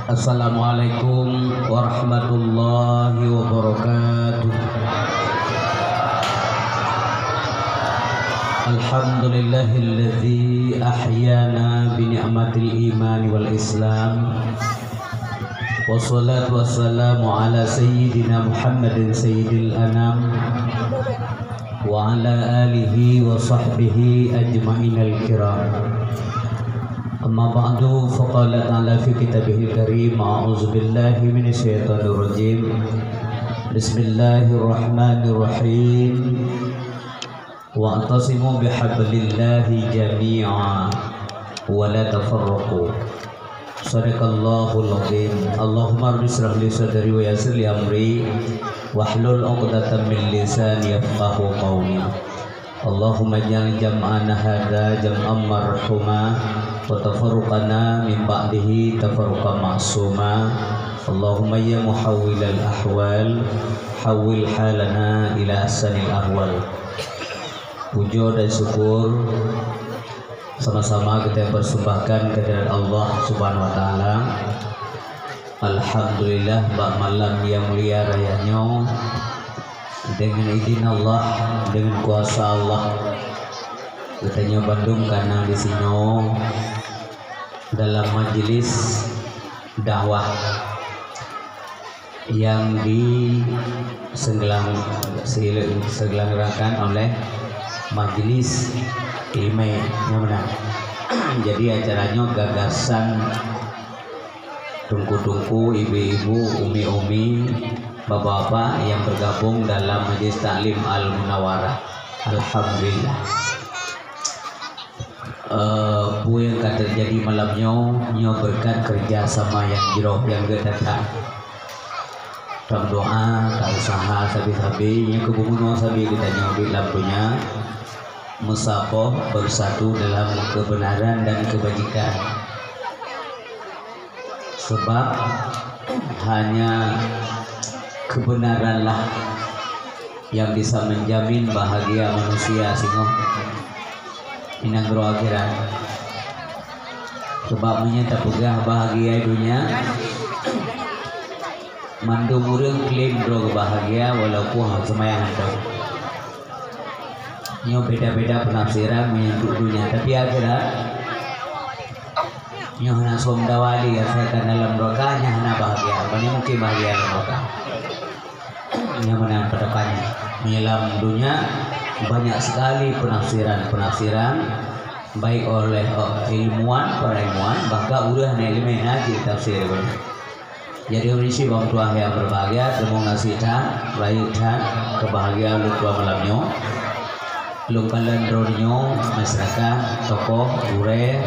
Assalamualaikum warahmatullahi wabarakatuh. Alhamdulillahilladzi ahyana bi ni'matil iman wal islam. Wassalatu wassalamu ala sayyidina Muhammadin sayyidil anam wa ala alihi wa sahbihi ajma'inal kiram. Amma ba'du, faqala ta'ala fi kitabihil karim, a'udzu billahi minasyaitonir rajim. Bismillahirrahmanirrahim. Wa'tasimu bihablillahi jami'a wa la tafarraqu. Shadaqallahul azim. Allahumma rabbi li sadri wa yassir li amri wahlul 'uqdatam min lisani yafqahu qawli. Allahumma ja'al jam'ana hadza jam'an marhuma wa tafarruqana min ba'dihi tafarruqan ma'suma. Allahumma ya muhawwilal ahwal hawwil halana ila ahsanil ahwal. Puji dan syukur sama-sama kita persembahkan kehadirat Allah Subhanahu wa taala. Alhamdulillah malam yang mulia rayanya, dengan izin Allah, dengan kuasa Allah, katanya Bandung karena di sini dalam majelis dakwah yang diselenggarakan oleh majelis ilmu yang benar. Jadi acaranya gagasan tungku-tungku, ibu-ibu, umi-umi, bapak-bapak yang bergabung dalam Majelis Taklim Al-Munawwarah. Alhamdulillah. Bu yang akan terjadi malamnya nyo berkat kerja sama yang jiroh yang datang. Dalam doa, tak usaha sabi-sabi yang kebunuh sabi kita nyobi lampunya musapoh bersatu dalam kebenaran dan kebajikan. Sebab hanya kebenaranlah yang bisa menjamin bahagia manusia sehingga inang roh akhirat. Sebab menyata pegah bahagia dunia mandung urang klaim roh bahagia walaupun semayang handau. Nyo beda-beda penafsiran menyentuh dunia, tapi akhirat nyo hana somdawali ya saya kan dalam rokanya hana bahagia. Banyak mungkin bahagia dalam roka. Yang menang kedepannya menyelam dunia banyak sekali penafsiran baik oleh ilmuwan, para ilmuwan, bahkan udah ilmu naji tafsir banyak. Jadi urisi bang tua yang berbahagia temu nasihat raihkan kebahagiaan lu tua malamnya lu kalian dronyo masyarakat tokoh gure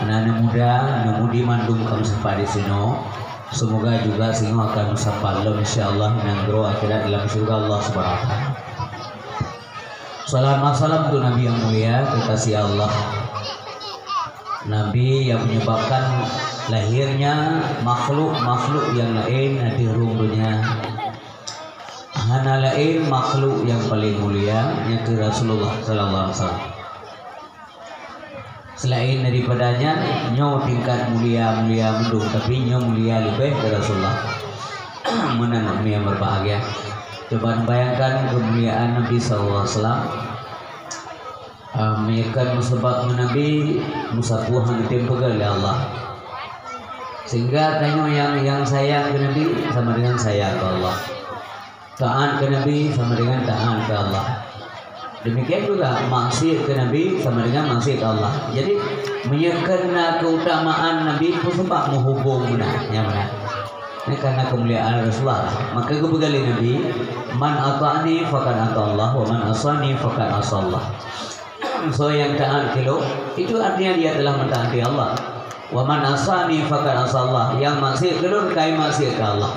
anak-anak muda namudi mandung kamu sepadi sino. Semoga juga sehingga akan musafalum insyaallah menangro akhirat dalam surga Allah Subhanahu wa taala. Salam salam untuk Nabi yang mulia, kekasih Allah. Nabi yang menyebabkan lahirnya makhluk-makhluk yang lain di dunia. Hana lain makhluk yang paling mulia yaitu Rasulullah sallallahu alaihi wasallam. Selain daripadanya nyo tingkat mulia mendung, tapi nyo mulia lebih ke Rasulullah. Menang yang berbahagia. Coba bayangkan kemuliaan Nabi sallallahu alaihi wasallam. Menyekan musabab Nabi musabuhan ditempel oleh Allah. Sehingga tanya yang sayang ke Nabi sama dengan sayang ke Allah. Taat ke Nabi sama dengan taat ke Allah. Demikian juga maksiat ke Nabi sama dengan maksiat ke Allah. Jadi menyekena keutamaan Nabi itu sebab menghubung yang benar. Ini karena kemuliaan Rasulullah. Maka kebegali Nabi, man ata'ani faqad ata'allah wa man asani faqad asallah. So yang taat kilo itu artinya dia telah mentaati Allah. Wa man asani faqad asallah. Yang maksiat kilo kai maksiat ke Allah.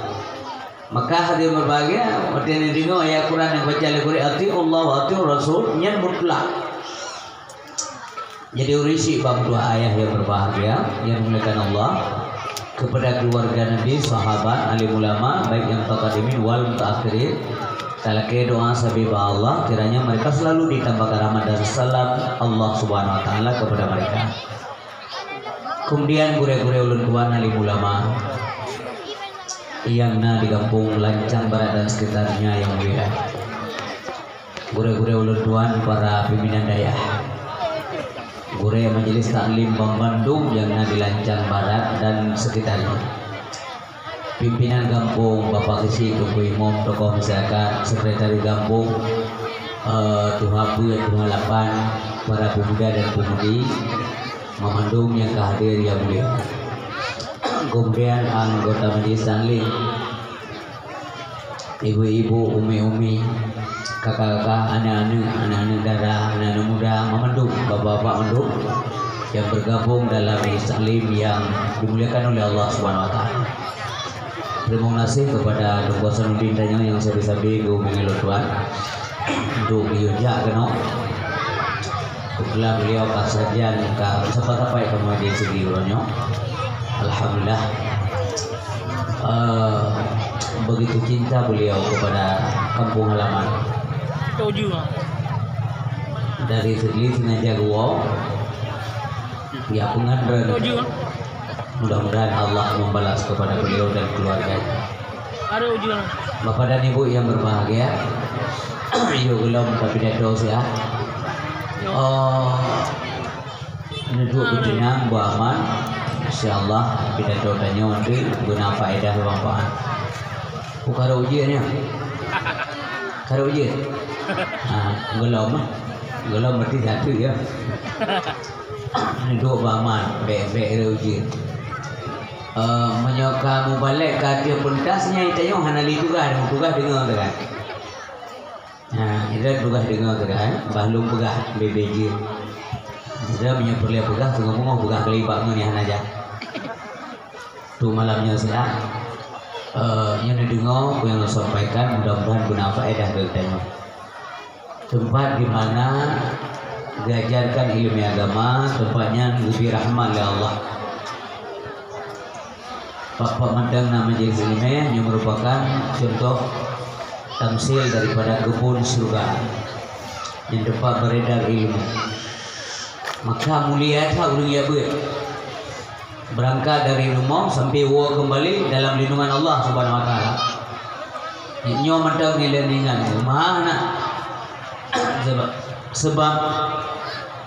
Maka hadir berbahagia artinya dengar ayat Quran yang baca oleh Quran ati Allah wa ati Rasul nyan mutlak. Jadi urisi bab dua ayat yang berbahagia yang dimuliakan Allah kepada keluarga Nabi, sahabat, alim ulama baik yang taqaddimin wal mutaakhirin. Talake doa sabibah Allah kiranya mereka selalu ditambahkan rahmat dan salam Allah Subhanahu wa taala kepada mereka. Kemudian gure-gure ulun tua alim ulama yang di kampung Lancang Barat dan sekitarnya yang mulia. Gure-gure ulun tuan para pimpinan daya. Gure Majelis Taklim Bang Bandung yang di Lancang Barat dan sekitarnya. Pimpinan kampung Bapak Kisi, Tuku Imam, tokoh masyarakat, sekretari kampung, Tuhabu yang Tuhalapan, para pemuda dan pemudi memandung yang kehadir yang mulia. Kemudian anggota Majelis Taklim, ibu-ibu, umi-umi, kakak-kakak, anak-anak darah, anak-anak muda memandung, bapak-bapak mandung yang bergabung dalam Majelis Taklim yang dimuliakan oleh Allah Subhanahu wa taala. Terima kasih kepada Dr. Sanudin Danyo yang saya bisa bego mengelutuan untuk biyojak kena. Kebetulan beliau kasajian ke siapa-siapa yang kamu di segi uronyo. Alhamdulillah, begitu cinta beliau kepada kampung halaman. Dari segi sengaja gua, ya pengadran. Mudah-mudahan Allah membalas kepada beliau dan keluarganya. Bapak dan Ibu yang berbahagia, yuk belum tapi dah dos ya. Duduk berjenang, aman. InsyaAllah kita doanya nanti guna faedah bermanfaat. Bukan ujiannya, kalau ujian, gelom berarti satu ya. Duduk aman, baik ujian. Menyoka mubalik kadia pentasnya itu yang hanali tugas dengar kan. Nah, itu tugas dengar kan, balung pegah BBJ. Dia punya perlu pegah, tengah-tengah pegah kelibak ni aja. Tu malamnya saya, yang didengar, yang sampaikan, mudah-mudahan guna faedah bertanya. Tempat di mana diajarkan ilmu agama, tempatnya lebih rahmat oleh Allah. Bapak Mandang nama Majelis Ilmiah yang merupakan contoh tamsil daripada kebun surga yang dapat beredar ilmu. Maka mulia tak urang ya buat berangkat dari rumah sampai war kembali dalam lindungan Allah Subhanahu wa taala. Nyo mandang nileningan mana sebab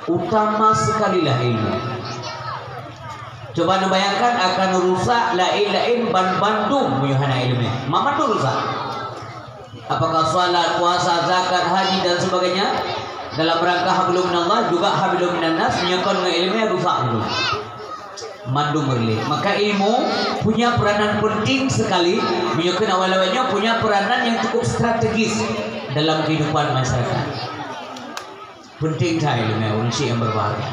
utama sekali lah ilmu. Coba bayangkan akan rusak lain-lain Bandung menyuhana ilmu. Mama tu rusak. Apakah salat, puasa, zakat, haji dan sebagainya dalam rangka hablum minallah juga hablum minannas menyangkut dengan ilmu rusak dulu. Mandung berli. Maka ilmu punya peranan penting sekali, menyangkut awal-awalnya punya peranan yang cukup strategis dalam kehidupan masyarakat. Penting tak ilmu unsur yang berbahagia.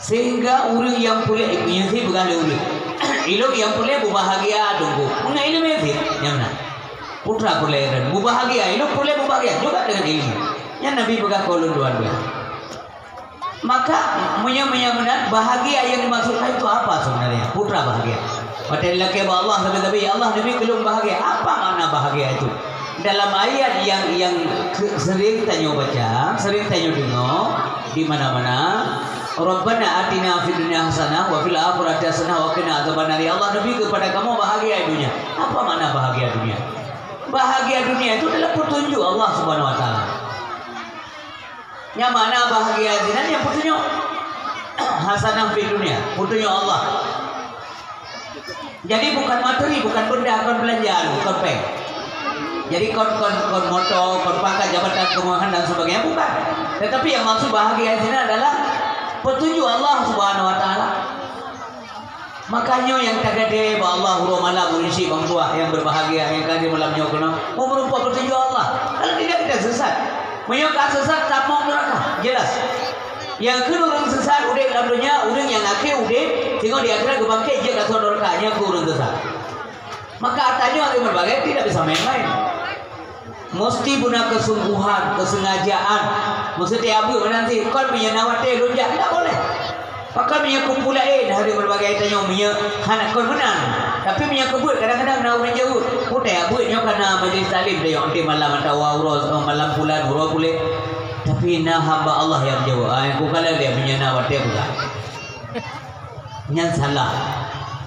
Sehingga orang yang boleh menyusui bukan orang ilmu yang boleh berbahagia tunggu mengenai ilmu itu yang mana putra boleh dan berbahagia ilmu boleh berbahagia juga dengan ilmu yang Nabi pegang kolon dua-dua. Maka menyamakan bahagia yang dimaksudkan itu apa sebenarnya? Putra bahagia padahal laki Allah tapi Allah Nabi belum bahagia. Apa makna bahagia itu? Dalam ayat yang sering tanya baca, sering tanya dengar di mana-mana, Rabbana atina fid dunya hasanah wa fil akhirati hasanah wa qina adzabannar. Allah Nabi kepada kamu bahagia dunia. Apa makna bahagia dunia? Bahagia dunia itu adalah petunjuk Allah Subhanahu wa taala. Yang mana bahagia dunia yang petunjuk hasanah fid dunya, petunjuk Allah. Jadi bukan materi, bukan benda, bukan belanjaan, bukan peng. Jadi kon motor, kon pangkat jabatan kemuliaan dan sebagainya bukan. Tetapi yang maksud bahagia di sini adalah petunjuk Allah Subhanahu wa taala. Makanya yang tagade ba Allah huru malam urisi bang tua yang berbahagia yang kadi malamnya kena mau berupa petunjuk Allah. Kalau tidak kita sesat. Menyokak sesat tak mau neraka. Jelas. Yang kedua orang sesat udah dalam dunia, orang yang akhir udah tengok di akhirat ke bangkit dia kat neraka-nya ke orang sesat. Maka artinya orang berbahagia tidak bisa main-main. Mesti guna kesungguhan, kesengajaan. Mesti abu nanti kau punya nawate lunjak tak boleh. Pakai punya kumpulain hari berbagai tanya punya anak kau menang. Tapi punya kebut kadang-kadang nak orang jauh. Putih abu nyo karena Majelis Taklim dia yang malam atau malam bulan urus boleh. Tapi na hamba Allah yang jawab. Aku kala dia punya na wate pula. Nyan salah.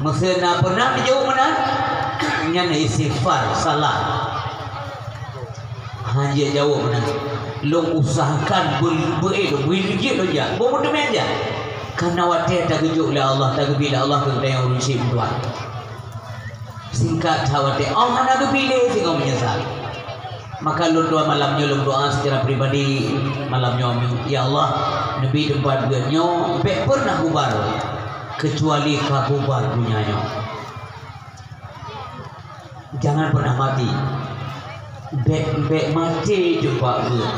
Masa na pernah dijawab mana? Nyan istighfar salah. Hanya jawab mana? Long usahakan berilmu aja. Bawa demi aja. Karena wate tak kejuk oleh Allah, tak kebila Allah ke yang urusi tuan. Singkat wate Allah nak kepilih sehingga menyesal. Maka lu doa malamnya lu doa secara pribadi malamnya ya Allah Nabi tempat buatnya baik pernah bubar kecuali kabubar punyanya. Jangan pernah mati. Baik mati jumpa gue.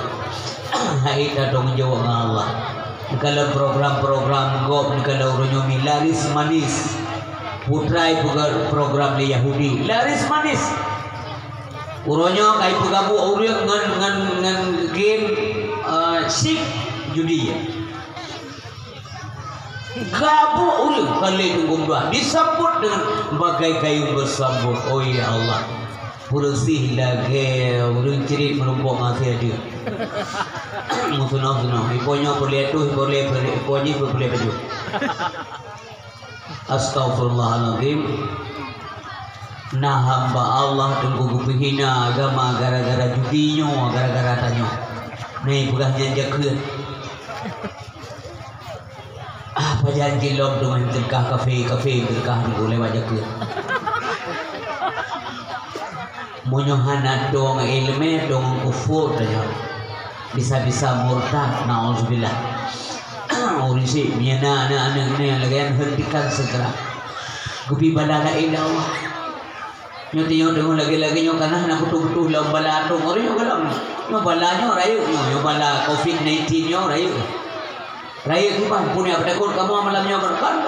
Hai dong jawab Allah. Kalau program-program gop kalau uronyomi laris manis. Putrai program di Yahudi laris manis. Uronyo kai pegabu urang ngan game sik judi. Gabu urang kali tunggu dua disambut dengan bagai kayu bersambut. Oh ya Allah. Bersih lagi urang cerit menumpuk masih ada. Musunah. Iponya boleh tu boleh baju. Astagfirullahaladzim. Nah hamba Allah tunggu kupihina agama gara-gara judinya, gara-gara tanya. Nih bukan janji ke. Apa janji lom dengan terkah kafe terkah boleh wajah ke. Monyohana dong ilmu dong kufur tanya. Bisa-bisa murtad, nauzubillah. Urisi miana anak-anak ni lagi hentikan segera. Kupi balala ila Allah. Nyo tengok lagi-lagi nyo karena nak betul-betul lah bala atom orang nyo kalau nyo bala nyo rayu nyo bala COVID-19 nyo rayu kita punya takut kamu malam nyo berkan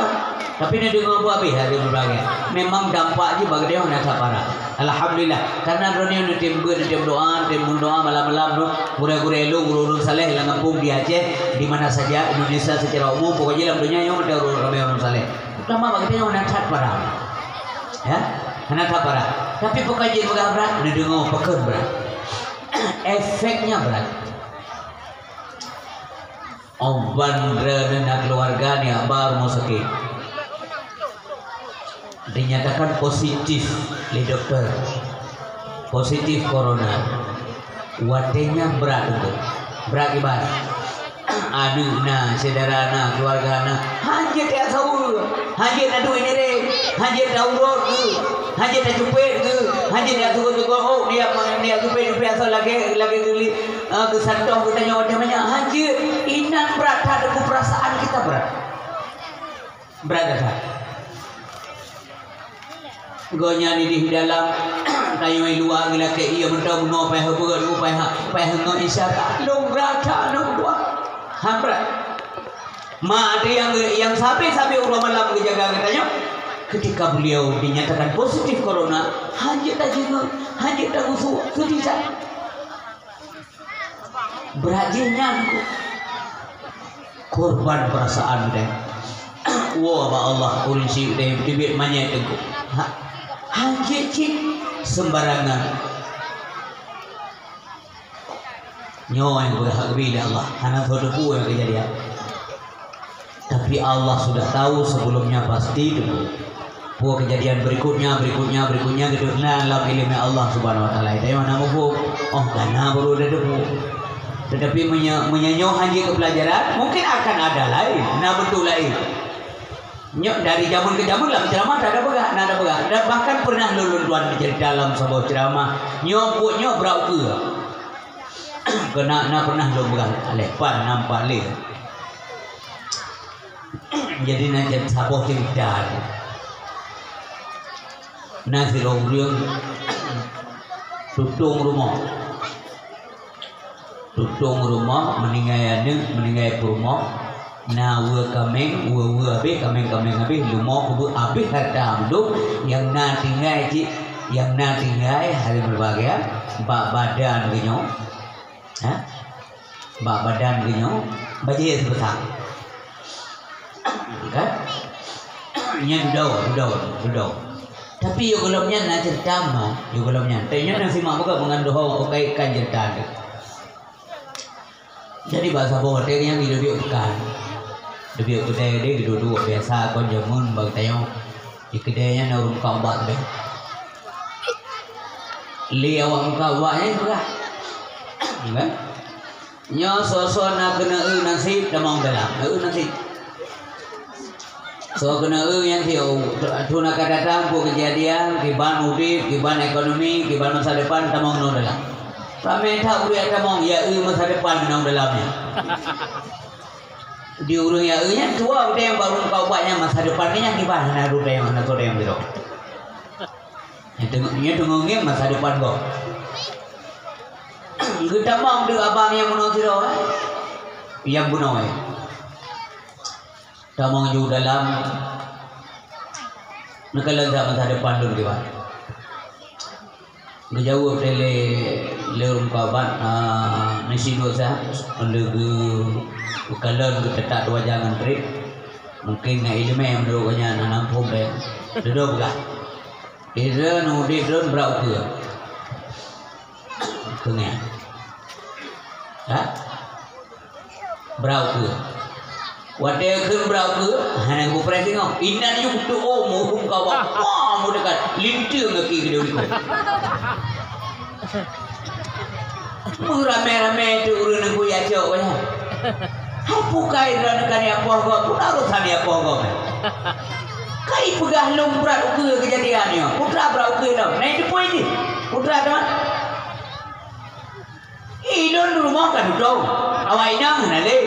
tapi ni dengar buat habis hari berbagai memang dampak je bagi dia nak parah. Alhamdulillah karena dunia ni tim doa malam-malam tu gure-gure lu saleh lang kampung di Aceh di mana saja Indonesia secara umum pokoknya dalam dunia yang ada ramai orang saleh utama bagi dia nak parah ya. Kenapa berat? Tapi pekajian berat, udah dengar pekan berat. Efeknya berat. Bandra dan keluarga ni baru mau sakit. Dinyatakan positif oleh dokter. Positif corona. Watenya berat itu. Berat ibarat. Aduh na, saudara na, keluarga na. Hanya dia tahu. Hanya adu ini deh. Hanya daurot ke. Hanya dia jupet ke. Hanya dia tugas oh dia jupet asal lagi geli kesantong kita nyawa dia banyak. Hanya inan berat ada perasaan kita berat. Berat ada. Gonya ni di dalam tayo ay luar gila ke iya benda no pa habugan pa no isyarat long rata no dua hambra ma ada yang sampai urang malam kejaga katanya ketika beliau dinyatakan positif corona hanya tak usul tidak berajinnya korban perasaan deh wah Allah urisi deh tibet manya itu hanya sembarangan nyawa yang berhak bila Allah anak sodoku yang kejadian tapi Allah sudah tahu sebelumnya pasti dulu buat kejadian berikutnya gitu nah dalam ilmu Allah subhanahu wa ta'ala itu mana mufuk oh karena baru ada debu tetapi menyanyoh hanya ke pelajaran mungkin akan ada lain nah betul lain nyok dari zaman ke zaman lah ceramah tak ada begah dan bahkan pernah lulunduan menjadi dalam sebuah ceramah nyok berau ke kena pernah lo begah lepan nampak le jadi nak saboh cerita nasi orang tutung rumah meninggai rumah na wa kameng kameng lumok kubu abe harta hidup yang na tinggai hari berbagai bak badan genyo baje sebesar kan nya dudau tapi yo golomnya na cerita mah yo golomnya tanya nasi mak buka mengandoh kai kan cerita Jadi bahasa Bogor yang hidup bukan. Lebih kedai dia duduk biasa kon jamun bang tayo. Di kedainya narum kau bat be. Li awak kau batnya juga. Kan? Nyo suasana kena nasib damang dalam. Nasib. So kena yang siu tuna datang ku kejadian kiban udip, kiban ekonomi, kiban masa depan damang no dalam. Ramai tak uri damang ya masa depan no dalamnya. Di urung ya nya tua udah yang baru kau buatnya masa depannya yang kiban na udah yang mana yang biro. Itu tunggunya masa depan kau. Kita mau dengan abang yang menang siro, yang bunuh. Tamang ju dalam nakalan sa masa depan dulu kiban. Gejauh tele lerum kawan nasi dosa legu kalan ketak dua jangan trip mungkin ngai ilmu yang doroknya nanam pombe duduk lah. Ira nu di drone berau ke. Kengnya. Ha? Berau ke. Wadai ke berau ke. Hana ku pressing ngau. Inan yu tu oh muhum kau. Wah mu dekat lintir ngaki ke dia ko. Mu rame-rame tu urang aku ya cok ya. Apa kai ran kan ya apa kau pun harus tanya apa kau. Kai pegah lombrat ke kejadiannya. Putra berau ke dah. Naik depan ni. Putra teman. Idon rumah kan duduk. Awak inang na le.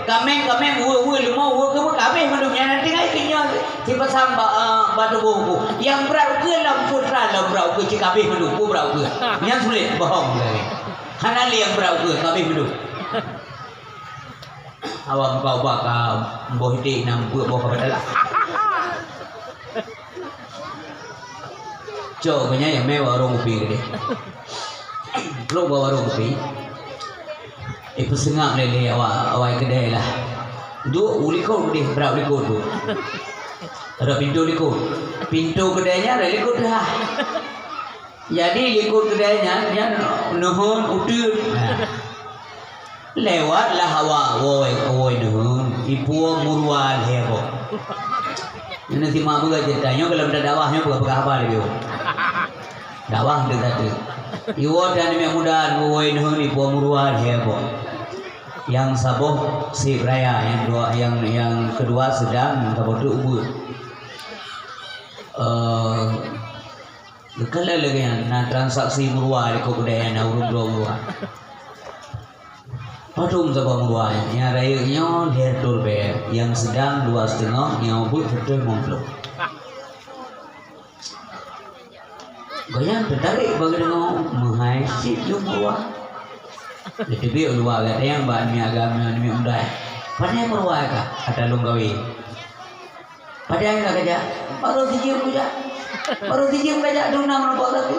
Kameng ue rumah ue ke kameng mandumnya nanti ngai kinya tiba samba batu buku. Yang berau ke lam putra lam berau ke cikabe mandum ku berau ke. Yang sulit bohong lagi. Hanali yang berau ke kabe mandum. Awak kau bakal boh dik nam buat boh padahlah. Cok punya yang mewah warung kopi gede. Belum bawa warung kopi. Ibu sengak lele awak kedai lah. Dua ulikor gede berapa ulikor tu? Ada pintu ulikor. Pintu kedainya ada ulikor dah. Jadi ulikor kedainya dia nuhun utur. Lewatlah awak woi nuhun. Ibu muruan hebo. Ini si mak buka ceritanya kalau ada dakwahnya buka apa lagi? Dakwah dia tadi. Iwo dan yang muda woi nuhun ibu muruan hebo. Yang saboh si raya yang kedua sedang saboh tu ubur. Kalau lagi yang transaksi muruan di kedai yang urut dua muruan. Patung saboh muruan yang raya yang dia turbe yang sedang 2,5 yang ubur betul monglo. Goyang tertarik bagi dengan menghaisit muruan. Jadi biar luar kata yang bahan ni agama ni mudah. Pada yang luar kata ada lunggawi. Pada yang nak kerja baru dijiem kerja, baru dijiem kerja dona mana lagi.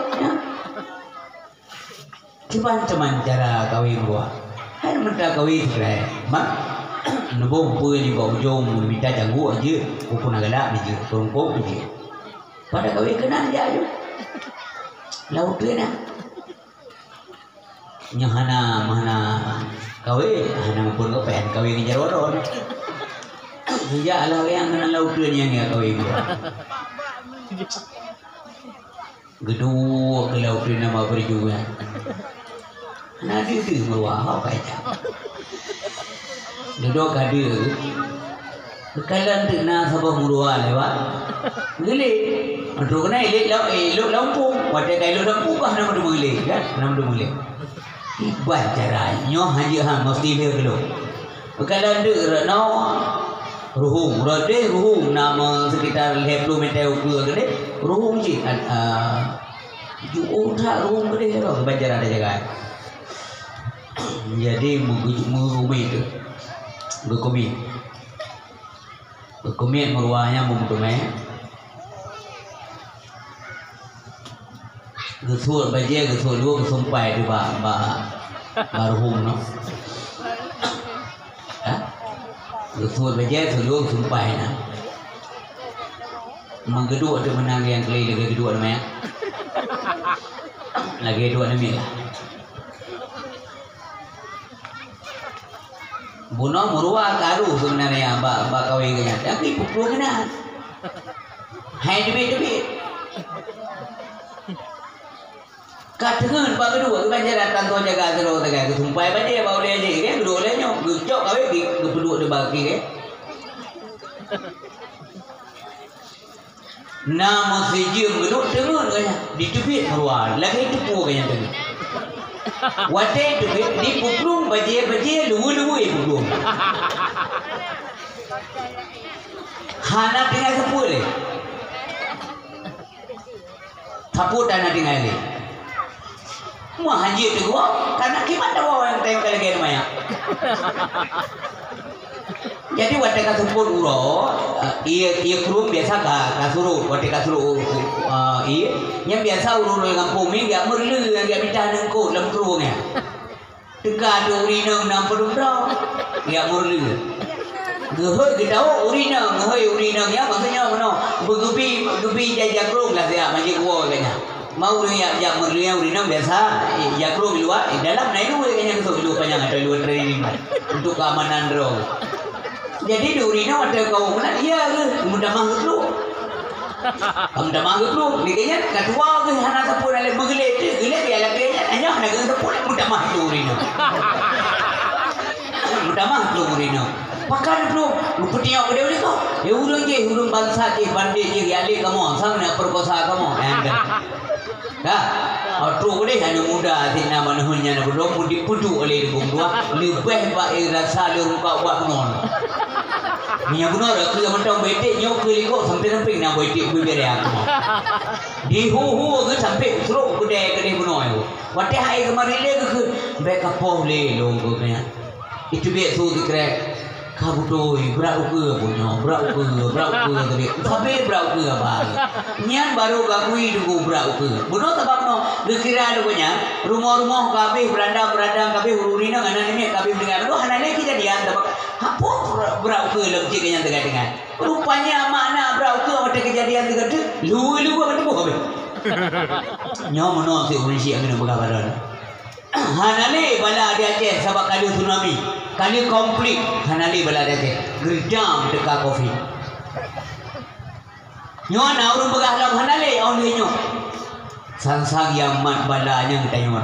Cuman cara kawin luar. Hai mereka kawin cerai. Mak, nubuh pun ni bawa jom minta janggu aja. Pupun agak aja, turungkop aja. Pada kawin kena dia aja. Laut kena. Nyahana mana kawin hana pun kau pen kawin ngejar orang. Dia lah yang kena laut yang ya kawin. Gedung ke laut nama berjuang. Nanti tu meluah apa aja. Gedung kadir. Kalian tu na sabah meluah lewat. Gile. Untuk kena elok lampung. Wadah kalau lampung kah nama tu gile kan? Nama tu gile. Ibat caranya haji mesti dia dulu. Kalau ada no ruhum, rade ruhum nama sekitar 50 meter ke gede, ruhum je. Juta ruhum gede lah kebanjar ada jaga. Jadi mengumi itu, berkomi meruahnya memudumai. Gesul baje gesul dua kesumpai tu baruhum no. Gesul baje gesul dua kesumpai na. Menggeduk tu menang yang kali lagi kedua nama. Lagi dua nama lah. Buno murua karu sebenarnya mbak kawin kanya. Tapi pukul kena. Hai debit. Katakan pak kedua kebanyaran kantor jaga terus tegak ketumpai banyak bau dia je kan kedua dia nyok gejok kawin di kedua dia bagi kan. Nama sejam geduk dengar kanya di debit murua lagi tepu kanya tadi. Watai debit di pukul baje luwu pukul. Hana tinggal sepul le. Tapu tanah tinggal le. Mau haji tu gua, karena gimana gua yang tengok lagi namanya. Jadi waktu kasupur uro, iya kurum biasa kasuru, waktu kasuru iya, yang biasa uro yang kampung ni dia merlu yang dia minta nengkut dalam kurungnya. Dekat urina nampak dulu, dia merlu. Gehoi kita urina, ya maksudnya mana? Begupi jajakrung lah dia macam gua kena. Mau yang merlu urina biasa jakrung luar, dalam naik dulu kena tu luar panjang atau luar training untuk keamanan drone. Jadi di urina ada kau mana iya ke mudah manggut lu. Mudah manggut lu, dikanya ketua ke hana sepuluh ale begelet dia lagi hanya hana ke sepuluh mudah manggut urina. Mudah manggut urina. Pakan lu petiak dia ni kau. Ya urang bangsa je bandit je ali kamu sang nak perkosa kamu. Dah. Auto boleh hanya muda tina manuhnya nak belum mudi pudu oleh dua lebih baik rasa lu kau buat non. Minyak benar aku yang mentang betik nyok keliko sampai nak betik bibir aku. Di hu ke sampai seruk kedai benar aku. Waktu hari kemarin le ke mereka boleh lo ke itu biar tu dikrek. Kabutoi berau ke punya berau ke tadi sampai berau ke apa nyan baru gakui dugu berau ke buno tabak no dikira lu punya rumah kabeh beranda kabeh ururina ngana ni kabeh dengan lu hanane kejadian tabak apa berau ke lemci kenya dengan rupanya makna berau ke ada kejadian dengan lu apa tu kabeh nyaw mono si urisi angin bagabaran hanane bala dia Aceh sabak kali tsunami kali konflik hanali bala dia Aceh gerdam dekat kopi nyo na urang begahlam hanali on nyo sang yang mat balanya kita nyo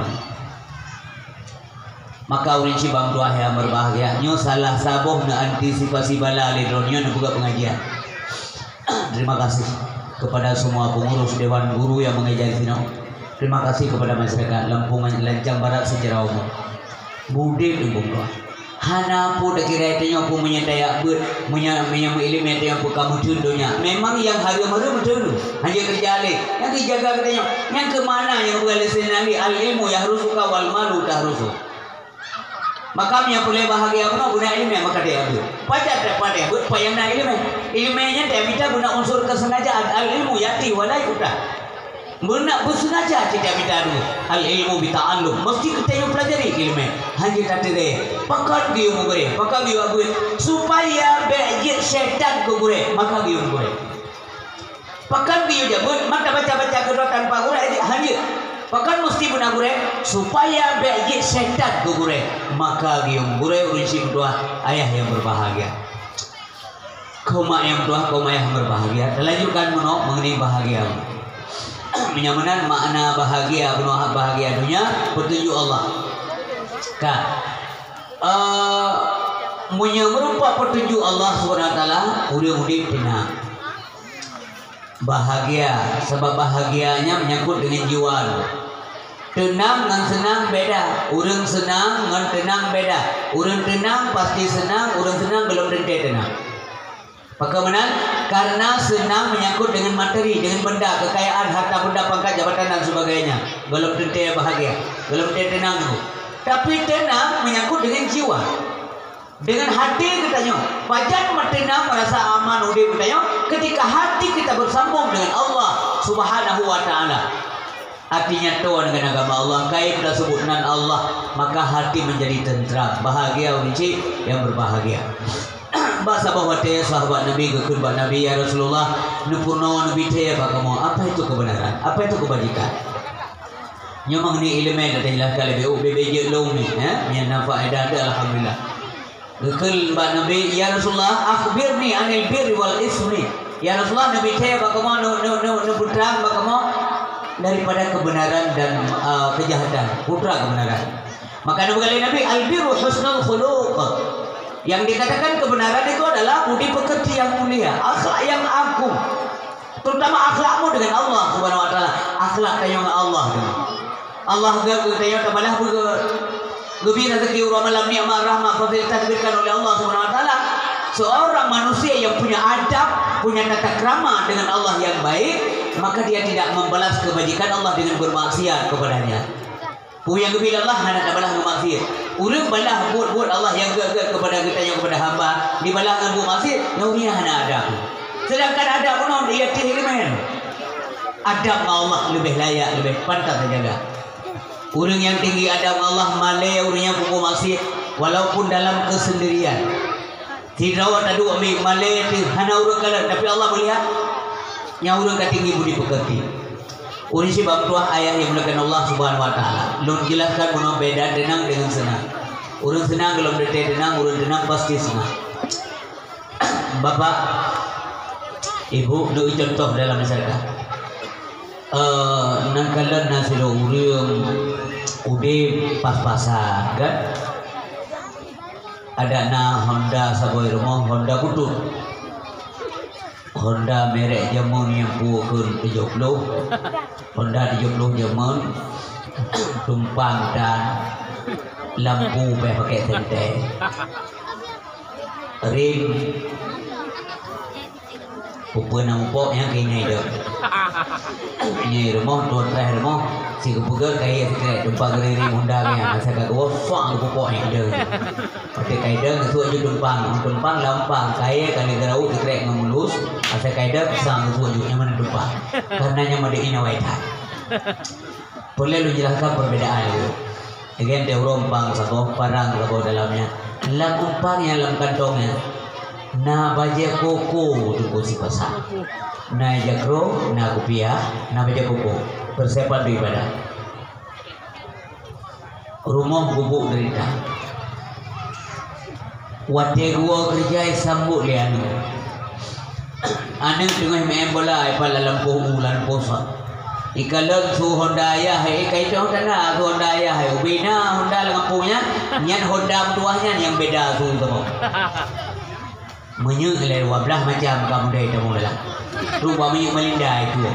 maka urang cibang doa yang berbahagia nyo salah saboh na antisipasi bala le nyo na buka pengajian. Terima kasih kepada semua pengurus dewan guru yang mengajari sini. Terima kasih kepada masyarakat Lampung Lancang Barat secara umum. Budil umum. Hana pun dah kira itu yang pun menyedaya ilmu itu yang pun kamu contohnya. Memang yang hari-hari betul. Hanya kerja le. Yang dijaga katanya. Yang kemana yang bukan lesenali al ilmu yang harus suka wal malu tak harus. Maka yang boleh bahagia pun guna ilmu maka dia ambil. Pajak pada buat payah nak ilmu. Ilmunya dia minta guna unsur kesengajaan al ilmu yati walai udah. Benak bersengaja tidak minta dulu. Al ilmu bita'allum. Mesti kita yang pelajari ilmu. Hanya kata dia. Pakat dia mugure. Pakat dia mugure. Supaya bejit syaitan ke gure. Maka dia mugure. Pakat dia je. Maka baca-baca kedua tanpa gure. Hanya. Pakat mesti benar gure. Supaya bejit syaitan ke gure. Maka dia mugure. Urinsi kedua. Ayah yang berbahagia. Kau mak yang kedua. Kau mak yang berbahagia. Lanjutkan mengenai bahagia. Menyamakan makna bahagia penuh bahagia dunia petunjuk Allah. Kan? Merupa petunjuk Allah Subhanahu Wa Taala urip tenang. Bahagia sebab bahagianya menyangkut dengan jiwa. Tenang dan senang beda. Urang senang dengan tenang beda. Urang tenang pasti senang, urang senang belum tentu tenang. Bagaimana? Karena senang menyangkut dengan materi, dengan benda, kekayaan, harta benda, pangkat, jabatan dan sebagainya. Belum tentu bahagia, belum tentu tenang itu. Tapi tenang menyangkut dengan jiwa, dengan hati katanya. Wajar tenang merasa aman udah katanya. Ketika hati kita bersambung dengan Allah Subhanahu Wa Taala. Artinya tuan dengan agama Allah, kait dan sebutan Allah, maka hati menjadi tentram, bahagia uji yang berbahagia. Bahasa bahwa dia sahabat Nabi kekurban Nabi ya Rasulullah nupurnawan Nabi dia kamu apa itu kebenaran apa itu kebajikan nyamang ni ilmu dah jelaskan lebih BBJ long ni yang nampak ada alhamdulillah Gekil mbak Nabi, ya Rasulullah, akhbirni anil birri wal ismi. Ya Rasulullah, Nabi saya bagaimana nu putra bagaimana daripada kebenaran dan kejahatan, putra kebenaran. Maka Nabi al birru husnul khuluq. Yang dikatakan kebenaran itu adalah budi pekerti yang mulia, akhlak yang agung. Terutama akhlakmu dengan Allah Subhanahu wa taala. Akhlak kayong Allah dengan Allah kayong tabalah Gembira rezeki malam ni'mah rahmah fadil tadbirkan oleh Allah Subhanahu wa taala. Seorang manusia yang punya adab, punya tata krama dengan Allah yang baik, maka dia tidak membalas kebajikan Allah dengan bermaksiat kepadanya. Yang gembira Allah hanya tak balas bermaksiat. Urang balah buat Allah yang kepada kita yang kepada hamba, dibalas dengan bermaksiat, yang dia hanya adab. Sedangkan adab pun dia tihrimen. Adab Allah lebih layak, lebih pantas terjaga. Orang yang tinggi adab Allah malai orang yang pukul maksiat walaupun dalam kesendirian. Tidak ada ambil malai hana orang kalah tapi Allah melihat yang orang tinggi budi pekerti. Orang si bangtuah ayah yang melakukan Allah Subhanahu wa taala. Lu jelaskan mana beda denang dengan senang. Orang senang kalau berdetik denang, orang denang pasti senang. Bapak, Ibu, lu contoh dalam masyarakat. Nangkalan nasi urang udah pas-pasan kan ada Honda saboy rumah Honda putut Honda merek jamun yang bukan 70 Honda 70 jamun tumpang dan lampu pakai senteng rim Pupu nampok yang kini ada. Ini rumah tuan teh rumah si kepuga kaya sekret tumpang geriring Honda yang saya kata wafang pupuk yang ada. Pada kaida kesuai je tumpang lampang kaya kali gerau sekret ngemulus. Saya kaida pisang kesuai je yang mana tumpang. Karena yang ada ina waitan. Boleh lu jelaskan perbedaan itu. Again dia rompang satu parang satu dalamnya. Dalam umpang yang dalam kantongnya. Na baje koko tunggu si pasar. Na jakro, na rupiah, na baje koko. Persiapan di ibadah. Rumah bubuk derita. Wate gua kerja sambut lian. Ane tengah main bola, ipal lampu bulan puasa. Ikalam su Honda ayah, ikai tu Honda su Honda ayah, ubina Honda lampunya, nyan Honda tuahnya yang beda su semua. Menyuk le 12 macam kamu dah temu dalam. Rupa menyuk melindai tu.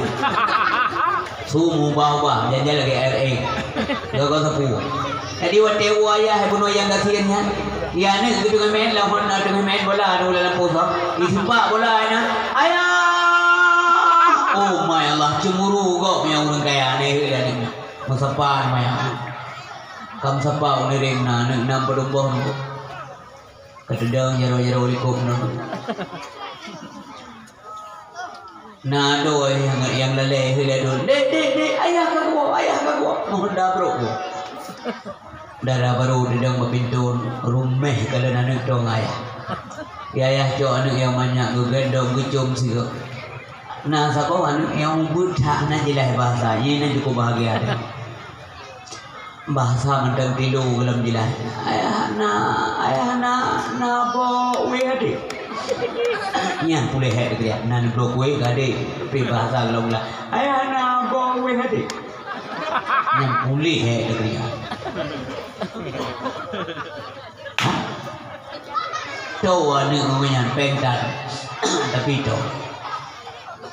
Sumu bawah jangan lagi RA. Gagal sapu. Jadi wate wayah bunuh yang kasihannya. Ya ni dengan main lah Honda dengan main bola ada dalam posa. Disimpak bola ina. Ayah. Oh my Allah cemburu kau yang orang kaya ni ni. Masapan maya. Kam sapa uniring na nam berumbuh ni. Kadang jaro-jaro likuk na do yang leleh hiladul dek ayah kagu mohon dah bro darah baru dedang berpintun rumeh kalau anak dong ayah jo anak yang banyak gendong gecum sih nah siapa anak yang budak na jelas bahasa ini cukup bahagia deh bahasa mendang tilu belum jelas ayah na bo we ade nya boleh head dia nan blok we gade tapi bahasa belum lah ayah na bo we ade nya boleh head dia tahu ane ngomongnya pengkan tapi tahu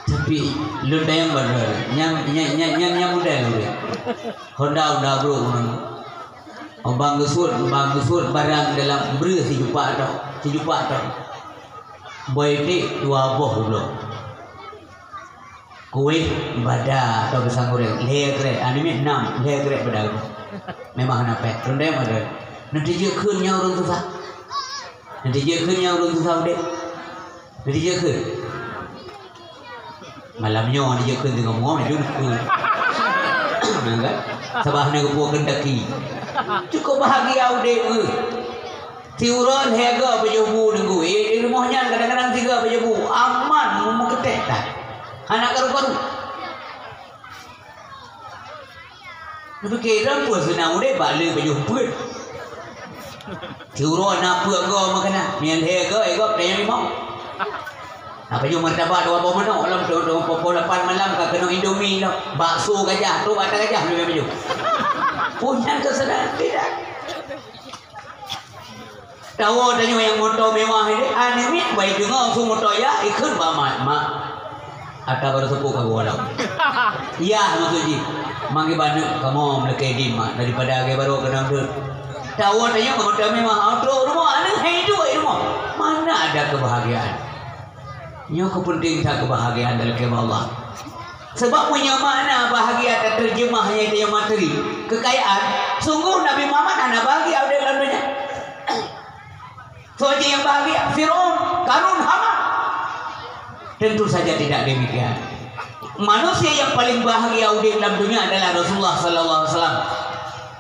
tapi lu dah yang baru yang muda lu Honda bro bang gesur barang dalam beri si jupa tau boy ni 2 boh belum kuih badak atau pisang goreng legre anime 6 legre badak memang nak pek rendah yang ada nanti je kunnya orang susah dek nanti je kun malamnya dia ke tengah ngomong dia duduk kan sabahna kepuak Kendaki cukup bahagia udah tiuran hega pejabu nunggu di rumahnya kadang-kadang 3 pejabu aman mau ketek tak anak karu-karu tapi kira pun senang udah balik pejabu Curo nak apa kau makan? Mian he ke? Ego tanya limau. Apa cuma martabak dua bawah mana? Alam pukul 8 malam kau kena Indomie lah. Bakso gajah, tu batal gajah lebih baju. Punya kesedaran tidak. Tahu tanya yang motor mewah ini, aneh baik juga langsung motor ya ikut bamat mak. Ada baru sepuh kau orang. Ya maksudnya, mangi banyak kamu melekedin mak daripada agak baru kena tu. Tahu tanya motor mewah, auto rumah aneh hidup rumah. Mana ada kebahagiaan? Yang penting tak kebahagiaan dalam kebal Allah. Sebab punya makna bahagia terjemahnya itu yang materi, kekayaan. Sungguh Nabi Muhammad anak bahagia ada dalam dunia. Saja yang bahagia Fir'aun, Qarun, Haman. Tentu saja tidak demikian. Manusia yang paling bahagia di dalam dunia adalah Rasulullah sallallahu alaihi wasallam.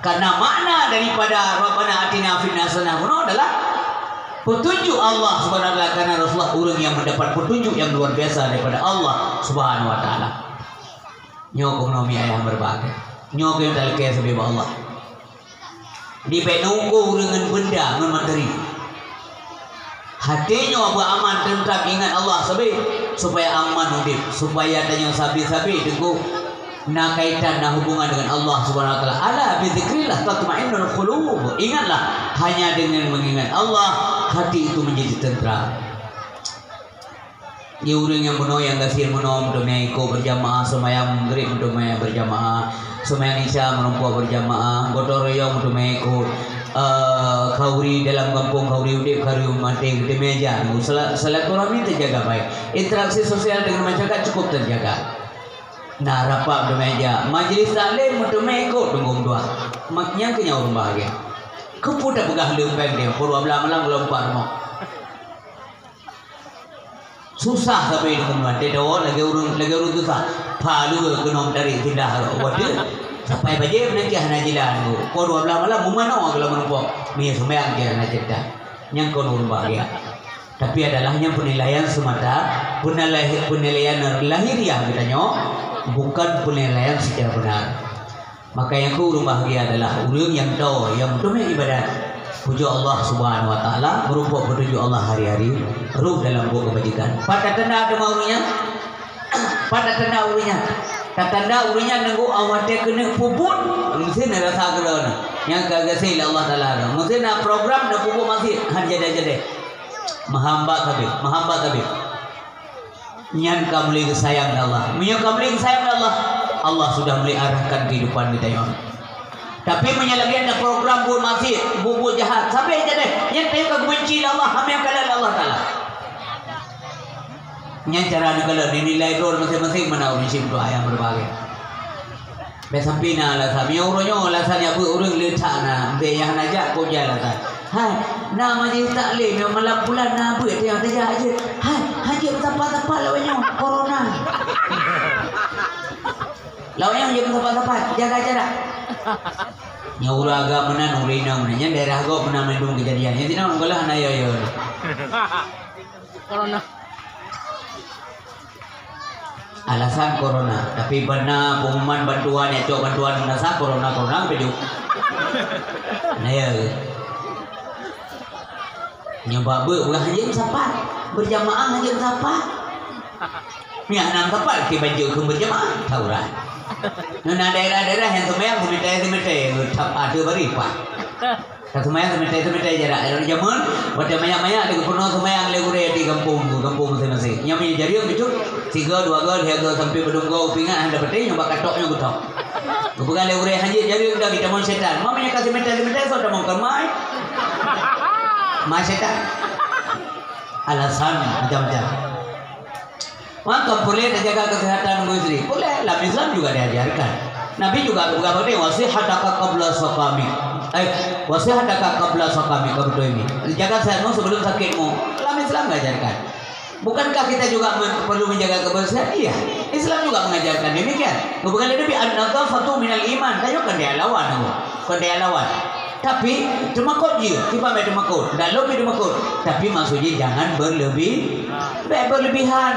Karena makna daripada Rabbana atina fid hasanah adalah petunjuk Allah Subhanahu wa taala, karena Rasulullah orang yang mendapat petunjuk yang luar biasa daripada Allah Subhanahu wa taala. Nyokong nomi ayah berbahagia. Nyokong yang dalke sebab Allah. Di penunggu dengan benda dengan materi. Hatinya beraman tentang ingat Allah supaya aman hidup, supaya tanya sabi-sabi tengku nak kaitan nak hubungan dengan Allah Subhanahu wa taala. Ala bi dzikrillah tatma'innul qulub. Ingatlah, hanya dengan mengingat Allah hati itu menjadi tentram. Ya orang yang benar yang kasih menom domaiko berjamaah, semayang maghrib domaik berjamaah, semayang isya menumpuk berjamaah, gotong royong domaiko kauri dalam kampung, kauri udip, kauri mati di meja. Silaturahmi terjaga baik, interaksi sosial dengan masyarakat cukup terjaga. Nah rapat di meja, majlis taklim domaiko tunggu dua, maknya kenya orang bahagia. Keputar pegah lempeng dia, purwa belah malam lompat mau. Susah sampai di kemudian dia tahu lagi urun susah. Palu kenom dari tindah wadah. Sampai baje nanti hana jalan. Kau 12 malam mana kalau menumpuk. Mie sembahyang dia hana jeda. Yang kau urun bahagia. Tapi adalah yang penilaian semata, penilaian lahiriah katanya, bukan penilaian secara benar. Maka yang kau urun bahagia adalah urun yang tahu, yang betul ibadat. Puji Allah Subhanahu wa taala, merupakan petunjuk Allah hari-hari, ruh dalam buku kebajikan. Pada tanda ada maunya, pada tanda urinya, tanda urinya nunggu awak dia kena puput, mesti nak rasa kerana yang kagak sih Allah taala, mesti nak program nak puput masih jadi, mahamba tapi, nyan kamu lagi sayang Allah, minyak kamu lagi sayang Allah, Allah sudah mulai arahkan kehidupan kita yang. Tapi menyalahkan ada program buat masjid, buat jahat. Sampai aja deh. Yang tahu kau benci Allah, kami yang kalah Allah Taala. Yang cara ni kalau dinilai role masing-masing mana orang sim doa yang berbagai. Sampai na lah kami orangnya lah saya buat orang letak na, be yang najak kau jalan tak. Hai, nama majlis taklim yang malam bulan na buat yang tajak aja. Hai, haji betapa-tapa lawanya corona. Lawanya haji betapa-tapa, jaga jarak. Nyawura agak mana nurina menanya daerah agak pernah mendung kejadiannya tidak menggolah anak yo corona alasan corona tapi benar pengumuman bantuan ya cok bantuan nasa corona pejuk nah ya nyoba ulah hanya siapa berjamaah hanya siapa ni anak siapa ke baju ke berjamaah tahu lah. Nah daerah-daerah yang semayang semetai tak ada beripak. Tak semayang semetai jarak. Ada zaman pada maya-maya ada penuh semayang legure di kampung masing-masing. Yang punya jari itu 3 2 3 sampai bedunggo upingan anda betul nyoba katoknya gutok. Bukan legure haji jari udah kita mau setan. Mamanya kasih semetai so mau kermai. Mai setan. Alasan macam-macam. Maka boleh terjaga kesehatan istri, boleh. Dalam Islam juga diajarkan. Nabi juga berkata wasihataka qabla saqami. Wasihataka qabla saqami kabdo ini. Jaga sehatmu sebelum sakitmu. Dalam Islam mengajarkan. Bukankah kita juga perlu menjaga kebersihan? Iya. Islam juga mengajarkan demikian. Bukan lebih an-nadhafatu minal iman. Tayo kan dia lawan. Tapi demakut je, tiba mai demakut. Dan lebih demakut. Tapi maksudnya jangan berlebihan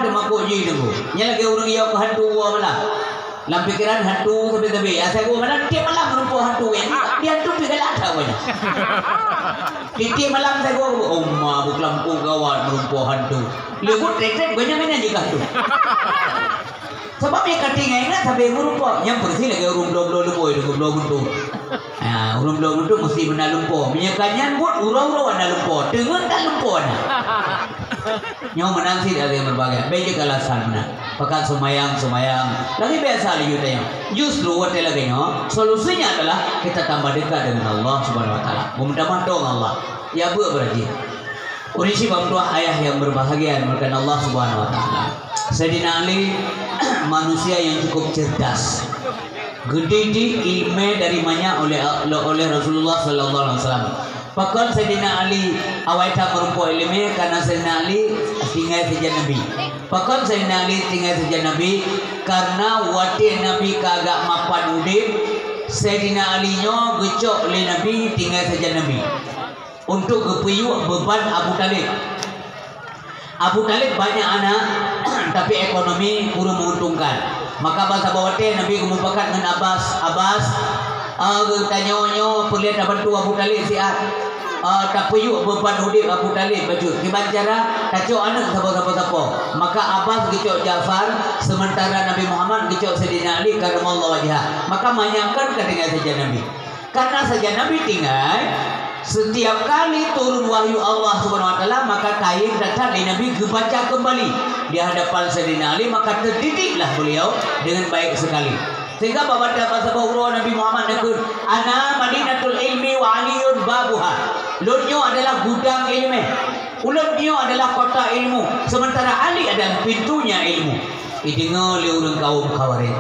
demakut je tu. Nya lagi orang yang ke hantu malah. Dalam pikiran hantu tapi. Asal gua mana tiap malam menumpuk hantu yang dia hantu pergi lah tahu. banyak. Titi malam saya gua umma buk lampu gawat merumpuh hantu. Lihat trek banyak mana juga tu. Sebab yang katingan ingat sampai merumpuh. Yang bersih lagi urum blog itu tu. Ah, urum blog itu mesti benar lumpuh. Minyakannya buat urau-urau anda lumpuh. Dengar tak lumpuh anda. Yang menang sih ada yang berbagai. Baik alasan mana. Pakat semayang. Lagi biasa lagi kita yang. Justru waktu lagi solusinya adalah kita tambah dekat dengan Allah Subhanahu Wa Taala. Meminta dong Allah. Ya buat berarti. Urisi bangtua ayah yang berbahagia mereka Allah Subhanahu Wa Taala. Sayyidina Ali manusia yang cukup cerdas. Gede di ilmu dari mana oleh Rasulullah Sallallahu Alaihi Wasallam. Pakon Sayyidina Ali awaita merumpu ilmu karena Sayyidina Ali tinggal saja Nabi. Pakon Sayyidina Ali tinggal saja Nabi karena wati Nabi kagak mapan udip. Sayyidina Ali nyo gecok oleh Nabi tinggal saja Nabi. Untuk kepuyuk beban Abu Talib. Abu Talib banyak anak tapi ekonomi kurang menguntungkan. Maka bahasa bawate Nabi kemupakat dengan Abbas tanya-nyo perlihat bantu Abu Talib siap. Tak puyuk beban hidup Abu Talib baju. Gimana cara kacau anak siapa-siapa. Maka Abbas gicok Ja'far sementara Nabi Muhammad gicok Sayyidina Ali karamallahu wajhah. Maka banyakkan ketinggalan saja Nabi. Karena saja Nabi tinggal setiap kali turun wahyu Allah Subhanahu Wa Taala maka kain datang dari Nabi dibaca kembali di hadapan Sayyidina Ali maka terdidiklah beliau dengan baik sekali sehingga bapak bahasa Nabi Muhammad nakun ana madinatul ilmi wa aliyun babuha. Lutnyo adalah gudang ilmu, ulutnyo adalah kota ilmu, sementara Ali adalah pintunya ilmu. Idengar oleh orang kaum Khawarij.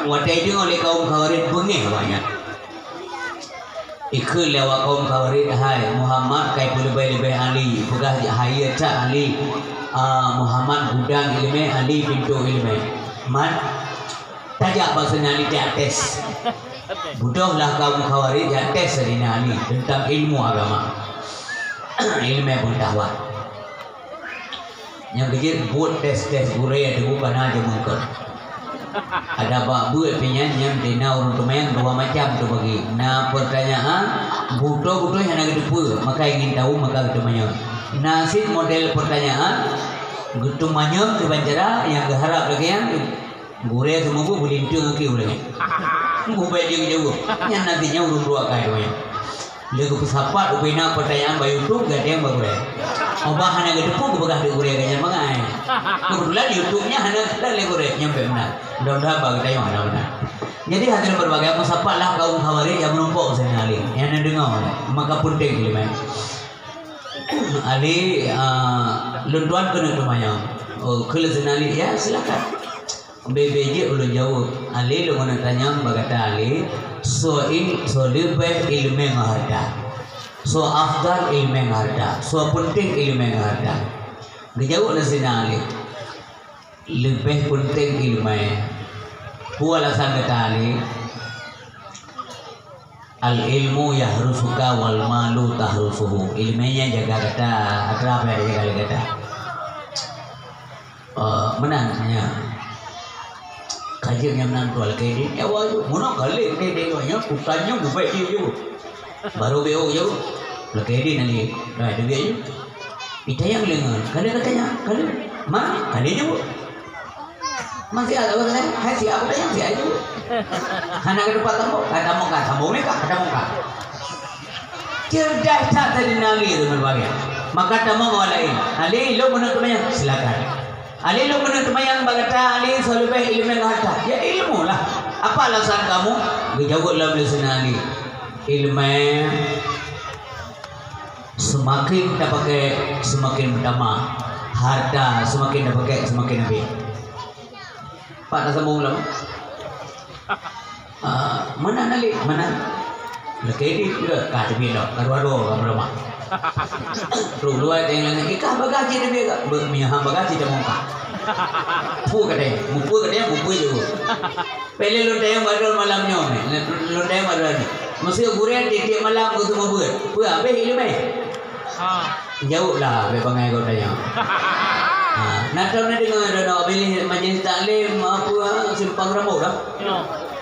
Wadai dengar oleh kaum Khawarij bengih banyak. Ikut lewat kaum Khawarij hai Muhammad kai lebih Ali pegah hayat Ali Muhammad gudang ilmu Ali pintu ilmu man tajak bahasa Ali di atas budahlah kaum Khawarij di atas Sayyidina Ali tentang ilmu agama ilmu pengetahuan yang kecil buat tes gure ada bukan aja mungkin ada bak buat penyanyi dina urun tumayang dua macam tu bagi. Nah pertanyaan butuh yang nak depu maka ingin tahu maka kita manyam. Nasib model pertanyaan gitu manyam ke banjara yang berharap lagi yang gure semua bu bulintung ke ulangnya. Gubay jauh yang nantinya urun dua kali manyam. Lagu pesawat upina pertanyaan bayu tu gak ada yang bagus. Obah hanya gede pun bekas di gure ganyan mangai. Kebetulan YouTube-nya hanya kita le gure nyampe benar. Mudah-mudahan bagi tayo benar. Jadi hadirin berbagai musaffatlah kaum Khawarij yang menumpuk Sayyidina Ali. Yang dengar maka penting ilmu. Ali luntuan kena tumayang. Oh, kalau Sayyidina Ali ya silakan. BBJ ulun jawab. Ali lu nak tanya berkata Ali so lebih ilmu yang ada. So afdal ilmu yang ada. So penting ilmu yang ada. Dijawab oleh Sayyidina Ali. Lebih penting ilmu. Alasan kata Ali. Al ilmu yahrusuka wal malu tahrusuhu. Ilmunya jaga kata. Akrab ya jaga kata. Menangnya. Kajian yang menantu al-kaidin. Ya wajib. Mana kali kaidin banyak. Bukannya bubai dia juga. Baru beo jauh. Al-kaidin nanti. Dah ada dia juga. Kita yang lengan. Kali katanya. Kali. Mana? Kali juga. Masih ada apa katanya? Hai siapa katanya? Si aja. Hanya ke depan tamu. Kata muka. Sambung ni kah? Kata muka. Cerdas tak tadi nali itu berbagai. Maka tamu mawalain. Ali lo menurut temannya. Silakan. Ali lo menurut temannya berkata Ali selebih ilmu yang ada. Ya ilmu lah. Apa alasan kamu? Dijawablah oleh Sayyidina Ali. Ilmu semakin kita pakai semakin bertambah. Harta semakin kita pakai semakin habis. Pak nak sambung lama. Mana nali? Mana? Lekedi juga kah tapi dah. Karu-karu kamu lama. Luar yang lain ikah bagaji dia biar bermiham bagaji dia muka. Pu katanya, mupu je. Pele lontai baru malamnya, lontai baru ni. Masih gurian tiap malam tu semua buat. Buat apa ilmu? Jauh lah, bebangai kau tanya. Nak tahu nak dengar ada pilih majlis taklim apa simpang rambut dah.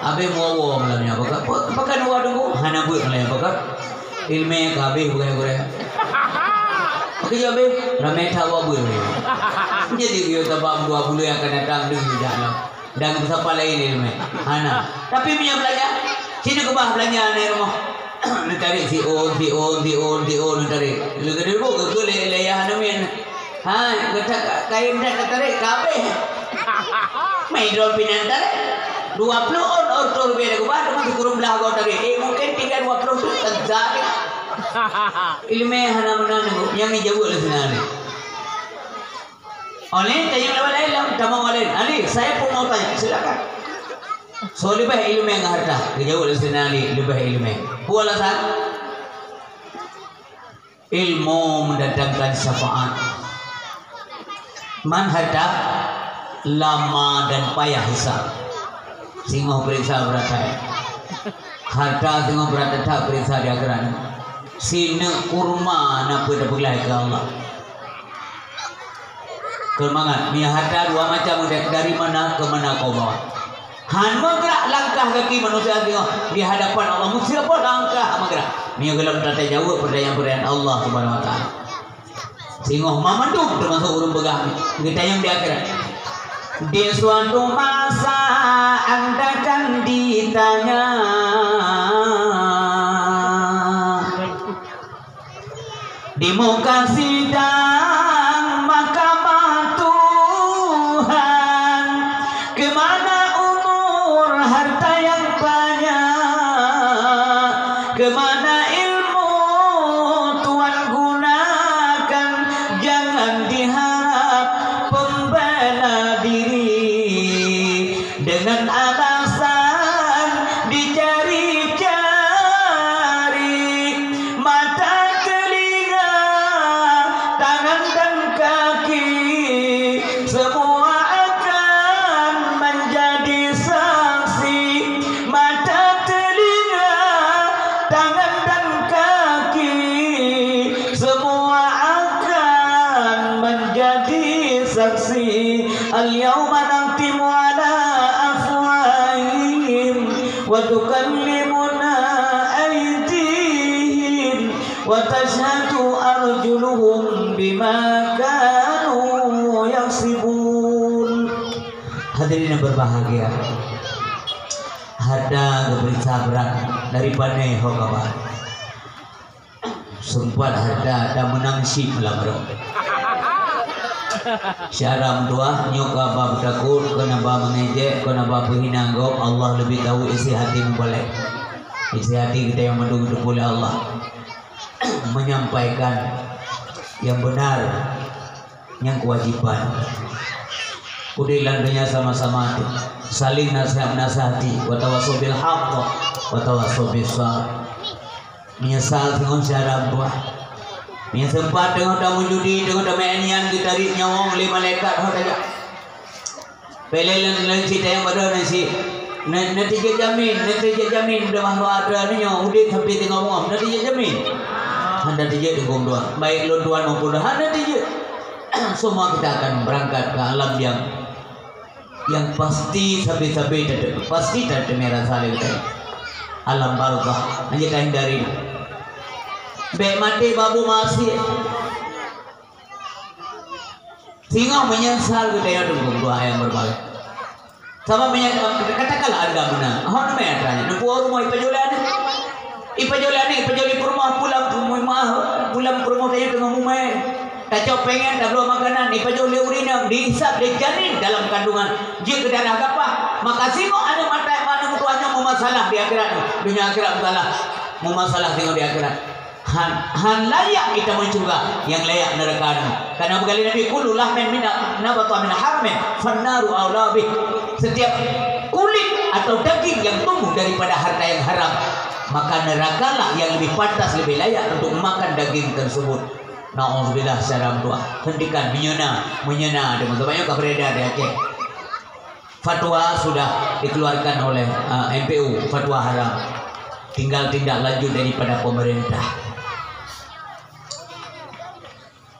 abe mau malamnya bakar pakan waduh hana buat malamnya bakar ilmu kabe bukan oke abe ramai tawa buat jadi kita tabam 2 bulan yang akan datang dengan dalam dan siapa lain ilmu hana tapi punya belanja sini ke bah belanja anak rumah tarik si on tarik lu gede bu ke leya hana men ha kita kain dah tarik kabe mai drop pinan tarik 20 on order beda ko ba teman kurung belah kau tarik mungkin 320 tu terjadi ilmu hana menan yang jauh le sana oleh tanya lain lah sama lain Ali saya pun mau tanya silakan so lebih ilmu yang harta jauh le sana Ali lebih ilmu pula sah ilmu mendatangkan syafaat man harta lama dan payah hisab singoh periksa berata harta singoh berata tak periksa di akhirat sine kurma na pada belah ke Allah kemangat punya harta 2 macam dari mana ke mana kau bawa han gerak langkah kaki manusia di hadapan Allah mesti apa langkah gerak punya gelam tata jauh perdayan Allah Subhanahu wa taala singoh mamanduk termasuk urung begah kita yang di akhirat di suatu masa anda kan ditanya di muka sidang mahkamah Tuhan kemana umur harta yang banyak kemana ilmu Tuhan gunakan jangan diharap pembela diri dengan alasan dicari-cari mata telinga tangan dan kaki semua akan menjadi saksi mata telinga tangan dan kaki semua akan menjadi saksi al-yawma nantimu ala afwahihim wa tukallimuna aydihim wa tashhadu arjuluhum bima kanu yaksibun. Hadirin yang berbahagia, ada berita berat daripada Hokabar sempat ada menangsi melamar syaram doa nyoka bab takut kena bab mengejek kena bab berhina engkau Allah lebih tahu isi hatimu balik isi hati kita yang mendukung oleh Allah menyampaikan yang benar yang kewajiban kudilan dunia sama-sama saling nasihati wa tawassaw bil haqq wa tawassaw bis sabr menyesal dengan syaram doa yang sempat dengan tamu judi dengan tamu anian ditarik nyawang oleh malaikat saja. Pelelan cerita yang pada nasi natija jamin dah mahu ada ni nyaw udah sampai tengah ngom natija jamin. Anda natija tengok doa baik lo tuan maupun dah natija. Semua kita akan berangkat ke alam yang pasti sampai pasti tak merah salib alam barzakh hanya tak hindari. Baik mati babu masih tinggal menyesal kita yang tunggu doa yang berbalik sama menyesal katakanlah ada mana apa namanya tanya nak buat rumah ipajolani rumah pulang rumah saya tengah rumah tak jauh pengen tak belum makanan ipajoli urina dihisap dijanin dalam kandungan jika darah apa maka sino ada mata mana tuanya mau masalah di akhirat dunia akhirat mau masalah tengok di akhirat han layak kita mencurga yang layak neraka karena berkali Nabi kullu lahmin min nabata min haramin fannaru aula bih setiap kulit atau daging yang tumbuh daripada harta yang haram maka nerakalah yang lebih pantas lebih layak untuk makan daging tersebut. Nauzubillah secara doa hentikan menyena dengan banyak beredar di Aceh fatwa sudah dikeluarkan oleh MPU fatwa haram tinggal tindak lanjut daripada pemerintah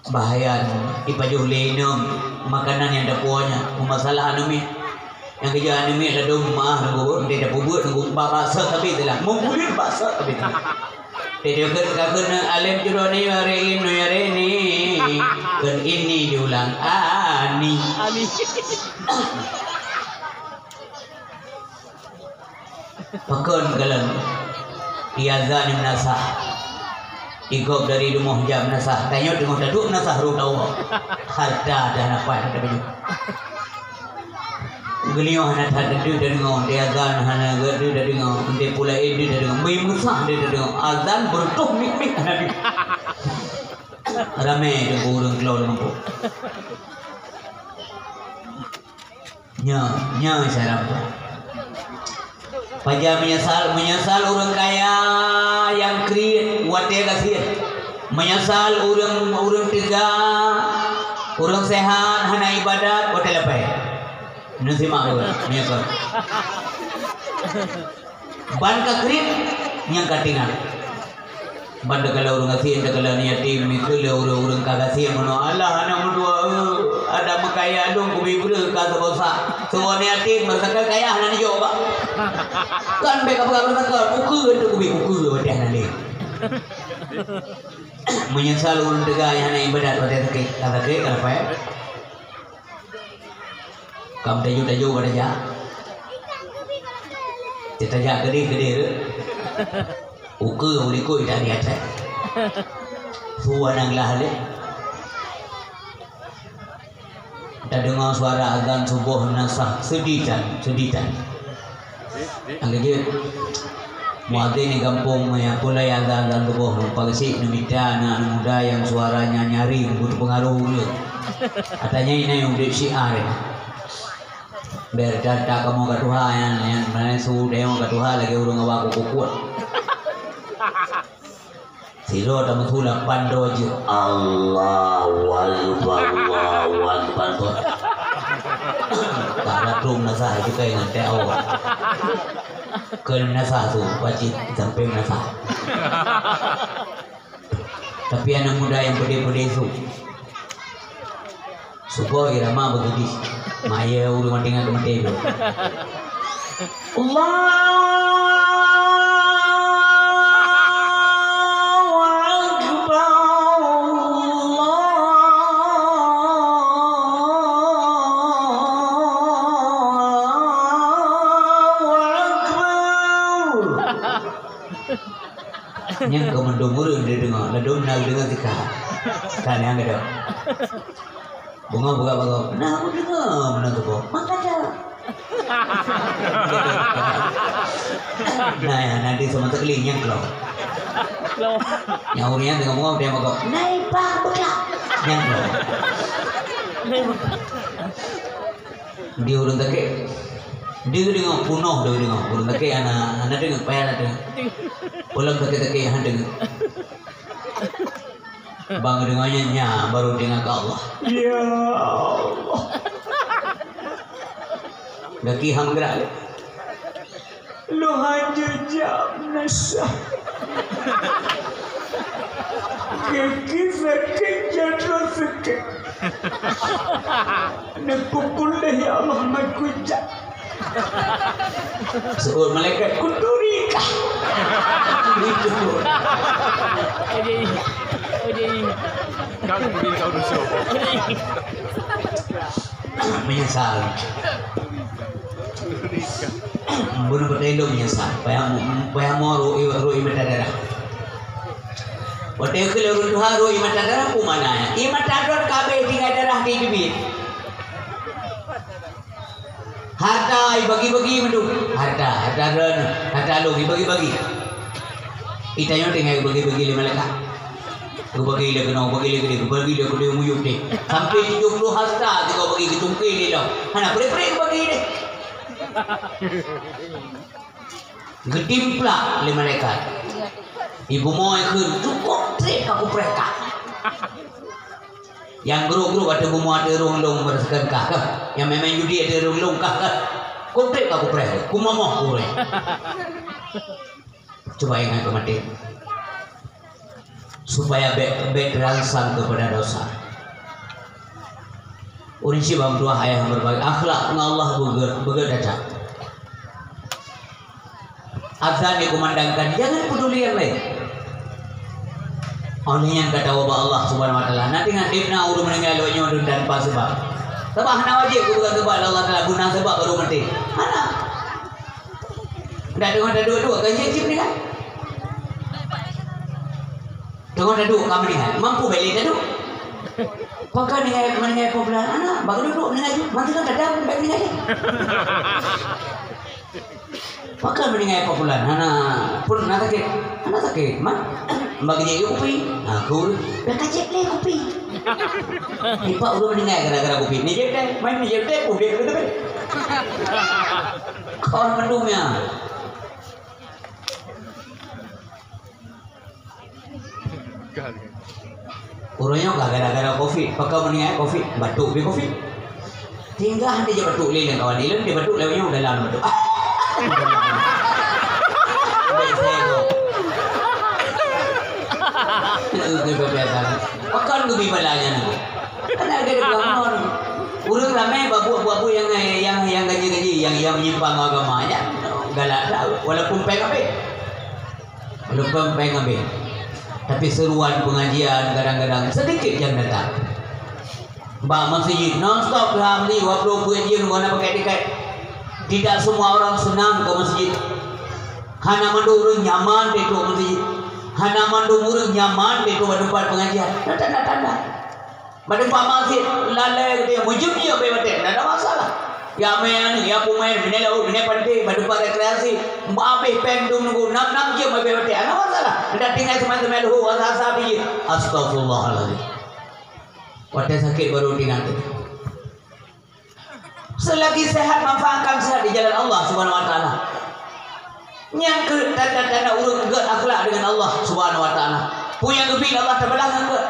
bahaya ipajuh lenum makanan yang ada puanya masalah anumi yang kerja ni ada rumah nunggu dia dah bubut nunggu bahasa tapi telah mungkin bahasa tapi telah dia kena alim juro ni hari ini kan ini diulang ani pakon kalan iazan nasah ikut dari rumah jam nasah tanya tengok duduk nasah ru tahu harta dah nampak ada baju geliau hana tak ada dari ngau dia azan hana gadu dari ngau dia pula ini dari ngau mai musah dia dari ngau azan bertuh mik hana ramai dia burung keluar mampu nya saya rampu Pajak menyesal orang kaya yang kredit wadah kasih menyesal orang tiga orang sehat hana ibadat wadah lepai nasi mak orang menyesal ban ka kredit yang katingan ban kalau orang kasih kalau yatim itu orang kasih mano Allah hana mudua ada makaya dong kubi buru ka bosa semua yatim masakan kaya hana ni jawab kan beka bakal ukur itu kubi ukur wadah nali menyesal orang tiga yang hana ibadat wadah ke kata ke apa ya kam tajuk pada ja kita ja gede ukur ulikoi dah ni ada suara nang lahale kita dengar suara azan subuh nasah seditan angge muadzin di kampung yang pula azan subuh pagi minta anak muda yang suaranya nyari butuh pengaruh dia katanya ini yang udah syiar berdata kamu ke Tuhan yang mana sudah yang ke Tuhan lagi urung awak kukuat silo ada mutula pandoje Allahu Akbar karena rum nasah juga yang teo kalau nasah tu wajib sampai nasah tapi anak muda yang pede-pede itu subuh irama begitu maya urung mandingan kemati Allah yang kemendumur dia dengar ledum nak dengar tika kan yang ada bunga buka nah aku dengar mana tu kok makanya nah ya nanti sama tekeling yang kelau yang urian dengan bunga dia mau naik pak buka yang kelau dia urun teke dia dengan punoh dia dengan urun teke anak dengan payah ada ulang teke yang dengan bang dengannya nya baru dengan ke Allah ya Allah daki ham gerak lu hancur jam nasah kaki sakit jatuh sakit nak pukul ya Allah makujak seorang malaikat kudurika itu kau dosa menyesal bunuh bertelo menyesal payah mau roi matadara hotel kalau runtuh roi matadara ku mana ya i matadara kabe tiga darah di bibir harta bagi-bagi mendu harta lu bagi-bagi itanya tinggal bagi-bagi lima lekat bagi lagi kena bagi lagi muyuk deh sampai 70 harta juga bagi ketungki ni lah hana pre bagi deh getimpla lima lekat ibu mau ikut cukup trek aku preka yang guru-guru ada bumu ada rong-long merasakan kah yang memang judi ada rong-long kah kontrik aku preh kumamoh kure coba ingat kemati supaya berangsang kepada dosa Urin sibam dua ayah berbagi akhlak dengan Allah begadang. Azan dikumandangkan, jangan peduli yang lain. Oleh yang kata wabah Allah Subhanahu Wa Taala, nanti ngadipna urus meninggal lonya dan pas sebab. Sebab hana wajib bukan sebab Allah Taala guna sebab baru mati. Hana. Tidak dengan ada dua-dua kan cicip ni kan? Dengan ada dua kami ni kan? Mampu beli dah dua. Pakai meninggal popular anak, baru duduk meninggal. Mantu kan ada baik meninggal. Pakai meninggal popular anak pun nak sakit, mak. Bagi dia kopi, aku dah kacip leh kopi. Ipak udah meninggal gara-gara kopi. Ni je deh, main ni je deh, kopi tu deh. Kawan mendungnya. Urusnya gara-gara kopi, pakai meninggal kopi, batuk be kopi. Tinggal dia je batuk leh kawan dia, dia batuk lewanya udah lama batuk. Pakan gue bibalanya nih. Karena ada bangun. Urang ramai babu yang gaji yang menyimpang agamanya. Galak walaupun pengambil. Tapi seruan pengajian kadang-kadang sedikit yang datang. Mbak masjid non-stop hamli 20 pengajian guna pakai tiket. Tidak semua orang senang ke masjid. Hana mandurung nyaman di masjid. Hana mandurung nyaman di tempat pengajian. Tanda-tanda. Pada Pak Masjid lalai dia mujib dia bebatek, tak ada masalah. Ya main, ya pemain, bina laut, bina pantai, pada tempat rekreasi, maafih pendung nunggu 6 jam bebatek, ada masalah. Anda tinggal teman-teman lu, asa-asa biji. Astagfirullahaladzim. Wadah sakit baru tinggal tu. Selagi sehat manfaatkan sehat di jalan Allah Subhanahu Wa Taala. Yang ke tanda-tanda urut akhlak dengan Allah Subhanahu Wa Taala. Punya gebik Allah terbelakang ke.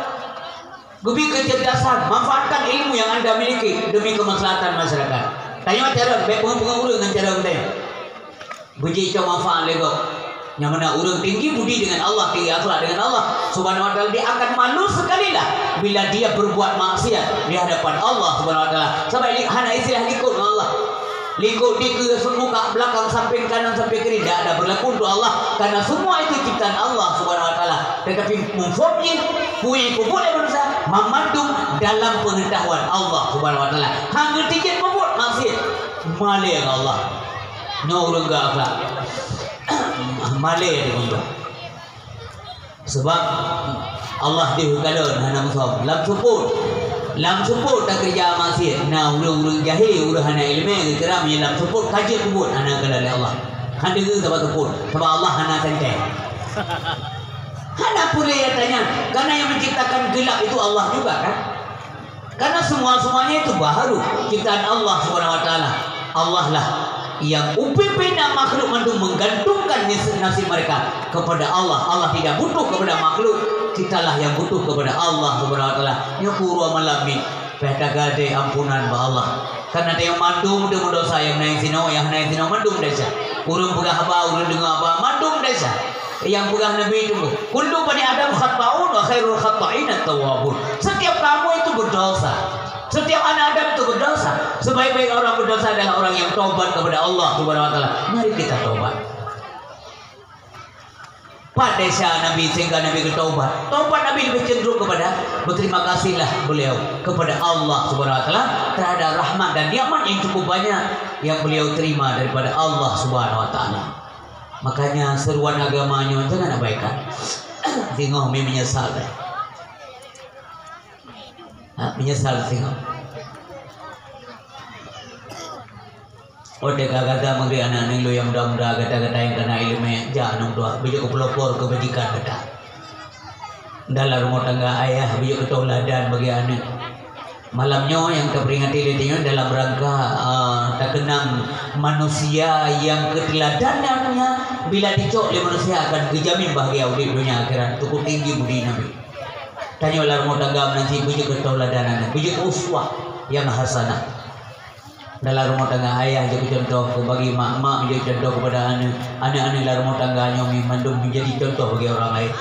Gebik kecerdasan, manfaatkan ilmu yang anda miliki demi kemaslahatan masyarakat. Tanya cara pengen urut dengan cara anda. Buji coba manfaat lego. Yang mana urut tinggi budi dengan Allah, tinggi akhlak dengan Allah Subhanahu Wa Taala, dia akan malu sekali lah bila dia berbuat maksiat di hadapan Allah Subhanahu Wa Taala. Sebab hana istilah likut dengan Allah. Likut di ke muka belakang samping kanan sampai kiri tidak ada berlaku untuk Allah karena semua itu ciptaan Allah Subhanahu Wa Taala. Tetapi mufobnya punya boleh berusaha memandung dalam pengetahuan Allah Subhanahu Wa Taala. Hang tiket membuat maksiat malih Allah. No urang akhlak. Malih dia buat. Sebab Allah dihukalon hana musab lam support tak kerja maksiat. Nah urang jahil urang hana ilmu keram yang lam support kaji kubur hana kalal Allah. Handa ke sebab support sebab Allah hana santai. Hana pula yang tanya, karena yang menciptakan gelap itu Allah juga kan? Karena semuanya itu baharu ciptaan Allah Subhanahu Wa Taala. Allah lah yang upipina makhluk mandung menggantungkan nasib mereka kepada Allah. Allah tidak butuh kepada makhluk, kitalah yang butuh kepada Allah Subhanahu Wa Taala. Nyukuru malami petagade ampunan ba Allah. Karena dia mandung dia mendosa yang naik sino mandung desa. Urang pegah apa urang dengar apa mandung desa. Yang pegah Nabi itu kullu bani adam khata'un wa khairul khata'in at-tawwabun. Setiap kamu itu berdosa. Setiap anak Adam itu berdosa. Sebaik-baik orang berdosa adalah orang yang taubat kepada Allah Subhanahu Wa Taala. Mari kita taubat. Pada Nabi sehingga Nabi bertaubat. Taubat Nabi lebih cenderung kepada berterima kasihlah beliau kepada Allah Subhanahu Wa Taala terhadap rahmat dan nikmat yang cukup banyak yang beliau terima daripada Allah Subhanahu Wa Taala. Makanya seruan agamanya jangan abaikan. Tengok menyesal. Menyesal tengok. Ode kata mengri anak-anak lu yang muda-muda kata-kata yang kena ilmu jangan doa bijak pelopor kebajikan kata. Dalam rumah tangga ayah bijak ketauladan bagi anak. Malamnya yang terperingati letinya dalam rangka terkenang manusia yang keteladanannya bila dicok oleh manusia akan dijamin bahagia di dunia akhirat. Cukup tinggi budi Nabi. Tanyalah rumah tangga nanti bijak ketauladanan, bijak uswah yang hasanah. Dalam rumah tangga ayah jadi contoh bagi mak menjadi contoh kepada anak-anak dalam rumah tangganya mandum menjadi contoh bagi orang lain.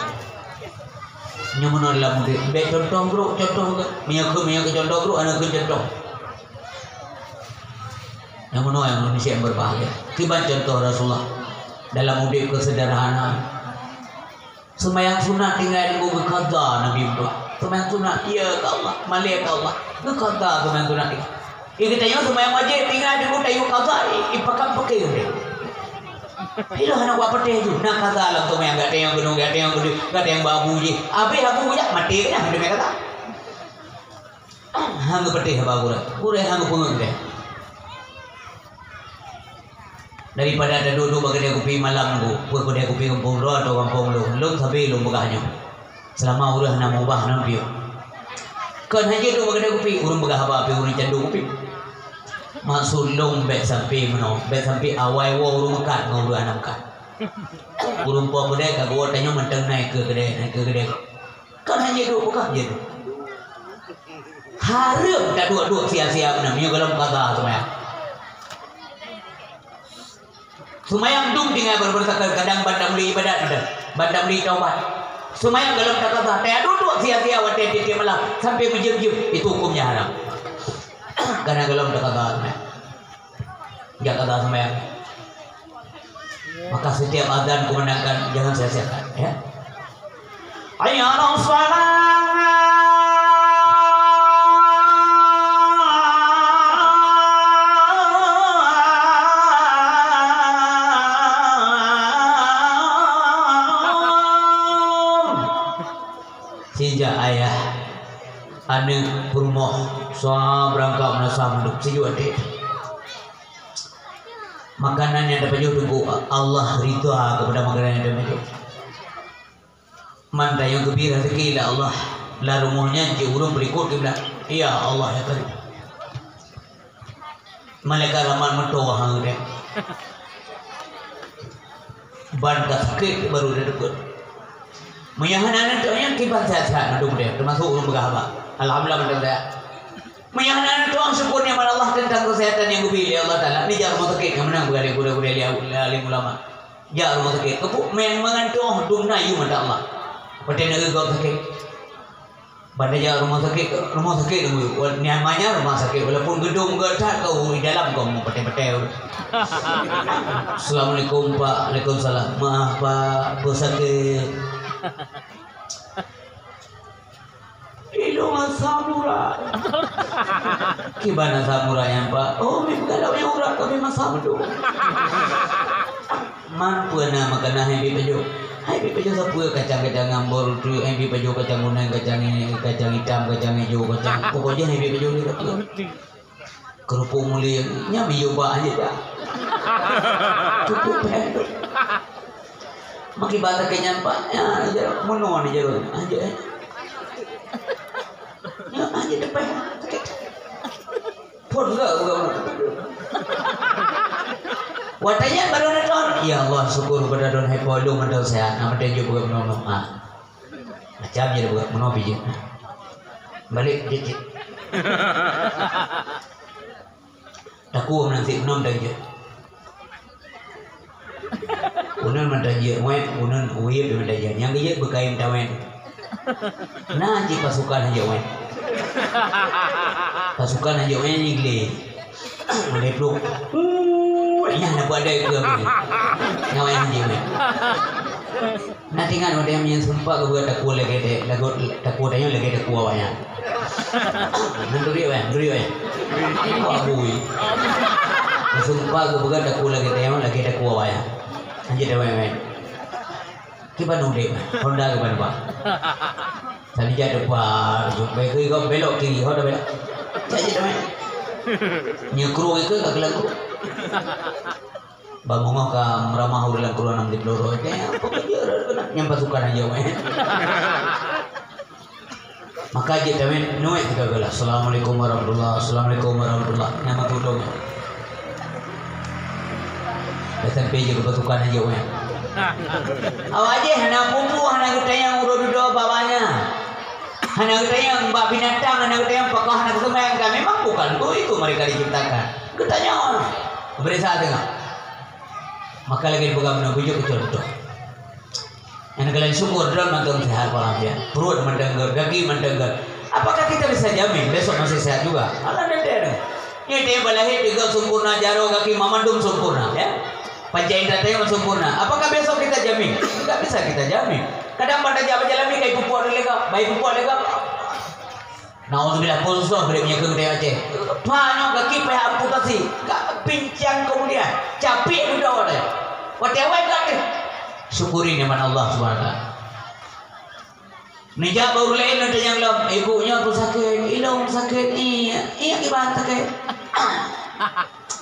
Nyaman dalam murid. Baik contoh bro, contoh minyak contoh bro, anak contoh. yang Indonesia yang berbahagia. Tiba contoh Rasulullah dalam mudik kesederhanaan. Semayang sunat tinggal di buku qada Nabi itu. Semayang sunat ya Allah, malik Allah. Ke qada semayang sunat. Kita tanya semayang wajib tinggal di buku tayu qada ipakan pakai udah. Itu anak buat peti itu. Nak qada lah semayang gak ada yang gunung, gak ada yang gede, gak ada yang babu je. Habis babu je mati kan ada mereka tak. Hang peti babu lah. Kurang hang pungut deh. Daripada ada duduk bagi dia kopi malam bu, dia kopi kampung lu atau kampung lu tapi lu begahnya. Selama udah nak ubah nampi. Kan hanya tu bagi dia kopi, urang begah apa, urang candu kopi. Maksud long bet sampai mana, bet sampai awal urang makan ngau dua anak makan. Urang puan kedai kagak gua tanya mentang naik ke kedai. Kan hanya tu begah je tu. Harap tak dua sia-sia namanya kalau kata semuanya. Sumayang dum tinggal berbersakar kadang bandang beli ibadat bandang beli taubat. Sumayang dalam kata tak duduk sia-sia waktu dia malam sampai berjam-jam itu hukumnya haram. Karena dalam kata dia kata sumayang. Maka setiap azan kumandangkan jangan sia-siakan ya. Ayyana shalah sejak ayah anak berumah soal berangkat menasa menduk sejak adik makanan yang dapat jauh tunggu Allah ridha kepada makanan yang dapat jauh manda yang gembira sekali Allah lah rumahnya je urang berikut dia bilang iya Allah ya karim malaikat rahmat mentoh hang dia ban sakit baru dia dekat menyahanan tu yang kibat sehat nadung dia termasuk urang bergahaba alhamdulillah benar dia menyahanan tu ang syukurnya kepada Allah tentang kesehatan yang gubili Allah Taala ni jar rumah sakit yang menang bergale kuda-kuda alim ulama jar rumah sakit kepuk main mengantung dumna yu mata Allah pada negeri kau sakit pada jar rumah sakit namanya rumah sakit walaupun gedung gedak kau di dalam kau mau pete-pete Assalamualaikum Pak. Waalaikumsalam. Maaf Pak bersakit Ilmu samurai. Gimana samurai yang Pak? Oh, bukan yang orang kami masa itu. Mampu nama kena happy pejo. Happy pejo sapu kacang-kacang ngambor tu, happy pejo kacang kuning, kacang ini, kacang hitam, kacang hijau, kacang. Pokoknya happy pejo ni tak. Kerupuk mulia, nyami coba aja dah. Cukup pendek. Maki bahasa kenyang Pak, ya aja mono aja aja. Ya aja depan. Pun enggak. Watanya baru ada don. Ya Allah syukur pada don hepolo mental sehat. Nama dia juga menono. Macam je buat menopi je. Balik je. Takut nanti menom dah je. Unan mendajia, unan uyep mendajia. Yang dia berkain tawen. Nah, ji pasukan aja wen. Pasukan aja wen igli. Mulai peluk. Ya nak buat ada ke apa ni? Nyawa yang dia wen. Nanti kan ada yang sumpah ke buat takut lagi deh. Takut tanya lagi takut awaknya. Nanduri wen. Abui. Sumpah ke buat takut lagi deh. Lagi takut awaknya. Anjir dah wen. Kita nudek, Honda ke mana Pak? Tadi jatuh Pak, jumpa kau belok kiri, Honda belok. Jadi dah wen. Nyekru itu tak kelaku. Bangun ke meramah ulang keluar nam di peluru. Apa kerja yang pasukan aja wen. Maka je dah wen nuai kita gelas. Assalamualaikum warahmatullahi wabarakatuh. Nama tudung. SMP je pasukan aja wen. Awak je hana bumbu hana kita yang urut-urut bawahnya. Hana kita yang bak binatang, hana kita yang pakah, hana kita yang kami memang bukan itu mereka diciptakan. Kita nyawa. Beri saat tengah. Maka lagi dipegang menabuh kecil-kecil. Yang kalian syukur dalam nonton sehat walafiat. Perut mendengar, kaki mendengar. Apakah kita bisa jamin besok masih sehat juga? Allah ada. Ini balahir juga sempurna, jaro kaki mamandum sempurna, ya. Pancaindra teh sempurna. Apakah besok kita jamin? Enggak bisa kita jamin. Kadang pada jalan kayak pupuk lega, baik pupuk lega. Nauzubillah khusus berikutnya ke dia Aceh. Panyo kaki peh amputasi, pincang kemudian, capek udah ada. Watewai kaki. Syukuri nikmat Allah Subhanahu wa taala. Nijak baru lain ada yang lam, ibunya tu sakit, ilong sakit, iya kibat sakit.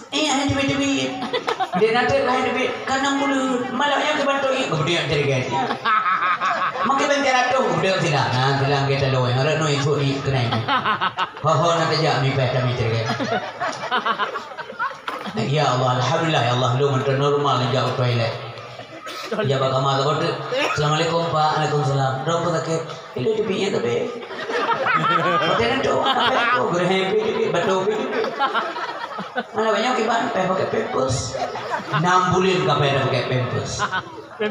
Iya demi dia nanti lain demi kanang mulut malahnya kebantu kemudian jadi guys makin bicara tu kemudian tidak nah bilang kita loh yang ada no isu ni kena ini nanti jah mi peta mi jadi guys ya Allah alhamdulillah ya Allah lu menteri normal jauh toilet ya baka mata kau assalamualaikum pak waalaikumsalam berapa sakit itu dipinya tapi hotelnya tu apa tu happy betul mana banyak kiban pakai pempes 6 bulan kapal pakai pempes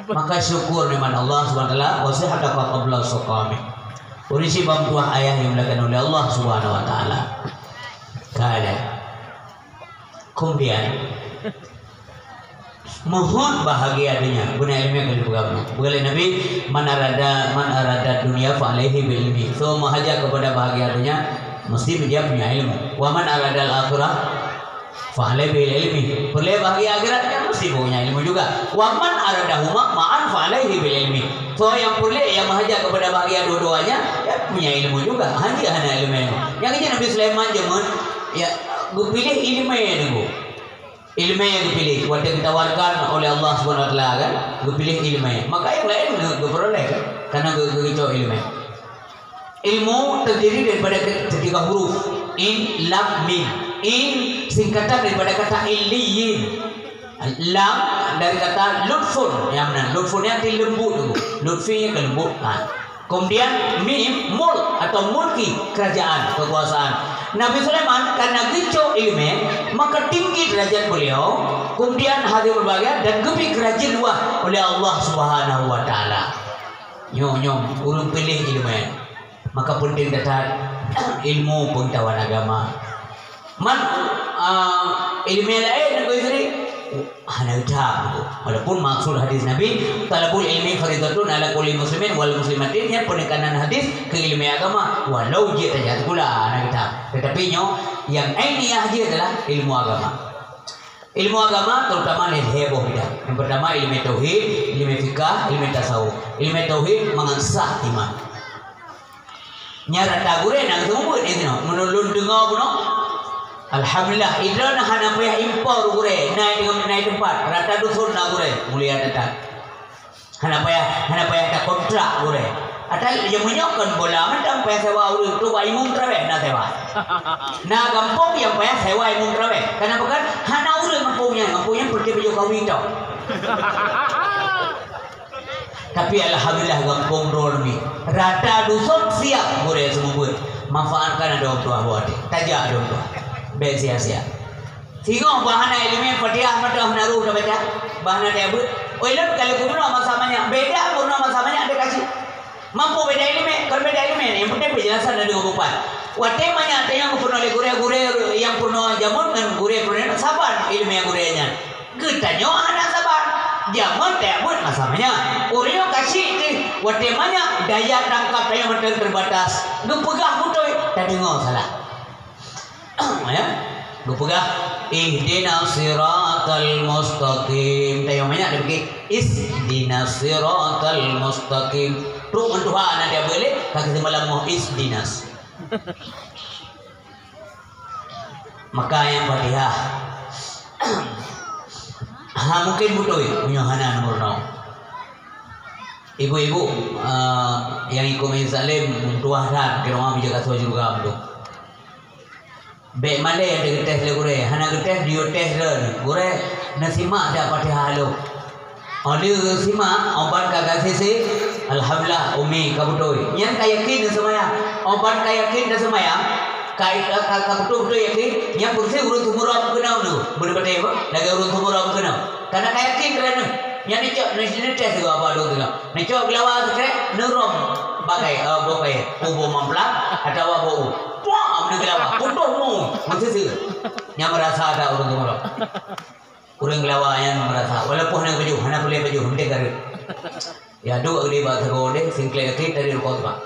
maka syukur nikmat Allah Subhanahu wa taala wasihata qabla suqami urisi bantuan ayah yang dilakukan oleh Allah Subhanahu wa taala kada kemudian mohon bahagia dunia guna ilmu yang dipegang boleh Nabi man arada dunia fa alaihi bil ilmi so mahaja kepada bahagia dunia mesti dia punya ilmu wa man arada al akhirah fa'alai bil ilmi boleh bahagia akhiratnya mesti punya ilmu juga waman aradahuma ma'an fa'alaihi bil ilmi so yang boleh yang mahaja kepada bahagia dua-duanya ya punya ilmu juga hanya ilmu yang ini Nabi Sulaiman jemun ya pilih ilmu yang dulu ilmu yang dipilih waktu ditawarkan oleh Allah Subhanahu wa taala kan pilih ilmu maka yang lain peroleh kan karena begitu ilmu terdiri daripada ketiga huruf in lam mim in singkatan daripada kata iliyin lam dari kata lutfun yang mana lutfunnya arti lembut dulu lutfinya kelembutan kemudian mim mul atau mulki kerajaan kekuasaan Nabi Sulaiman karena gico ilmu maka tinggi derajat beliau kemudian hadir berbahagia dan gebi kerajaan luah oleh Allah Subhanahu wa taala nyom urung pilih ilmu maka penting datang ilmu pengetahuan agama man ilmu lain aku istri hanya ucap walaupun maksud hadis Nabi talabul ilmi faridatun ala kulli muslimin wal muslimatin yang penekanan hadis ke ilmu agama walau dia terjadi pula anak kita tetapi yang ainiyah dia adalah ilmu agama terutama ni heboh bidang yang pertama ilmu tauhid ilmu fikah ilmu tasawuf ilmu tauhid mengansah iman nyara tagure nang semua ini menulun dengar pun alhamdulillah idana hana payah impor gure naik tempat rata dusun na gure mulia datang hana payah tak kontrak gure ada yang menyokon bola macam payah sewa urang tu wa imum trawe na sewa na kampung yang payah sewa imum trawe karena bukan hana urang kampungnya pergi baju kawin tau tapi alhamdulillah kampung dormi rata dusun siap gure semua manfaatkan ada orang tua buat tajak ada orang tua sia-sia. Sehingga bahana ilmu Fatihah mata menaruh dah baca. Bahana dia buat. Oilan kalau kuno sama-samanya beda kuno sama-samanya ada kasih. Mampu beda ilmu, kalau beda ilmu yang penting penjelasan dari urupan. Watemanya ada yang purno le gure yang purno jamun kan gure purno sabar ilmu yang gurenya. Getanya ana sabar. Jamun tak buat masamanya. Urio kasih ni watemanya daya tangkap daya mata terbatas. Lu pegah mutoy tadi ngau salah. Ya, gue pegang ihdinas siratal mustaqim. Tayo banyak dia pergi ihdinas siratal mustaqim. Tuh mentuhan dia boleh kaki semalam mau ihdinas. Maka yang Fatihah. Mungkin butuh punya hana nomor 0. Ibu-ibu yang ikut Majelis Salim mentuahkan ke rumah bijak aswa juga betul. Baik mana yang dia tes le gure hana tes dia tes le gure nasima dak Fatihah lo oli sima obat kagak sisi alhamdulillah umi kabutoi yang kayakin semaya obat kayakin dah semaya kai kabutu yakin yang kursi urut tumurab kenau nu berbeda lagi urut tumurab kenau karena kayakin kerana yang ni tes juga apa do tengah ni cok lawa sekre nerom bagai bokai ubo mamplak atau abo puang gelawak putuhmu maksud nya merasa ada orang tu orang gelawak yang merasa walaupun hana boleh baju hendak garis ya dua gede bahasa gode singkle klik dari rukun pak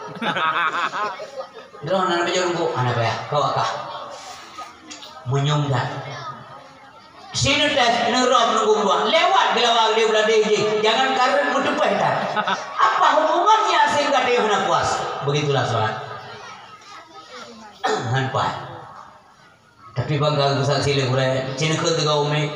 drone anak baju rungku anak ya kau akah menyunggat sini tes nerom nunggu buang lewat gelawak dia belah dia jangan karena mutu petar apa hubungannya sehingga dia hendak puas begitulah soal hanpai tapi bangga besar sila mulai cina ke tiga umi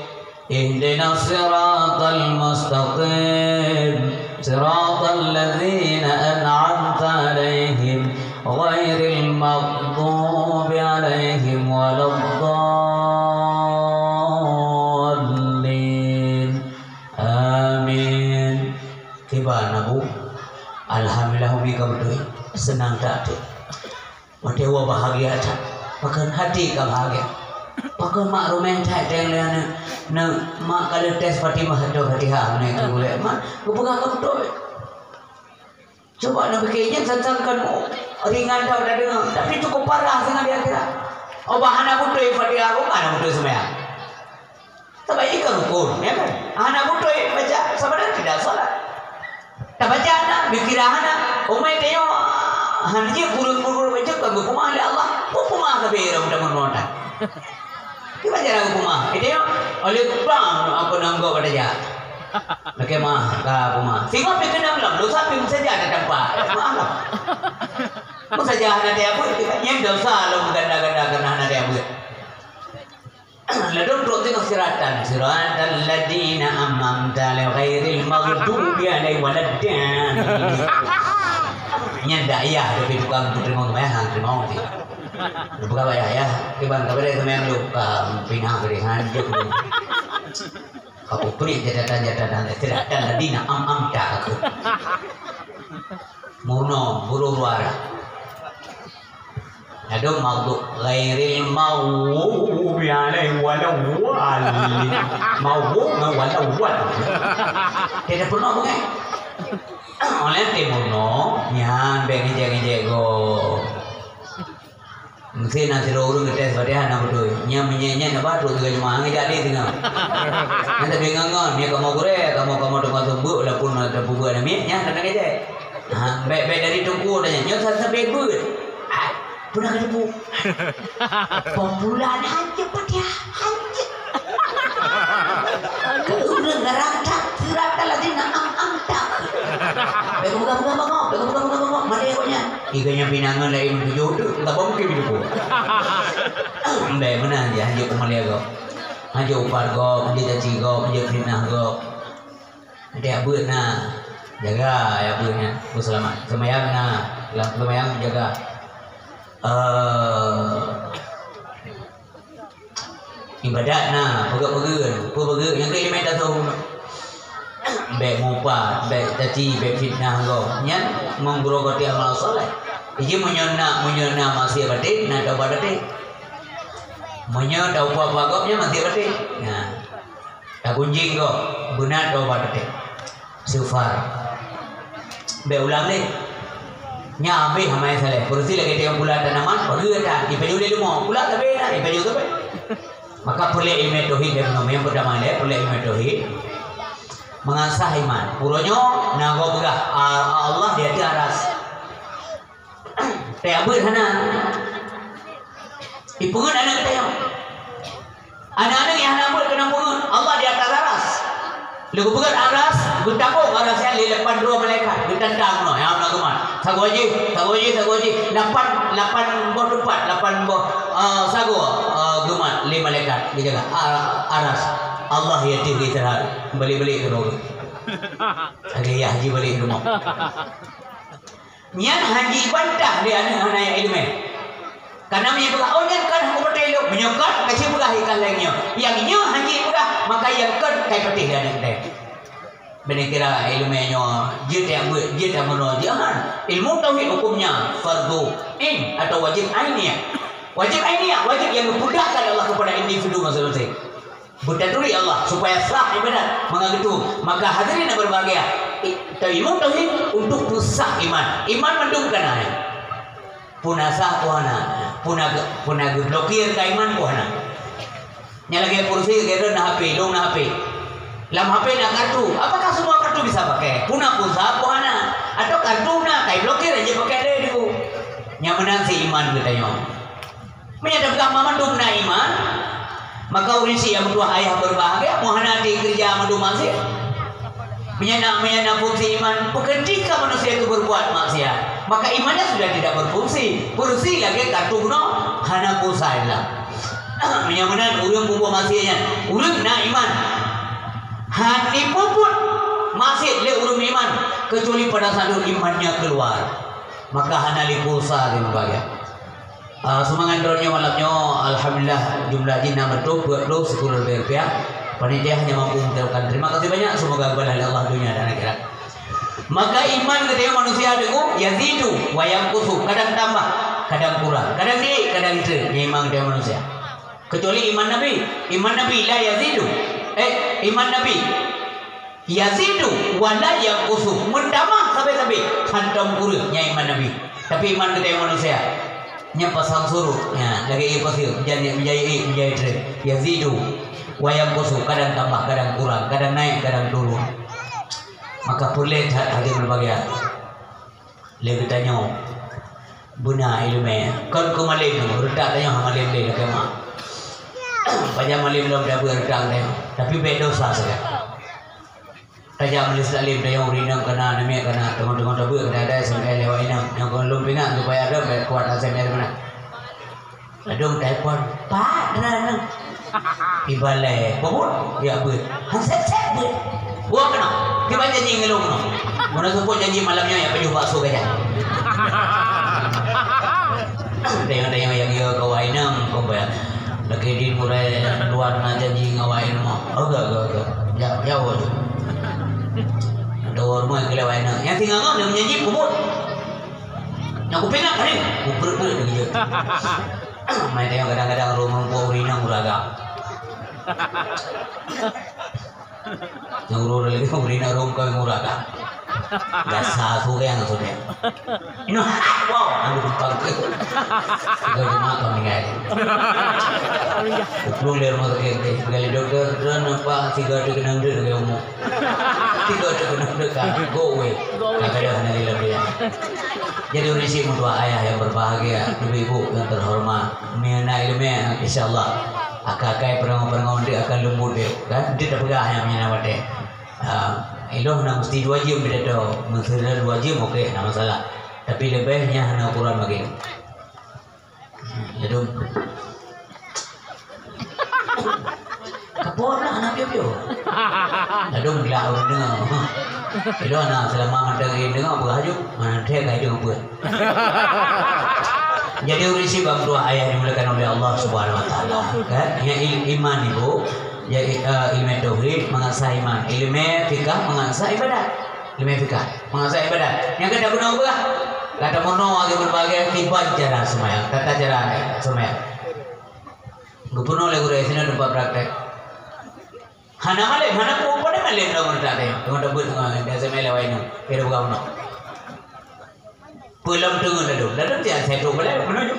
ihdinas siratal mustaqim siratal ladzina an'amta alaihim ghairil maghdubi alaihim waladdallin amin tiba nabu alhamdulillah umi kabudui senang tak tu Dewa bahagia tak, pakai hati kau bahagia, pakai mak romantis dengan mak kalau tes Fatimah tu Fatihah ni tu boleh, mak kau pegang kau betul. Coba nak fikirnya santankan ringan dah dengar, tapi cukup parah dengan dia kira. Oh bahana betul Fatihah, oh bahana betul semua. Tapi ikan rukun, ya kan? Hana betul baca, sebenarnya tidak salah. Tak baca anak, fikir anak, umai tengok. Hanya guru-guru baca kamu kumah oleh Allah, kumah kabeh orang menonton. Kita cara kumah, itu yo oleh bang apa nanggo pada dia. Lagi mah ka kumah. Singo pikir nang lam, dosa pun saja ada tempat. Maaf. Pun saja ada dia pun yang dosa lo ganda-ganda kena ada dia pun. Lalu terus tengok siratan ladina amamta li ghairil maghdubi alaihim waladdallin. Nyanda ayah tapi tukang terima kemayahan terima nanti buka bayar ya kiban kabar kemayan lu pinah berihan juk aku peri jadatan tidak ladina amamta aku murno buru luar ada maghdu ghairil maghdubi alaihim waladdallin tidak pernah bukan oleh timurno nyan begi go mungkin nanti orang ngetes pada anak betul nyam nyanyi apa tu juga cuma angin jadi tinggal nanti bingangan ni kamu tunggu tunggu walaupun ada bubu ada minya nanti aja baik dari tunggu dah nyam sampai bu pernah ada bu pembulan hanya pada hanya keurang garatak sirata ladina amta buka mana ya punya iganya pinangan lain tujuh tu tak mungkin hidup mana dia hanya kemalia go hanya upar go hanya caci go hanya fitnah go dia buat jaga ya buatnya selamat semayang semayang jaga ibadat pegel yang ke lima tu baik mupa, baik tadi, baik fitnah kau, nyan menggerogoti amal soleh. Ini menyona masih batin, nak tahu batin. Menyona tahu apa kau, masih batin. Nah, tak kunjing kau, benar tahu batin. Sufar, baik ulang ni. Nya ambil hamai saleh. Bersih lagi tiang bulan tanaman, pergi dah. Ipeju dia mau pula tapi dah, ipeju tu. Maka boleh ilmu tauhid yang pertama dia boleh ilmu tauhid. Mengasah iman puronyo nago begah Allah dia di aras teh abut hana ipungan anak teh anak-anak yang hana abut kena pungun Allah di atas aras lagu begat aras gutako aras yang lepan dua malaikat ditendang no yang nak kuman sagoji 8 buah tempat 8 buah sago gumat 5 malaikat dijaga aras Allah ya tinggi terhad beli ke rumah ada ya haji beli ke rumah nyan haji bantah dia anak yang ilmu karena menyebutkan oh nyan kan aku berteluk menyokot kasih bulah ikan lainnya yang nyo haji bulah maka yang kan kai petih dan yang benar kira ilmunya jid yang menurut jangan ilmu tauhid hukumnya fardu in atau wajib ainiyah wajib yang memudahkan Allah kepada individu masing-masing bukan turi Allah supaya sah ibadat mengagitu maka hadirin yang berbahagia ilmu tauhid untuk pusah iman mendungkan punasah puana punag blokir ka iman ko na. Nya lagi kursi kira na HP, dong na HP. Lam HP na kartu. Apakah semua kartu bisa pakai? Punag pulsa ko na. Atau kartu na kay blokir aja pakai deh diku. Nya menang si iman kita yo. Menyadapkan mamandum na iman. Maka urisi yang dua ayah berbahagia mohana di kerja mandu masih. Menyana fungsi iman. Ketika manusia itu berbuat maksiat, maka imannya sudah tidak berfungsi. Fungsi lagi kartu no hana pulsa lah. Menyamanan urang bumbu maksiatnya. Urang na iman. Hati puput masih le urang iman kecuali pada saat imannya keluar. Maka hana li pulsa di bahagia. Semangat doanya malamnya alhamdulillah jumlah jin nomor 20 10 rupiah. Panitia hanya mampu mengucapkan terima kasih banyak, semoga kepada Allah dunia dan akhirat. Maka iman ketika manusia itu yazidu wa yanqusu, kadang tambah, kadang kurang, kadang di, kadang itu. Iman ketika manusia. Kecuali iman Nabi la yazidu. Iman Nabi yazidu wa la yanqusu, mendamah sampai hantam kurangnya iman Nabi. Tapi iman ketika manusia nya pasang suruh, ya lagi pasir menjadi yazidu wayang kosong, kadang tambah, kadang kurang, kadang naik, kadang turun. Maka boleh hati berbahagia. Lebih tanya, buna ilmu. Kan kumalim, redak tanya malim deh, kemana? Banyak malim belum dah berredak deh. Tapi beda dosa saja. Tanya malis salim tanya urinam kena, namanya kena teman-teman tabur ada sampai lewat inam. Yang kau lumpingan supaya ada kuat asam dari mana? Adung telepon, Pak, mana? Ibalai, pun dia ber, hanset ber, buat kena, kita janji ngelong kena, mana support janji malamnya ya penjual bakso saja. Tengok yang dia kawain nam, kau bayar, lagi di mulai luar na janji ngawain mah, agak, jauh tu. Ada orang yang kelawain nam, yang tinggal kau dia menjanji pun, yang aku pengen kali, aku ber dia. Main tengok kadang-kadang rumah urina muraga. Yang urut lagi urina rum kau muraga. Gak satu yang sudah. Ini wow, aku tumpang ke. Kau cuma kau mengai. Belum lihat rumah terkait. Kali dokter dan apa 3 hari kenang dia kau mau. 3 hari kenang dia kan. Go away. Kau ada hari lebih. Jadi urisi dua ayah yang berbahagia, ibu-ibu yang terhormat, mina ilmu insyaallah akakai perang dia akan lembut dia, kan dia tak pegang yang mina wate. Iloh nak mesti 2 jam dia tahu, mesti 2 jam okey, tak masalah. Tapi lebihnya hanya ukuran bagi. Jadi kapor lah anak dia. Aduh gila orang dengar. Itu anak selama ada dengar apa aja, mana dia kayak apa. Jadi urisi bang dua ayah dimulakan oleh Allah Subhanahu Wa Taala. Kan? Yang iman itu, ya ilmu tauhid mengasah iman, ilmu fikah mengasah ibadah, ilmu fikah mengasah ibadah. Yang kedua guna apa? Kata mono agak berbagai tiba cara semayang, kata cara semayang. Gubernur lagi guru sini ada praktek. Hana malam, hana ko pada malam dah orang tak ada. Tengok dah buat biasa malam lain. Kira bukan mana. Pulang tengok dah tiada saya tu malam mana tu.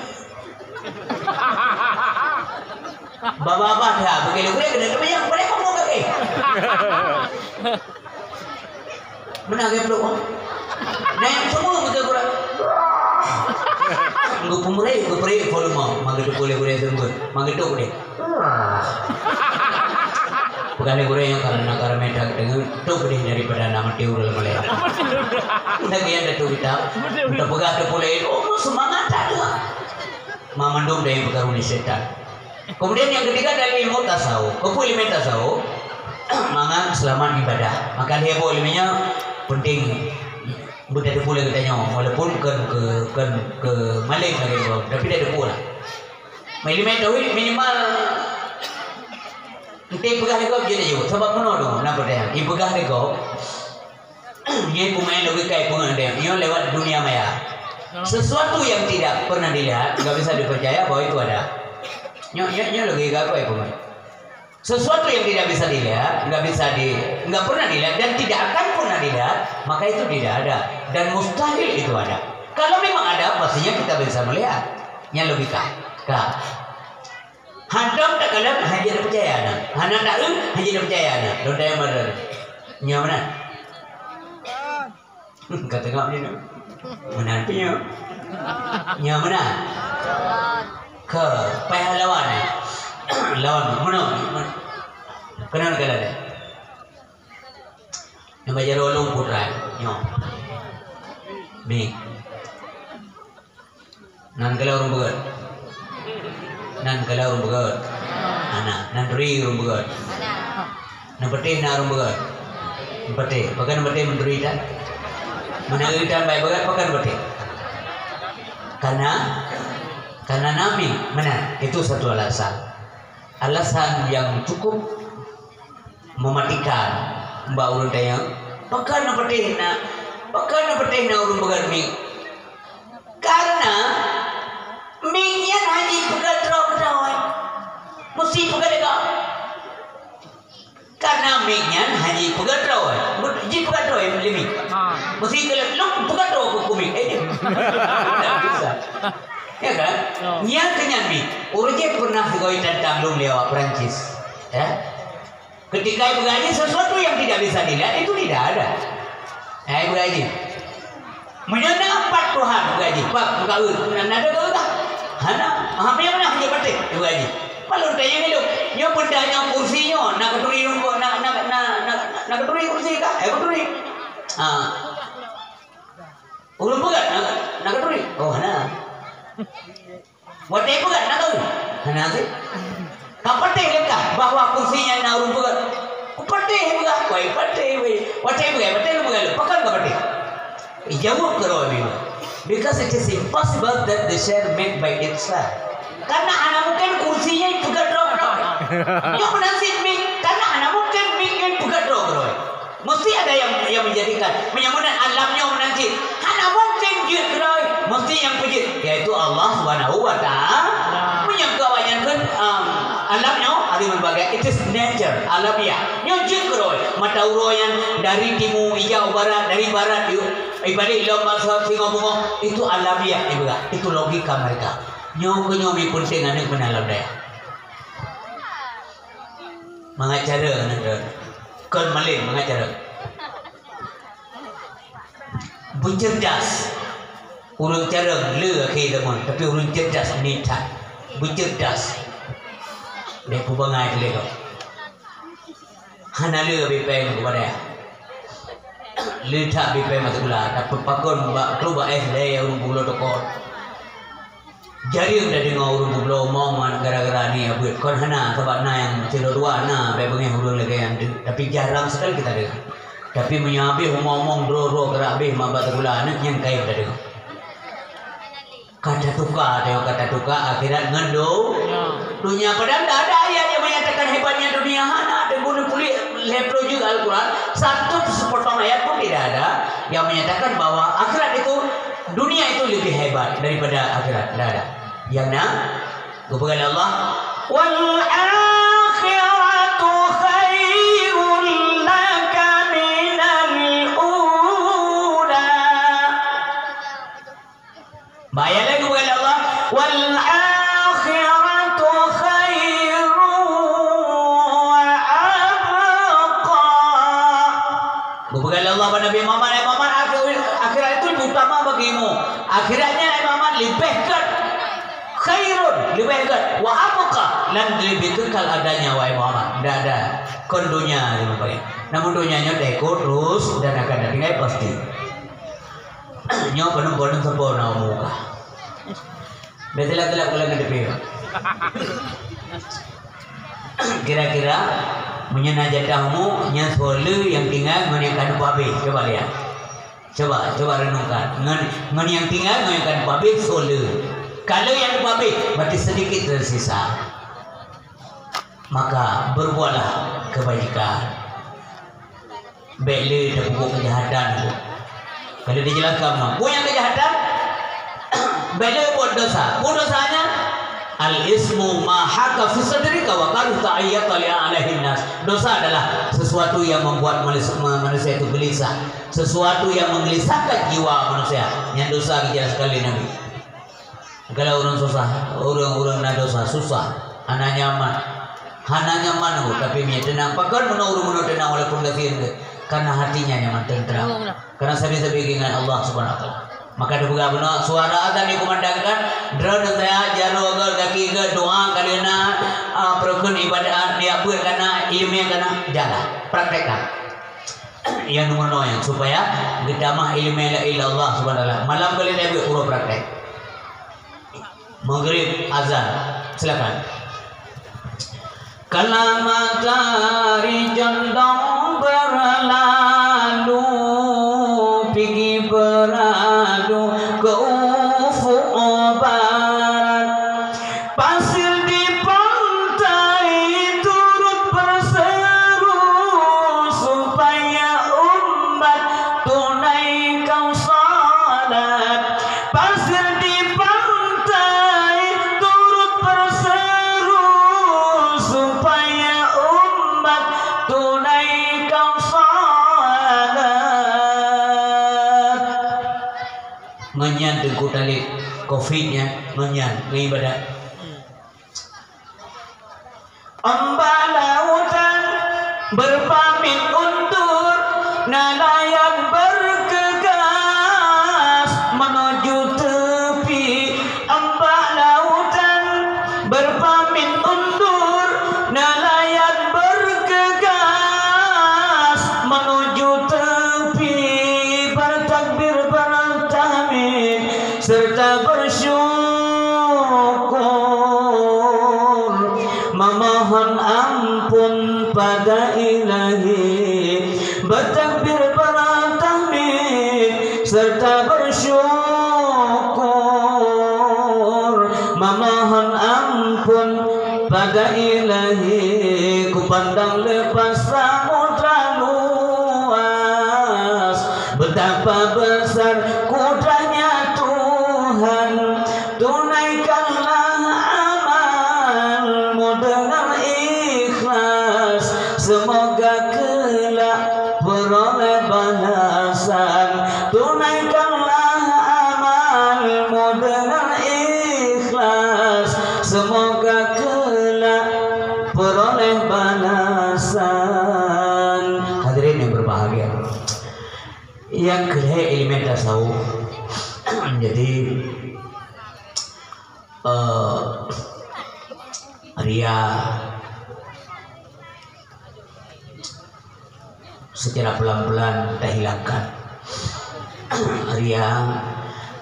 Bapa dah, begitu kena banyak boleh kamu kaki. Mana ke peluk? Naik semua betul kurang. Gue pemulai volume, mangga boleh sembun, mangga boleh. Bukan yang karena medak dengan boleh daripada nama tiurul Malaya. Lagi ada tu kita, kita pegang tu boleh. Oh semangat ada. Mamandum dari pekaruni setan. Kemudian yang ketiga dari ilmu tasawuf. Kau ilmu tasawuf, mangan selamat ibadah. Maka dia ilmunya penting. Bukan ada pula kita nyawa, walaupun ke Malay lagi bro, tapi dia ada pula. Ilmu minimal kita pegang dekau jadi juga. Sebab mana tu? Nampak dia? Ibu pegang dekau. Dia pemain logika yang pengen dia. Ia lewat dunia maya. Sesuatu yang tidak pernah dilihat, nggak bisa dipercaya bahwa itu ada. Ia logika apa yang pengen? Sesuatu yang tidak bisa dilihat, nggak pernah dilihat dan tidak akan pernah dilihat, maka itu tidak ada dan mustahil itu ada. Kalau memang ada, pastinya kita bisa melihat. nya logika ka handam tak kalam haji dah percaya na hanan tak haji dah percaya na donda yang mana nya mana kata tengok ni mana punya nya mana ke pahlawan lawan mana kenal kalah dia nama jarolong putra nyo ni nan kalau orang begat nan kalau orang begat anak nan ri orang begat nan peti na orang begat peti pakai peti menteri tak mana kita baik begat pakai peti karena Nabi mana itu satu alasan yang cukup mematikan mbak urun tayang pakai peti na orang begat ni karena minyak haji pegat roh mesti pegat dekat karena minyak haji pegat roh haji pegat roh yang lebih mesti kalau lu pegat roh ke kumik tak bisa ya kan yang kenyang ni urutnya pernah digoi tentang lu lewat Perancis ya ketika ibu gaji sesuatu yang tidak bisa dilihat itu tidak ada ibu gaji menyana 4 Tuhan gaji pak gaul nada gaul tak hana apa yang mana hanya batik ibu gaji malu tanya ni lu nyo pendanya kursinya nak keturi nak keturi kursi kah keturi ulun pegat nak keturi oh hana watai pegat nak tahu hana sih kapatih lekah bahwa kursinya nak ulun pegat kupatih pegat koi patih watai pegat lu pegat pakan kapatih jawab karo ni because it is impossible that the chair made by itself karena anak mungkin kursinya pegat roh yang menasib mi karena anak mungkin bikin pegat roh mesti ada yang menjadikan menyamunan alamnya menasib anak mungkin jid roh mesti yang pejit yaitu Allah Subhanahu wa taala menyangkawankan alamnya ada berbagai it is nature alamiah nyujud roh mata roh yang dari timur hijau barat dari barat ibadah ilam masuk singo itu alamiah itu logika mereka nyomi penting anak menalam daya mengacara anak kon malin mengacara bercerdas urang cara le ke teman tapi urang cerdas ni tak bercerdas dia pubangai lego hana le bepeng kepada lihat bepeng matula tapi pakon ba keluar le urang bulo dokor jadi udah dengar urang bulo omongan gara-gara ni abut kon hana sebab na yang celo dua na bepeng urang lagi yang tapi jarang sekali kita dengar tapi menyabih omong-omong dro gerak beh mabat gula anak yang kaya udah dengar kata tuka akhirat ngendo dunia padahal tidak ada ayat yang menyatakan hebatnya dunia hana ada bunuh kulit lepro juga Al-Quran satu sepotong ayat pun tidak ada yang menyatakan bahwa akhirat itu dunia itu lebih hebat daripada akhirat tidak ada yang kepada Allah wal akhiratu khairul laka minal ula bayar lagi kepada Allah wal akhiratu khairu wa abqa kepada Allah pada Nabi Muhammad akhirat itu lebih utama bagimu akhiratnya Muhammad lebih khairun lebih hebat wa abqa dan lebih kekal adanya wahai Muhammad tidak ada kondonya namun donyanya dekor terus dan akan tinggal pasti nyo penuh sempurna muka betul-betul kalau ngedepi kira-kira menyena jatahmu nya sole yang tinggal menyakan babe coba lihat coba renungkan ngan yang tinggal menyakan babe sole kalau yang babe berarti sedikit tersisa maka berbuatlah kebaikan bele dan buku kejahatan kalau dijelaskan punya kejahatan bele buat dosanya al-ismu ma haka fi sadrika wa qalu ta'ayyata li alaihi nas dosa adalah sesuatu yang membuat manusia itu gelisah sesuatu yang menggelisahkan jiwa manusia yang dosa kejelas sekali Nabi Kalau orang susah, orang nak dosa susah, anak nyaman, tapi dia tenang. Pakai orang tenang walaupun kasihan karena hatinya nyaman tentram. Karena sabi-sabi dengan Allah Subhanahu Wa Taala. Maka dibuka benar suara azan dikumandangkan, drone saya jaro agar kaki ke doa kalian perukun ibadah dia buat karena ilmu karena jalan praktekkan. Yang nomor yang supaya kita mah ilmu Allah Subhanahu Wa Taala. Malam kalian dia buat urut praktek. Maghrib azan silakan. Kala matahari condong berlalu pergi beradu ke ufuk barat, pasir di pantai turut berseru supaya umat tunaikan salat. Pasir di menyan dengku tali covidnya menyan ibadah ombak lautan berpamit undur nelayan bergegas menuju tepi. Ombak lautan berpamit undur nelayan bergegas menuju tepi, bertakbir serta bersyukur memohon ampun pada Ilahi, bertakbir bertahmid serta bersyukur memohon ampun pada Ilahi. Ku pandang lepas samudra luas, betapa besar kudranya Tuhan. Tunaikanlah amalmu dengan ikhlas, semoga kelak beroleh balasan. Tunaikanlah amalmu dengan ikhlas, semoga kelak beroleh balasan. Hadirin yang berbahagia, yang kedua elemen tasawuf. Jadi ria secara pelan-pelan kita hilangkan. Ria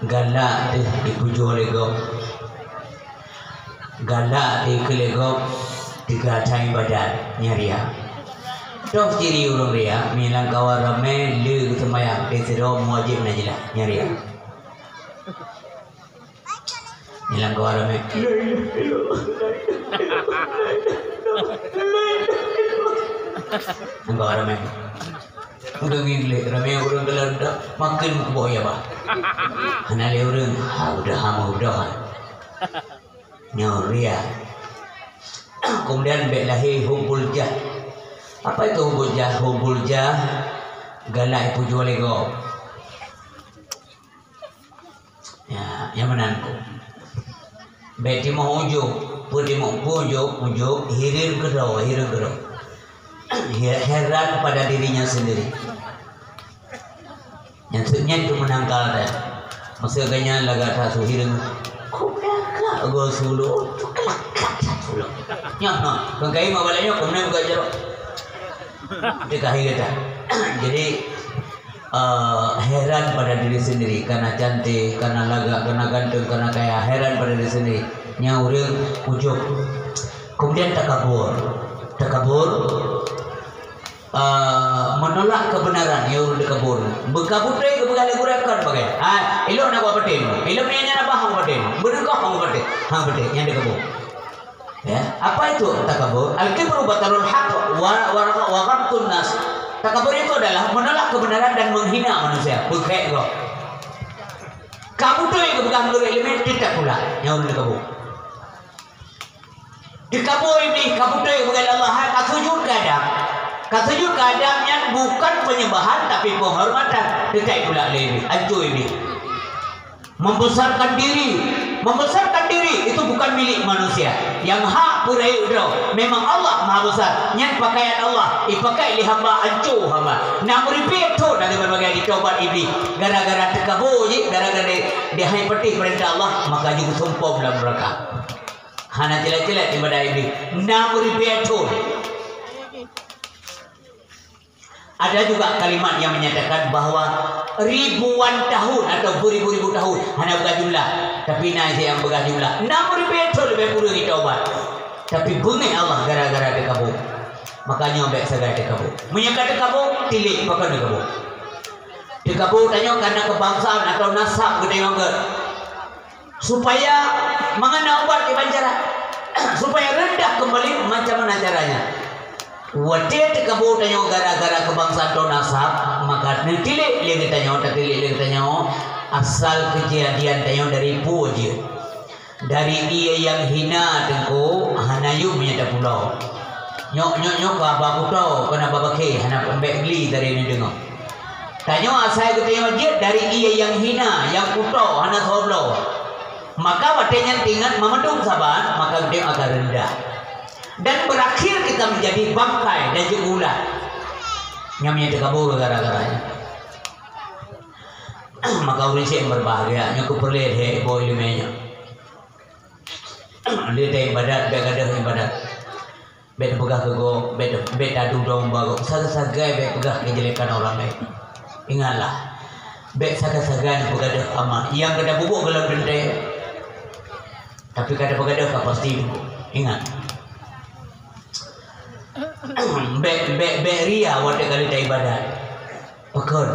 galak dipuju oleh go, galak dikelego digacai badan nyaria. Dok ciri urung ria milang kawarame lu kemayang desiro wajib najila nyaria. Milang kawarame engkau rame udah gile rame urang gelanda makin boya bah hanale urang udah hamu udah nyoria. Kemudian belahi hubul jah. Apa itu hubul jah? Hubul jah galak puju lego ya yang menanku beti mau ujuk pudi mau ujuk hirir gerau heran pada dirinya sendiri. Nyatanya itu menangkal dan maksudnya laga tasu hiring kubaka go sulu sulu nyah bangkai mabalanya kemudian buka jeruk dikahi kita. Jadi heran pada diri sendiri karena cantik, karena laga, karena ganteng, karena kaya, heran pada diri sendiri. Nyauril ujuk. Kemudian takabur menolak kebenaran. Nyauril takabur. Bekabur deh kebegali gurakan bagai. Ilo nak apa paten? Ilo punya nak bahang paten. Berengkau hang paten. Hang paten yang takabur. Ya, apa itu takabur? Al-kibru batarul haqq wa ghamtun nas. Takabur itu adalah menolak kebenaran dan menghina manusia. Bukai kok. Kamu tuh yang bukan guru ilmu tidak pula yang udah kamu. Di kamu ini kamu tuh yang bukan Allah. Kasujud kadang yang bukan penyembahan tapi penghormatan. Tidak pula ini. Ancu ini membesarkan diri, Membesarkan diri itu bukan milik manusia. Yang hak purai udro. Memang Allah maha besar. Yang pakaian Allah ipakai li hamba ancu hamba. Nak meripit tu nanti berbagai ditobat iblis. Gara-gara terkabur je, gara-gara dia hai petih perintah Allah, maka juga sumpah dalam neraka. Hana jelek-jelek ibadah iblis. Nak meripit tu. Ada juga kalimat yang menyatakan bahwa ribuan tahun atau beribu-ribu tahun hanya bukan jumlah, tapi nasi yang bukan jumlah 60 lebih puluh kita obat, tapi bunyi Allah gara-gara dekabur. Makanya baik segala dekabur menyangka dekabur tilik pakai dekabur. Dekabur tanya karena kebangsaan atau nasab kita yang supaya mengenal obat di pancara supaya rendah kembali macam mana caranya. Wadah tekabur tanya gara-gara kebangsaan atau nasab, maka netilik dia tanya, netilik dia tanya asal kejadian tanya dari puji, dari dia yang hina tengku hanayu menyata pulau, nyok abah pulau kena babake hana pembeli dari ini dengar. Tanya asal ketanya dia dari dia yang hina, yang pulau hana pulau, maka wadahnya tinggal memendung saban, maka dia akan rendah. Dan berakhir kita menjadi bangkai dan juga ulat yang terkabur gara-garanya. Maka orang yang berbahagia yang keperlihat he boy limenya dia tak ibadat begadah ibadat bet pegah ke go bet adu dong bago saga-saga bet pegah kejelekan orang lain. Ingatlah bet saga-saga begadah amal yang kada bubuk gelam dendai tapi kada begadah pasti ingat. Ria wadah kali tak ibadat pekon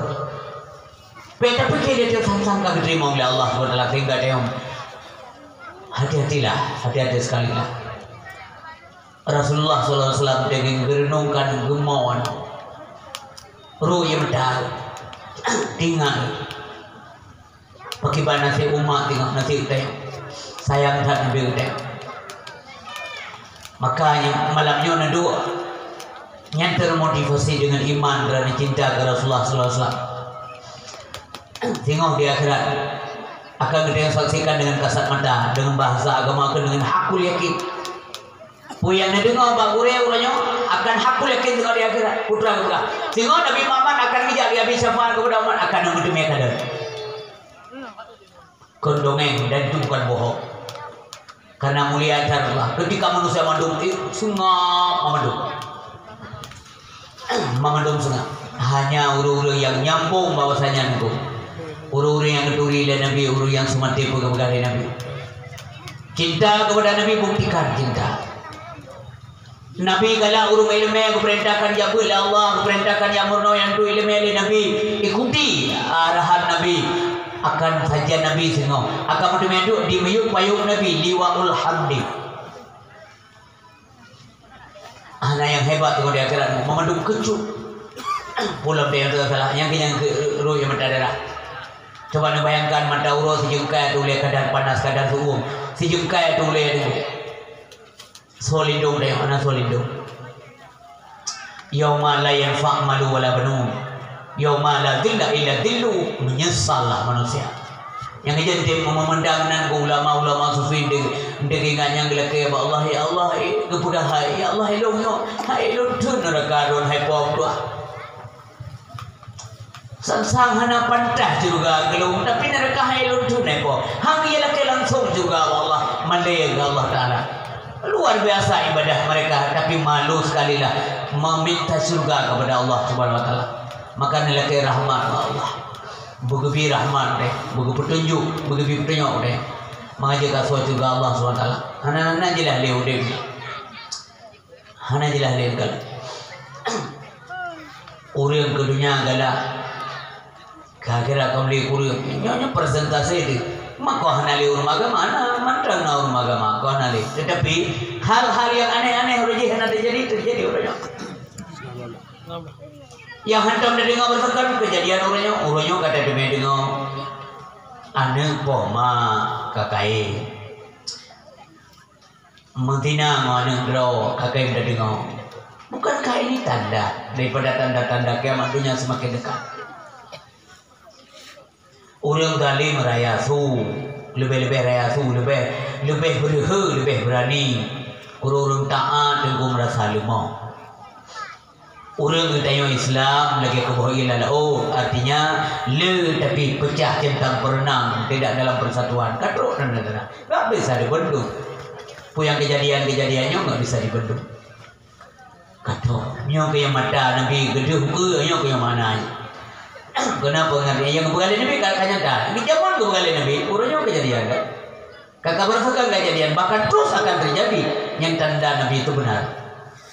tapi dia sangka diterima oleh Allah SWT sehingga dia hati-hatilah, hati-hati sekali lah. Rasulullah SAW dengan merenungkan gemauan ruh yang dah tinggal bagaimana nasi umat tinggal nasi teh sayang dan nabi teh. Makanya malamnya nadu yang termotivasi dengan iman dan cinta ke Rasulullah SAW. Tengok di akhirat akan kita saksikan dengan kasat mata, dengan bahasa agama, dengan hakul yakin. Puyang na dengar bagure uranya akan hakul yakin dengan di akhirat putra putra. Tengok Nabi Muhammad akan menjadi habis syafaat kepada umat akan mengundi kadar. Kondongeng dan itu bukan bohong. Karena mulia Allah ketika manusia mandum sungap memandung sungai hanya uru-uru yang nyambung bahwasanya itu uru-uru yang keduri dari Nabi, uru yang semati pegang Nabi. Cinta kepada Nabi buktikan cinta. Nabi kalau uru ilmu yang perintahkan ya boleh Allah perintahkan ya murno yang tu ilmu oleh Nabi ikuti arahan Nabi akan saja Nabi sengok akan mendu di mayuk Nabi liwaul hamdi. Anak yang hebat tu di akhirat memandung kecut pulau dia yang salah yang roh yang darah. Coba anda bayangkan mata urus sejengkai tu lihat kadar panas kadar suhu sejengkai tu lihat tu solidum dia mana solidum yauma la yanfa' malu wala banun yauma la dhilla illa dhillu menyesallah manusia yang jadi memandang nan ulama-ulama sufi dengan yang gelake Allah ya Allah kepada ya Allah ilmu hai lutun rakaron hai pom tu sang hana pantah juga gelung tapi neraka hai lutun hai pom hang ia lake langsung juga Allah malai Allah taala luar biasa ibadah mereka tapi malu sekali lah meminta surga kepada Allah Subhanahu wa taala maka nilai rahmat Allah begitu rahmat deh, begitu petunjuk deh. Mengajar kasut juga Allah SWT. Hana jelah leh udem, hana jelah leh gal. Orang kedunya gala, kira kamu leh kurium. Nyonya presentasi itu, maka hana leh urma agama, mantrang na urma agama, kau hana leh. Tetapi hal-hal yang aneh-aneh hana terjadi orangnya. Yang hantam dari dengar bersekan kejadian orangnya kata demi dengar ane poma kakai mentina ngane bro kakai udah dengar bukankah ini tanda daripada tanda-tanda kiamat dunia semakin dekat orang gali merayasu lebih reasu, lebih berusaha, lebih berani. Urung taat dan merasa lemah. Orang tanya Islam lagi kebahagiaan artinya le tapi pecah centang perenang tidak dalam persatuan. Katrok dan nggak bisa dibendung. Puyang kejadiannya nggak bisa dibendung. Katrok. Nyo ke yang mata Nabi gedung ke nyo ke yang mana? Kenapa ngerti? Yang kebegalan Nabi katanya dah. Ini zaman kebegalan Nabi. Urangnya kejadian kan? Kakak berasakan kejadian bahkan terus akan terjadi yang tanda Nabi itu benar.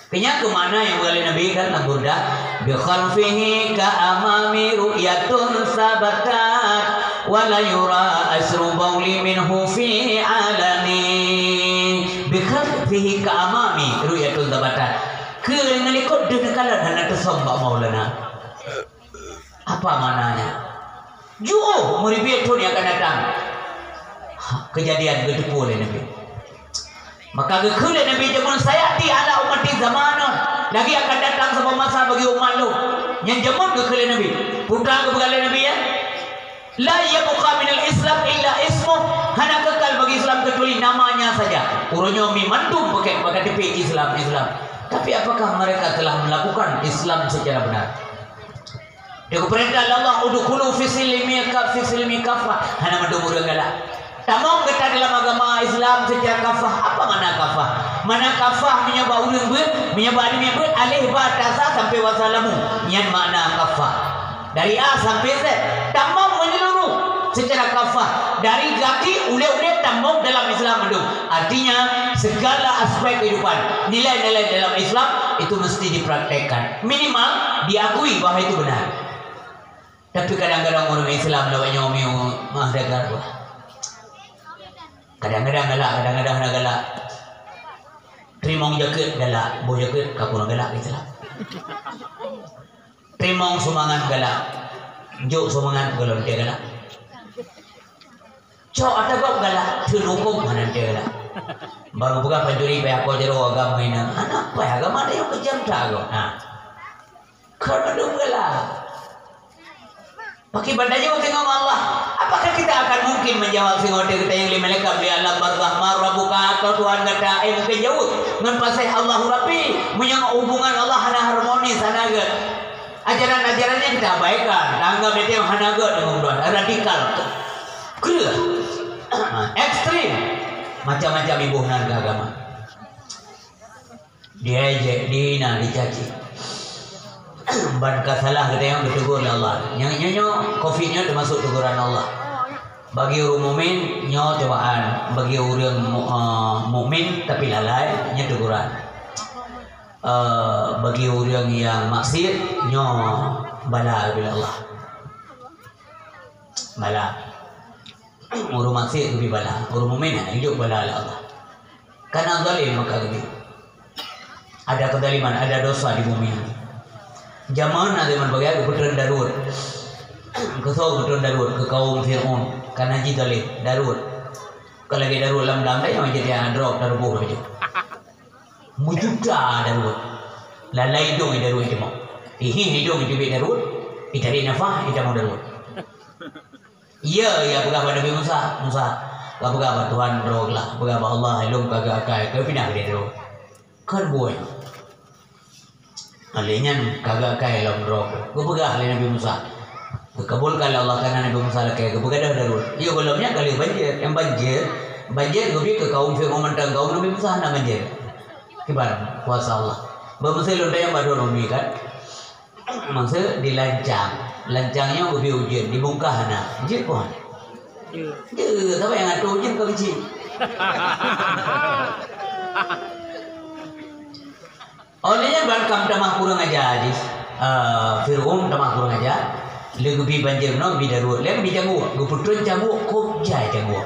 Kenya kemana yang boleh Nabi kan Burda bi khalfihi ka amami ru'yatun sabatat wa la yura asru bawli minhu fi alani bi khalfihi ka amami ru'yatun sabatat ke ngelikut dengan kala dan tersembak Maulana. Apa maknanya? Jauh muribiyatun yang akan datang. Kejadian gedepul oleh Nabi. Maka gekule Nabi jamun sayati ala umati zamanon. Lagi akan datang sebuah masa bagi umat lu. Yang jamun gekule Nabi. Putra kebegalan Nabi ya. La yabqa minal Islam illa ismuh. Hanya kekal bagi Islam kecuali namanya saja. Urunyo mi mantum pakai tepi Islam. Tapi apakah mereka telah melakukan Islam secara benar? Dia perintah Allah udkhulu fi silmi kafah. Hanya mendumur galak. Tamong kita dalam agama Islam secara kafah. Apa mana kafah? Mana kafah menyebab urang menyebab alih batasa sampai wasalamu. Yang makna kafah. Dari A sampai Z. Tamong menyeluruh secara kafah. Dari gati ule-ule tamong dalam Islam itu. Artinya segala aspek kehidupan, nilai-nilai dalam Islam itu mesti dipraktekkan. Minimal diakui bahwa itu benar. Tapi kadang-kadang orang Islam lawanya mah dagar. Kadang-kadang galak. Trimong jaket galak, boh jaket kapur galak gitu lah. Trimong sumangan galak, jok sumangan galak dia galak. Cok ada kok galak, terhukum mana dia galak. Baru buka pencuri pihak kau jero agama ini. Anak apa agama dia yang kejam tak kau? Nah, kau mendung galak. Pakai bandanya kau tengok Allah. Apakah kita akan mungkin menjawab singote kita yang lima lekap di alam barzah rabbuka atau Tuhan kata mungkin jauh ngan pasai Allah rapi menyang hubungan Allah hana harmonis hanaga. Ajaran-ajarannya kita abaikan. Tanggap dia yang hanaga dengan Tuhan radikal. Kira ekstrim macam-macam ibu harga agama. Diejek, dihina, dicaci. Ban kasalah kita yang ditegur oleh Allah. Yang nyo covidnya termasuk teguran Allah. Bagi orang mukmin nyo cobaan, bagi orang mukmin tapi lalai nyo teguran. Bagi orang yang maksiat nyo bala bila Allah. Bala. Orang maksiat lebih bala, orang mukmin hidup bala oleh Allah. Karena zalim maka begitu. Ada kezaliman, ada dosa di bumi ini. Zaman ada man bagai keputusan darurat. Kesau keputusan darurat ke kaum Fir'aun karena jidalit darurat. Kalau lagi darurat lam yang jadi drop darurat begitu. Mujuda darurat. Lalai dong darurat itu mau. Hidung itu darurat. Itari nafah itu mau darurat. Iya pegawai Nabi Musa. Gak pegawai Tuhan drog lah. Pegawai Allah ilum kagak kai ke pindah dia darurat. Kan boy. Alinyan kagak kaya dalam drog. Kepegah oleh Nabi Musa. Kekabulkan Allah karena Nabi Musa kaya kepegah darul. Iya belumnya kali banjir. Yang banjir gobi ke kaum Fir'aun mentang kaum Nabi Musa hendak banjir. Kibar kuasa Allah. Bangsa lontar yang baru Nabi kan. Mangsa dilancang. Lancangnya gobi ujian dibungkah hana. Ujian pun. Dia siapa yang ngatur ujian kau kecil. Olehnya bangkam tamah kurang aja hadis. Fir'aun tamah kurang aja. Lebih banjir no lebih darurat. Lebih janggu. Guputun janggu kok jai janggu.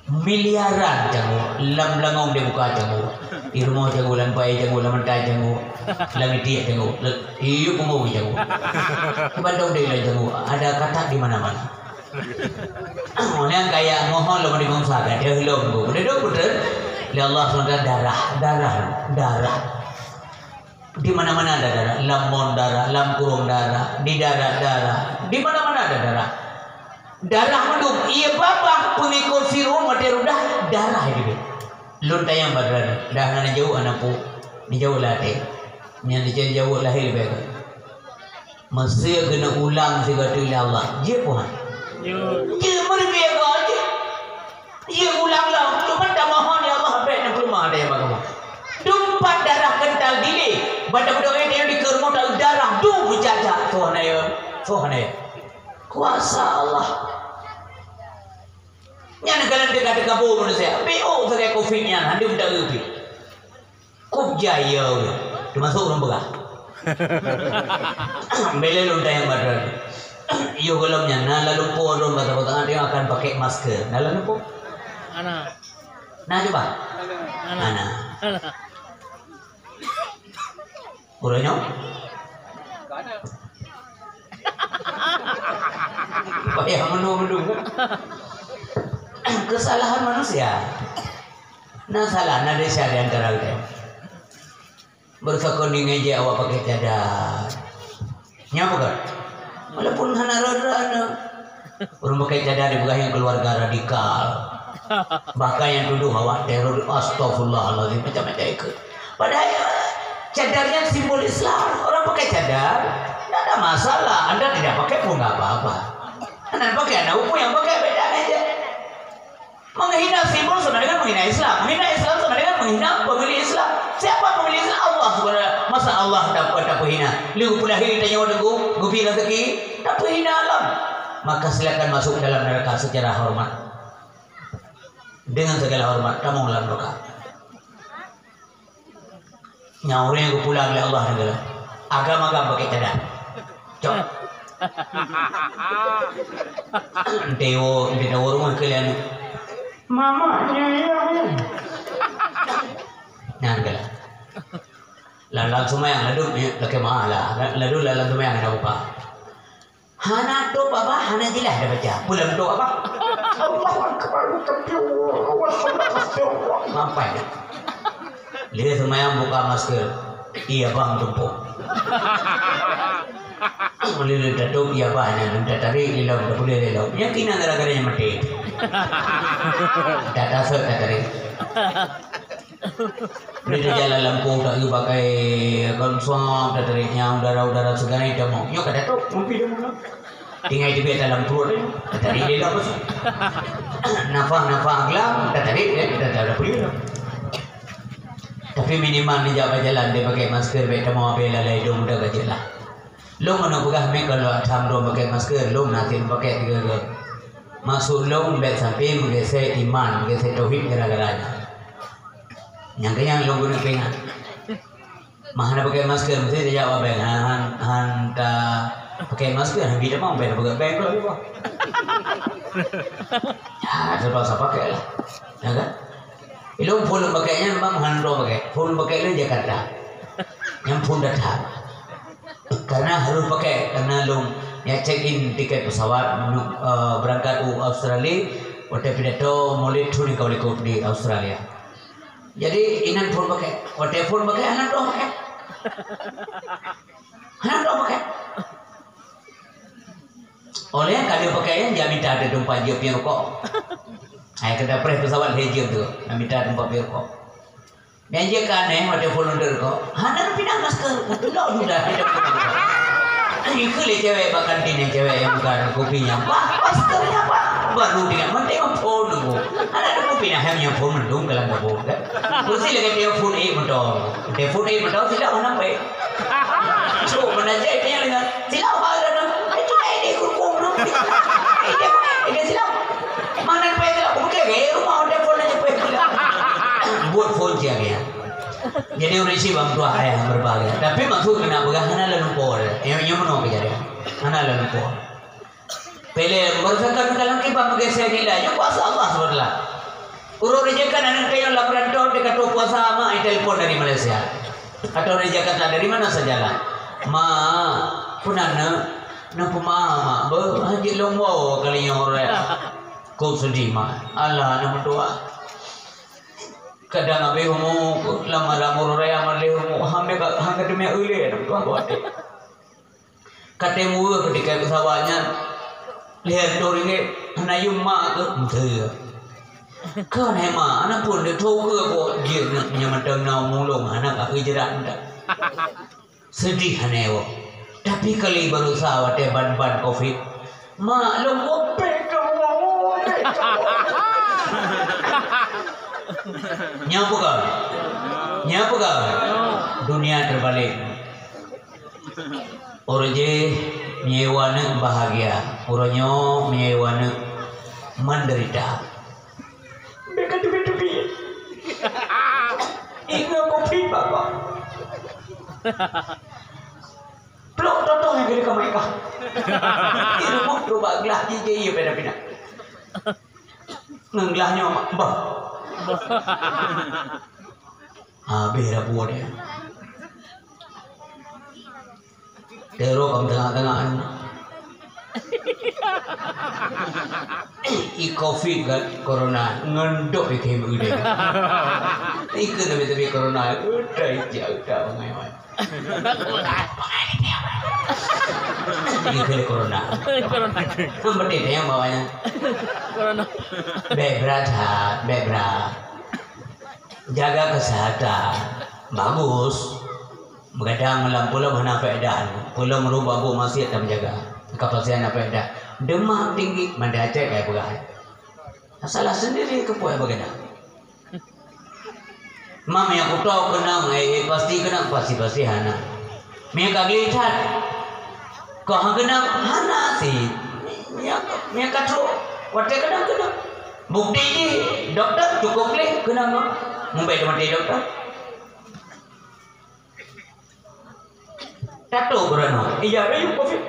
Miliaran janggu. Lam langong dia buka janggu. Irmo janggu lan pai janggu lan mentai janggu. Lang dia janggu. Iyo pengu janggu. Bandau dia lah janggu. Ada kata di mana-mana. Orang kayak mohon lo di bangsa kan dia belum. Udah dong puter. Ya Allah SWT darah. Di mana-mana ada darah, lambung darah, kurung darah, di darah darah, di mana-mana ada darah. Darah mendung, iya bapak pengikut Fir'aun mater udah darah dia. Lun tayang badran dah nana jauh anak pu ni jauh lah teh. Nya ni jauh lahir bae. Masih kena ulang segala Allah. Dia puan. Dia mereka aja. Dia ulang lah. Cuma dah mohon ya Allah baik nak rumah ada yang bagaimana. Tumpah darah kental dili. Badak-badak yang di kermo tak darah tu berjajah. Tuhan ayah. Kuasa Allah. Yang negara dekat-dekat bawah manusia. BO sebagai COVID-nya. Handi minta rupi. Kub jaya. Dia masuk orang begah. Bela lunta yang badan. Iyo golongnya. Nah lalu po orang bata-bata dia akan pakai masker. Nah lalu po. Ana. Nah coba. Ana. Uranya? Payah menung-menung. Kesalahan manusia. Nah salah, nah desa di antara kita. Bersakon di ngeje awak pakai cadar. Nyapa kan? Walaupun hana rada. Orang pakai cadar di yang keluarga radikal. Bahkan yang tuduh awak teror. Astagfirullahaladzim macam-macam ikut. Padahal cadarnya simbol Islam. Orang pakai cadar, tidak ada masalah. Anda tidak pakai pun nggak apa-apa. Anda pakai anak hukum yang pakai beda aja. Menghina simbol sama dengan menghina Islam. Menghina Islam sama dengan menghina pemilih Islam. Siapa pemilih Islam? Allah sebenarnya. Masa Allah tak hina? Lu pula hina tanya orang gu pilih rezeki, tak hina alam. Maka silakan masuk dalam neraka secara hormat. Dengan segala hormat kamu dalam neraka. Nyawa yang pulang oleh Allah negara. Agama-agama pakai cadar. Cok. Dewo di rumah kalian. Mamanya ya. Nah, enggak. Lalang sumayang ladu laki mahala. Ladu lalang sumayang ada apa? Hana do baba hana dilah ada baca. Pulang do apa? Allahu akbar kabir. Sampai. Lihat sumayang buka masker. Iya bang tumpuk. Boleh datuk iya bang. Nanti tarik lilau dah boleh lilau. Yang kina gara-garanya mati. Data set tarik. Dia jalan lampu tak you pakai konsum dah tariknya udara-udara segala itu mau. Yo kata tu mungkin dia mau. Tinggal di dalam perut dia. Tarik dia apa sih? Nafas gelam dah tarik dia dah boleh. Tapi minimal ni jalan dia pakai masker beta mau bela hidung dah kecil lah. Long mana pegah me kalau tham pakai masker long nanti pakai tiga. Masuk long bet sampai menggeser iman, menggeser tauhid gara-garanya. Yang kenyang long guna pengat. Mahana pakai masker mesti dia jawab bang. Hanta pakai masker habis dia mau bang pakai bang loh. Ya terpaksa pakai lah. Ya kan? Ilung phone pakainya memang handro pakai. Phone pakai lu Jakarta. Yang phone datang. Karena harus pakai karena long ya check in tiket pesawat berangkat ke Australia. Waktu pidato mulai turun kau di Australia. Jadi inan phone pakai. Waktu phone pakai anak doh pakai. Anak doh pakai. Oleh kali pakaian dia minta ada dompet dia punya rokok. Saya kena pres pesawat hejim tu, nak minta tempat berkok. Dan dia kan ada volunteer kok. Hana pindah masker, betul sudah ada. Ini kali cewek bahkan ini cewek yang bukan kopinya, maskernya apa? Baru dia menteng phone tu. Ada kopi nak hanya phone mendung kalau tak phone kan. Mesti lagi dia phone motor. Dia phone motor tidak mana baik. So mana jadi dia dengan silau ada. Itu dia kurung. Ini silau. Mana pay aku pakai rumah ada phone aja pay buat phone dia ya. Jadi orang sih bang tua ayah berbahagia. Tapi maksud kena pegang hana lalu por. Yang mana kerja dia? Hana lalu por. Pele bersakan dalam kibam pakai saya nilai. Yang kuasa Allah sebenarnya. Urut rejekan anak kayu laporan tahun dekat puasa ama telepon dari Malaysia. Atau rejekan dari mana sajalah. Ma punana nampu mama berhaji longwo kali yang orang. Kau sedih mah, Allah nama doa. Kadang abe homo lama raya malih homo hamil demi ule nama doa buat. Katemu ketika pesawatnya lihat dori ni anak yuma ke mentera kau ni mah anak pun dia tahu ke kok dia nak menyamatan nau mulung anak aku jerak dah sedih aneh wo tapi kali baru sawat ban covid maklum opek nyapu kau dunia terbalik orang je menyewana bahagia orangnya menyewana menderita mereka tepi ingat covid bapak peluk toto yang kira mereka itu mau coba gelah jadi beda-beda ngelahnya bah habis dah buat dia terus kamu tengah-tengah covid kan corona ngendok ikan begini ikan tapi corona udah jauh mengawan ikan corona seperti itu yang bawanya bebra jaga kesehatan bagus begadang malam pulau mana faedah pulau merubah bu masih tak menjaga kapasitas apa faedah demam tinggi mana cek kayak begitu salah sendiri kepuai begadang mama yang aku tahu kenang pasti hana mereka lihat kau kenang hana sih mereka tahu waktu kenang bukti ni doktor cukup leh kenang mumbai mati doktor tato berano iya ayo covid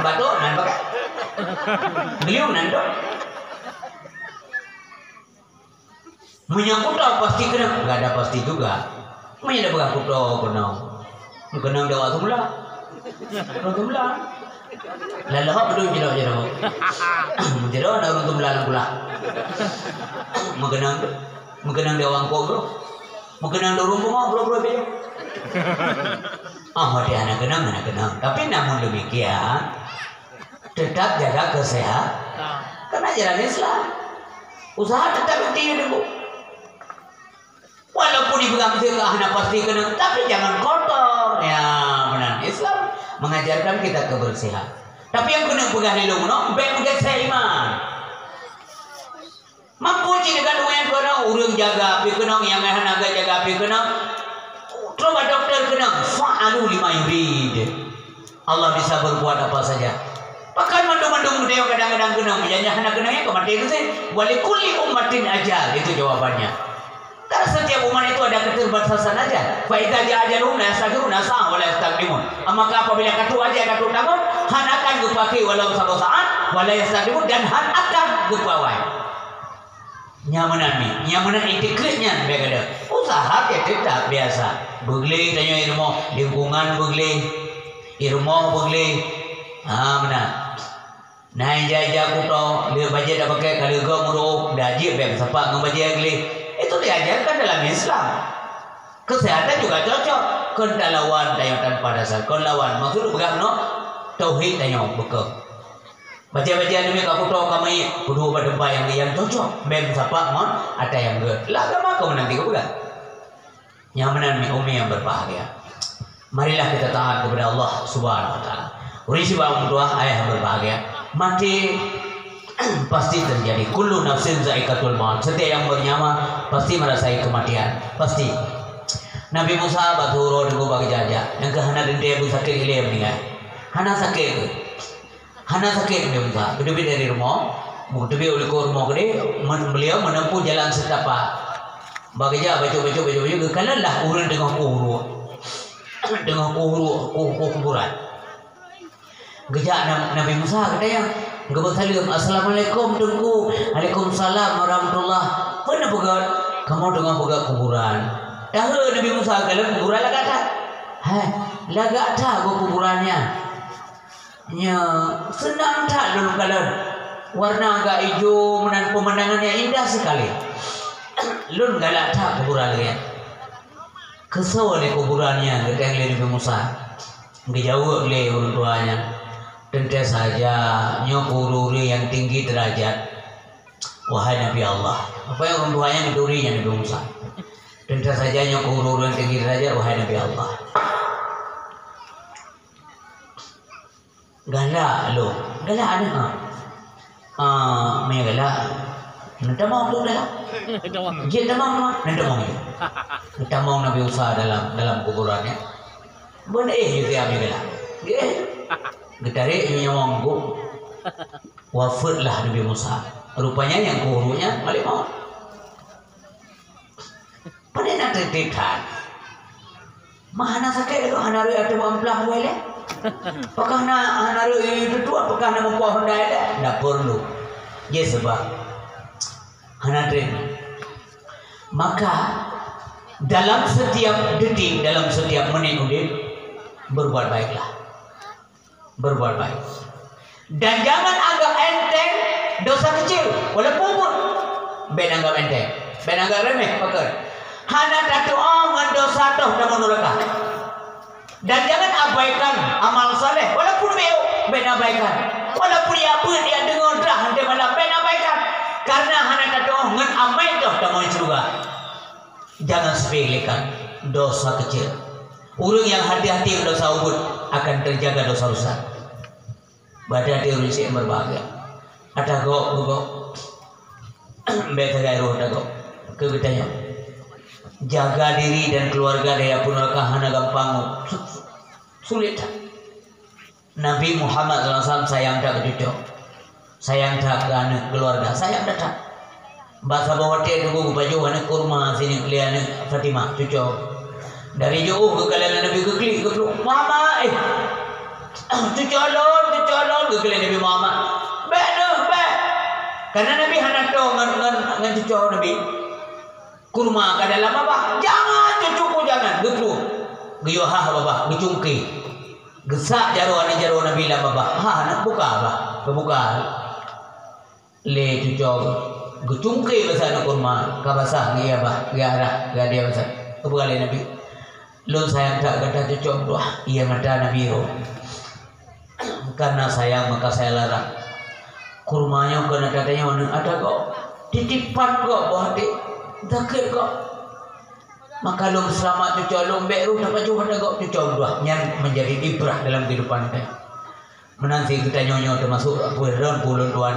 batuk nan pakai beliau nan dok menyangkut pasti kena enggak ada pasti juga menyangkut begaku kenang dewa semula lalu apa tu jero ada orang tu melalang pula mengenang dewa angkau bro mengenang dorong rumah bro bejo dia anak kenang tapi namun demikian tetap jaga kesehatan karena jalan Islam usaha tetap tinggi dulu walaupun dipegang anak pasti kena tapi jangan kotor ya benar Islam mengajarkan kita kebersihan tapi yang kena pegang di lumno baik pegang seiman mampu dengan uang kena urang jaga api kena yang naga jaga api kena coba dokter kena fa'alu lima yurid Allah bisa berbuat apa saja pakai mandung-mandung dia kadang-kadang kena menjanjah anak kenanya kematian itu sih walikulli ummatin ajal itu jawabannya karena setiap umat itu ada keterbatasan aja faida ajalun yasagiruna sa'a wala yastaqdimun maka apabila katu aja katu tamu han akan dipakai walau satu saat wala yastaqdimun dan han akan dipawai nyamanan intikritnya begada usaha ya tidak biasa begli tanya ilmu lingkungan begli ilmu begli benar nah jaja kuto dia baca dah pakai kali muruk daji beb sepak ngebaca gli itu diajarkan dalam Islam kesehatan juga cocok kendalawan tanya tanpa dasar kendalawan maksud pegang no tauhid tanya bekal baca-baca demi aku tahu kami kedua berdempa yang cocok beb sepak mon ada yang good lah agama kau nanti kau bukan nyamanan umi yang berbahagia marilah kita taat kepada Allah Subhanahu wa taala urisi bang doa ayah berbahagia mati pasti terjadi kullu nafsin zaikatul maut setiap yang bernyawa pasti merasai kematian pasti Nabi Musa baturo dengan bagi jaja yang kehana dende bu sakit ile meninggal hana sakit Nabi Musa berdiri dari rumah berdiri oleh rumah gede beliau menempuh jalan setapak bagi jaja baju kalalah urun dengan kuburan gejak Nabi Musa katanya Salam assalamualaikum tunggu Waalaikumsalam warahmatullah mana pegat kamu dengan pegat kuburan dah Nabi Musa kalau kuburan lagak tak lagak tak kuburannya nya senang tak dulu kalau warna agak hijau pemandangannya indah sekali lun galak tak kuburan lagi kesal oleh kuburannya kata Nabi Musa dijauh oleh orang tuanya tentu saja nyokururi yang tinggi derajat. Wahai Nabi Allah, apa yang orang tuanya ngedurinya Nabi Musa. Tentu saja nyokururi yang tinggi derajat. Wahai Nabi Allah, galak lo, galak ada galak. Nanti mau tu dah. Dia dah mau, nanti mau itu. Nanti mau Nabi Musa dalam kuburannya. Benar juga Nabi galak. Getarik yang wanggu wafatlah Nabi Musa. Rupanya yang gurunya balik mau. Pada nak tertikan. Mana sakit itu hanaru ada amplah boleh. Apakah nak hanaru itu tu apakah nak mempuah hendak ada? Tak perlu. Ya sebab hanaru. Maka dalam setiap detik, dalam setiap menit udip berbuat baiklah. Berbuat baik. Dan jangan anggap enteng dosa kecil. Walaupun pun ben anggap enteng, ben anggap remeh pakar. Hana tak dengan dosa toh dan menurutkan. Dan jangan abaikan amal saleh. Walaupun ben abaikan. Walaupun dia pun dia dengar dah nanti malam ben abaikan. Karena hana tak dengan amal toh dan mau surga. Jangan sepelekan dosa kecil. Orang yang hati-hati dosa ubud akan terjaga dosa besar. Badan dia urus yang berbahagia. Ada gok, beta gaya roh ada gok. Kegetanya, jaga diri dan keluarga dia pun hana gampang, sulit. Nabi Muhammad SAW sayang tak cucu, sayang tak anak keluarga, sayang tak. Bahasa bawa dia tunggu baju anak kurma sini lihat Fatimah cucu. Dari jauh ke kalian Nabi ke klik ke Mama tu calon ke kalian Nabi Muhammad. Baik. Karena Nabi hendak tahu dengan cucu Nabi. Kurma ke dalam apa? Jangan cucuku jangan. Getru. Geyuhah bapa, gecungki. Gesak jaru Nabi lah bapa. Nak buka apa? Kebuka. Le cucu. Gecungki bahasa nak kurma. Kabasah dia apa? Dia bahasa. Kebuka le Nabi. Lu sayang tak kata cucu doa. Ia mata Nabi roh. Karena sayang maka saya larang. Kurmanya kena katanya mana ada kok titipan kok bahati dakir kok. Maka lu selamat cucu lu beru dapat juga ada kok cucu dua yang menjadi ibrah dalam kehidupan kita. Menanti kita nyonyo termasuk puluhan tuan.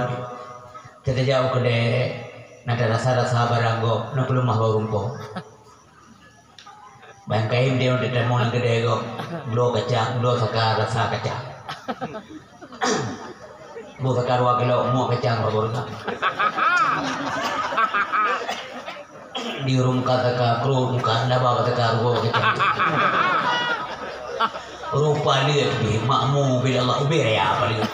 Kita jauh ke dek. Nada rasa baranggo nak belum mah barumpo. Bangkai dia udah mau nak gede kok. Blow kacang, blow sakar rasa kacang. Bu sakar 2 kilo mau kacang baru kan. Di rumah kata kru bukan dah bawa kata gua kacang. Rupa dia di makmu bila Allah ubir ya apa dia.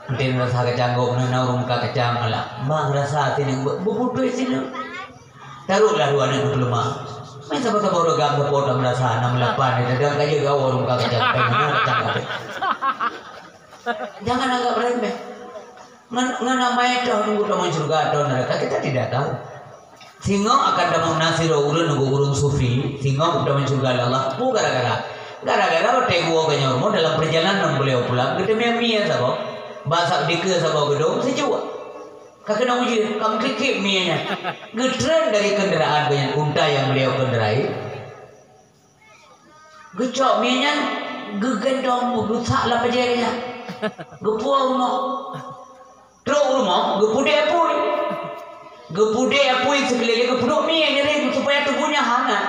Nanti rasa kacang gua nak rumah kacang malah. Bang rasa sini bubudu sini. Taruhlah 2 anak belum mah. Mai sabar baru gambar foto merasa 68 itu dah kaje kau orang kacang kacang. Jangan anggap remeh. Namanya dah tunggu teman surga atau neraka kita tidak tahu. Singo akan dalam nasir urun nunggu urun sufi. Singo teman surga Allah. Bu gara-gara bertemu gua kanya rumah dalam perjalanan beliau pulang. Kita mia sabok. Bahasa dike sabok gedung sejuak. Kakek nak uji, kamu kikik mianya. Getren dari kendaraan banyak unta yang beliau kendarai. Gecok mianya, gegendong, gerusak lah pajarnya. Gepuah rumah. Teruk rumah, gepude apui. Gepude apui sekeliling gepuduk mianya ni supaya tubuhnya hangat.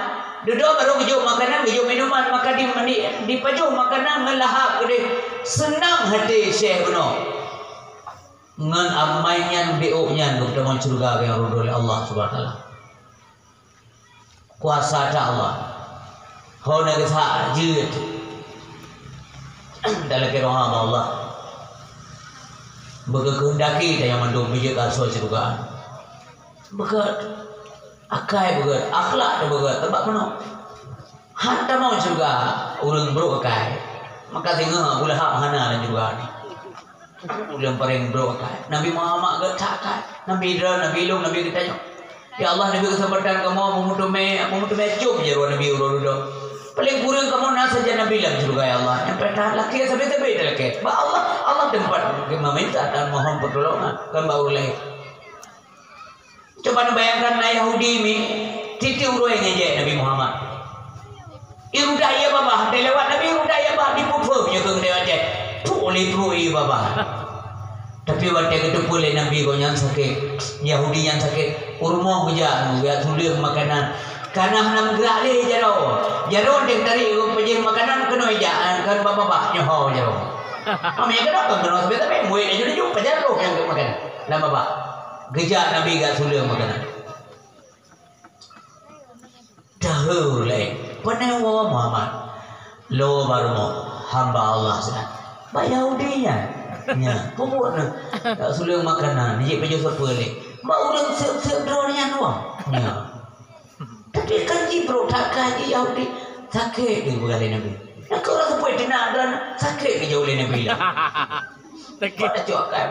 Duduk baru gejuk makanan, gejuk minuman, maka di pajuh makanan ngelahap gede. Senang hati Syekh benar. Ngan amainya biuknya untuk teman surga yang ridho oleh Allah Subhanahu wa taala. Kuasa Allah. Hona gesah jid. Dalam kerana Allah. Bagi kehendaki dia yang mandung bijak asal surga. Begat akai begat akhlak dia begat tempat penuh. Hantar mau surga urang bro akai. Maka tengah ulah hak hana dan juga ni. Ulang paling bro kan. Nabi Muhammad getak kan. Nabi Idra, Nabi Ilung, Nabi kita. Ya Allah, Nabi kesempatan kamu memutu me cup je Nabi udah. Paling kurang kamu nak saja Nabi bilang juga ya Allah. Yang pertama laki sampai beda laki. Allah tempat meminta dan mohon pertolongan kan baru lagi. Coba bayangkan Yahudi ini titi uruai ngejek Nabi Muhammad. Irudaya babah, dia lewat Nabi irudaya babah di pupuk je ke dia cek. Boleh perui babah. Tapi waktu itu boleh Nabi kau yang sakit, Yahudi yang sakit, urmoh je, ya sulit makanan. Karena hendak gerak leh jaro dia tarik penjeng makanan kena ejaan kan babah nyoho jaro. Kami yang kena kena sebab tapi muai aja jumpa jaro yang makan. Lah babah. Gejak Nabi gak sulit makanan. Dahulu leh. Penewa Muhammad. Lo baru mau hamba Allah sudah. Pak Yahudinya. Ya, pokok nak tak sulit makanan. Dia pejuh sepuluh. Mak orang siap-siap drone-nya nuang. Ya. Tapi kanji bro, tak kanji Yahudi sakit dia berkali Nabi. Nak kau rasa boleh tenang dan sakit ke jauh Nabi lah. Pada cuakan.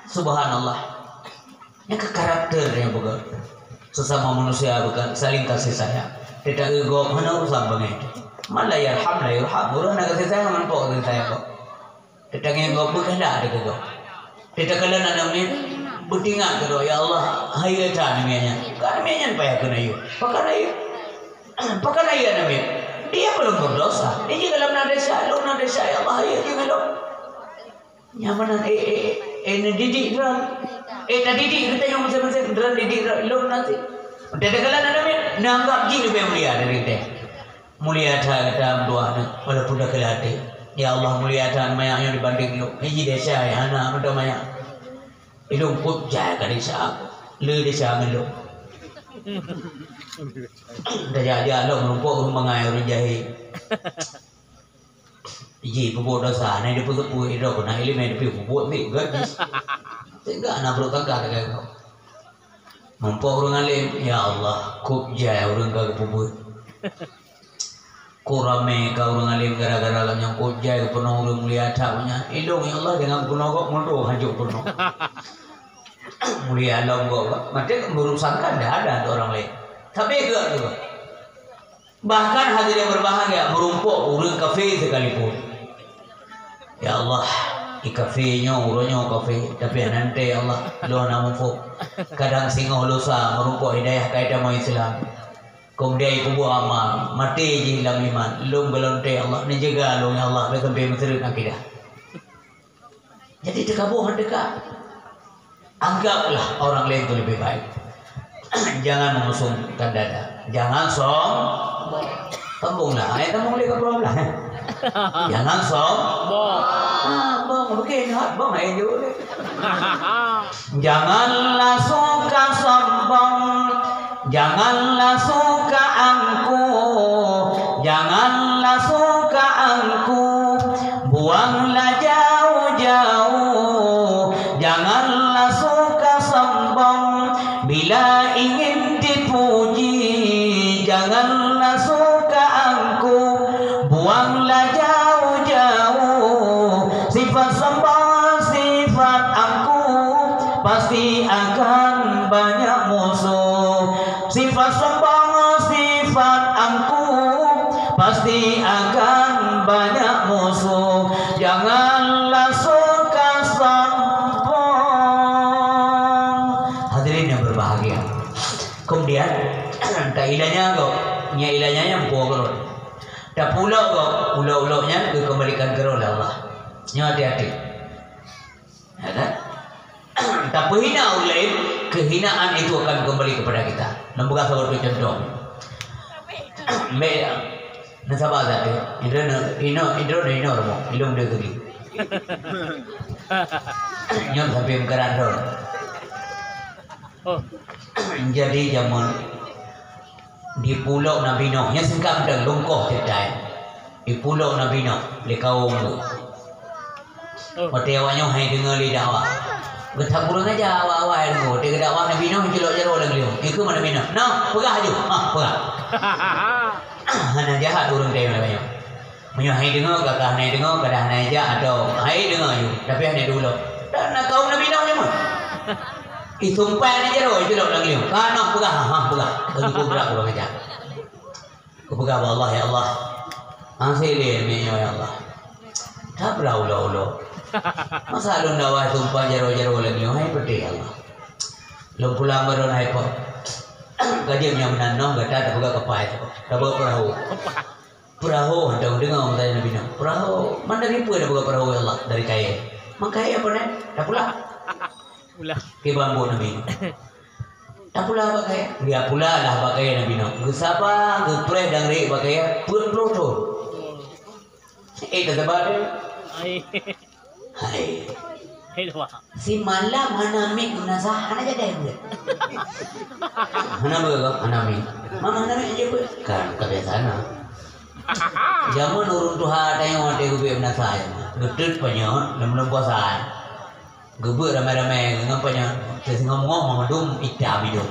Subhanallah. Yang ke karakter yang bukan sesama manusia bukan saling kasih sayang. Tidak ego mana urusan banget. Malah yarham la yarham. Orang nak kasih sayang mana pok kasih sayang kok. Tidak ego bukan dah ada kau. Tidak kalau nak namanya bertingan kau ya Allah hai aja namanya. Kan namanya payah kena you. Pakai ayo namanya. Dia belum berdosa. Dia juga dalam nadesa, lo nadesa ya Allah ya juga lo. Nyaman didik dran. Tadi didik kita yang macam-macam dran didik lo nanti. Udah kalau namanya nanggap gini lebih mulia dari dia. Mulia dalam doa walaupun dah kelihatan. Ya Allah mulia dan maya yang dibanding lo. Hiji desa ya anak muda maya. Ilmu pun jaga desa aku. Le desa ngelo. Dah jadi lo menumpuk mengai orang jahil. Iji pupuk dosa. Nai dia pupuk itu pun nak ilmu dia pupuk ni gadis. Tidak nak bertangga dengan kau. Mumpuk orang alim, ya Allah, kup jaya orang kau pupuk. Kurame kau orang alim gara-gara lah yang kup jaya penuh orang mulia taknya. Ilmu ya Allah dengan penuh kau mundur hancur penuh. Mulia Allah kau, macam berurusan kan dah ada orang lain. Tapi ke tu, bahkan hadir yang berbahagia merumpuk orang kafe sekalipun. Ya Allah, di kafenya urunnya kafe, tapi nanti Allah lo namufu. Kadang singoh lusa merumpuk hidayah kaidah mau Islam. Kemudian ibu amal, mati jilam iman, lo belonte Allah menjaga lo ya Allah sampai mesir akidah. Jadi dekabuhan dekat. Anggaplah orang lain itu lebih baik. Jangan mengusungkan dada. Jangan sombong. Tembunglah. Ayat tembung lagi ke lah. Jangan sombong. Bang, begini bang ayat juga. Janganlah suka sombong. Janganlah suka angkuh. Janganlah suka angkuh. Buanglah jauh-jauh. Janganlah suka sombong. Bila ingin dipuji, janganlah suka angkuh. Buanglah jauh-jauh. Sifat sombong, sifat angkuh, pasti akan banyak musuh. Sifat sombong, sifat angkuh, pasti akan banyak musuh. Janganlah suka sombong. Hadirin yang berbahagia. Kemudian tak ilahnya kau, nya ilahnya yang pulau. Tak pulau kau, pulau-pulaunya dikembalikan ke oleh Allah. Nya hati-hati. Ya kan? Tak hina oleh kehinaan itu akan kembali kepada kita. Nampak seperti contoh. Mei, nasabah tadi. Ino remo, ilmu dia tadi. Nyom sampai mengkerandor. Jadi zaman di pulau Nabi Nuh, nya singkap dan lungkoh kedai. Di pulau Nabi Nuh, di kaum tu. Mati awaknya hai dengar li dakwah. Getak burung aja awak-awak yang dia dakwah Nabi Nuh jelok jero orang liu. Iku mana Nabi Nuh? Nah, pegah aju. Pegah. Hana jahat burung dia namanya. Menyo hai dengar kakak hai dengar kada hai aja atau hai dengar aju. Tapi hai dulu. Dan kaum Nabi Nuh nya mah. Itumpah ni jero jelok orang liu. Kana pegah. Pegah. Tentu berak burung aja. Kepegang Allah ya Allah. Angsilin minyo ya Allah. Tak belau-lau. Masa lu nawah tumpah jaro-jaro lagi hai peti Allah. Lu pulang baru naik po. Gaji yang menanong gata tak buka kepai tu. Tak buka perahu. Perahu hendak dengar tanya Nabi Nuh. Perahu mana ribu ada buka perahu ya Allah dari kain. Mangkai apa nih? Tak pula. Pula. Ke bambu Nabi Nuh. Tak pula pakai. Dia pula lah pakai Nabi Nuh. Gesapa, gepreh dan rik pakai pun pelotong. Tak sebab dia. Hai. Si malam hanami unasah hana jadi dia. Hana berapa? Hanami. Mama hanami aja ber. Kan kebiasaan. Zaman urun tuha tayang wate gue unasah ya. Getut panjang, lem puasaan. Gue ramai-ramai ngampanya. Saya ngomong mengadum ikan hidup.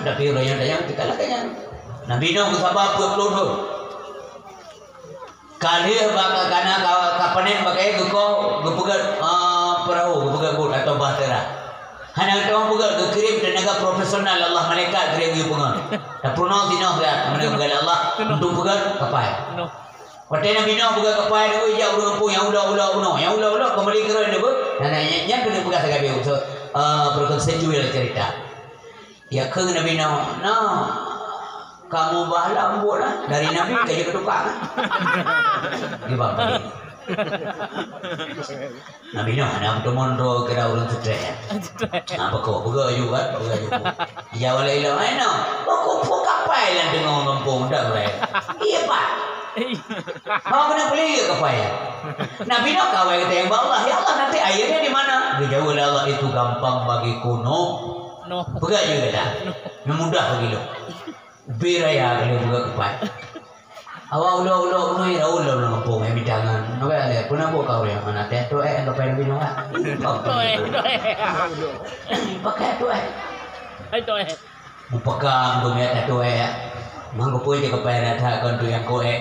Tapi orang yang kita lakanya. Nabi Nuh kesabab pelotong. Kali bakal karena kapanen pakai guko gupegat perahu gupegat boat atau bahtera. Hanya orang pegat kirim tenaga profesional Allah malaikat kirim gupungan. Tak pernah dinah lihat mana pegat Allah untuk pegat kapai. Waktu Nabi Nuh pegat kapai tu ia urang pun yang ulah kembali keren tu. Dan yang kena pegat sekali so berkonsensual cerita. Ya ke Nabi Nuh, kamu bahala embut lah dari Nabi kerja ke tukang di bawah Nabi Nuh ada teman-teman kira orang stres apa kau buka juga ya oleh ilah mana kau kapal yang tengah kampung dah boleh iya pak mau kena beli kapal Nabi Nuh kawai kata yang Allah ya Allah nanti airnya di mana dijauh oleh Allah itu gampang bagi kuno pegang juga dah mudah bagi lo Biraya kalau buka kepai. Awak ulo ngampung yang bidangan. Naga ada pun aku kau yang mana teh tu ngapain bino ah. Pakai tu Mu pegang tu ya tu Mangko pun je kepai ada kan tu yang kau deh.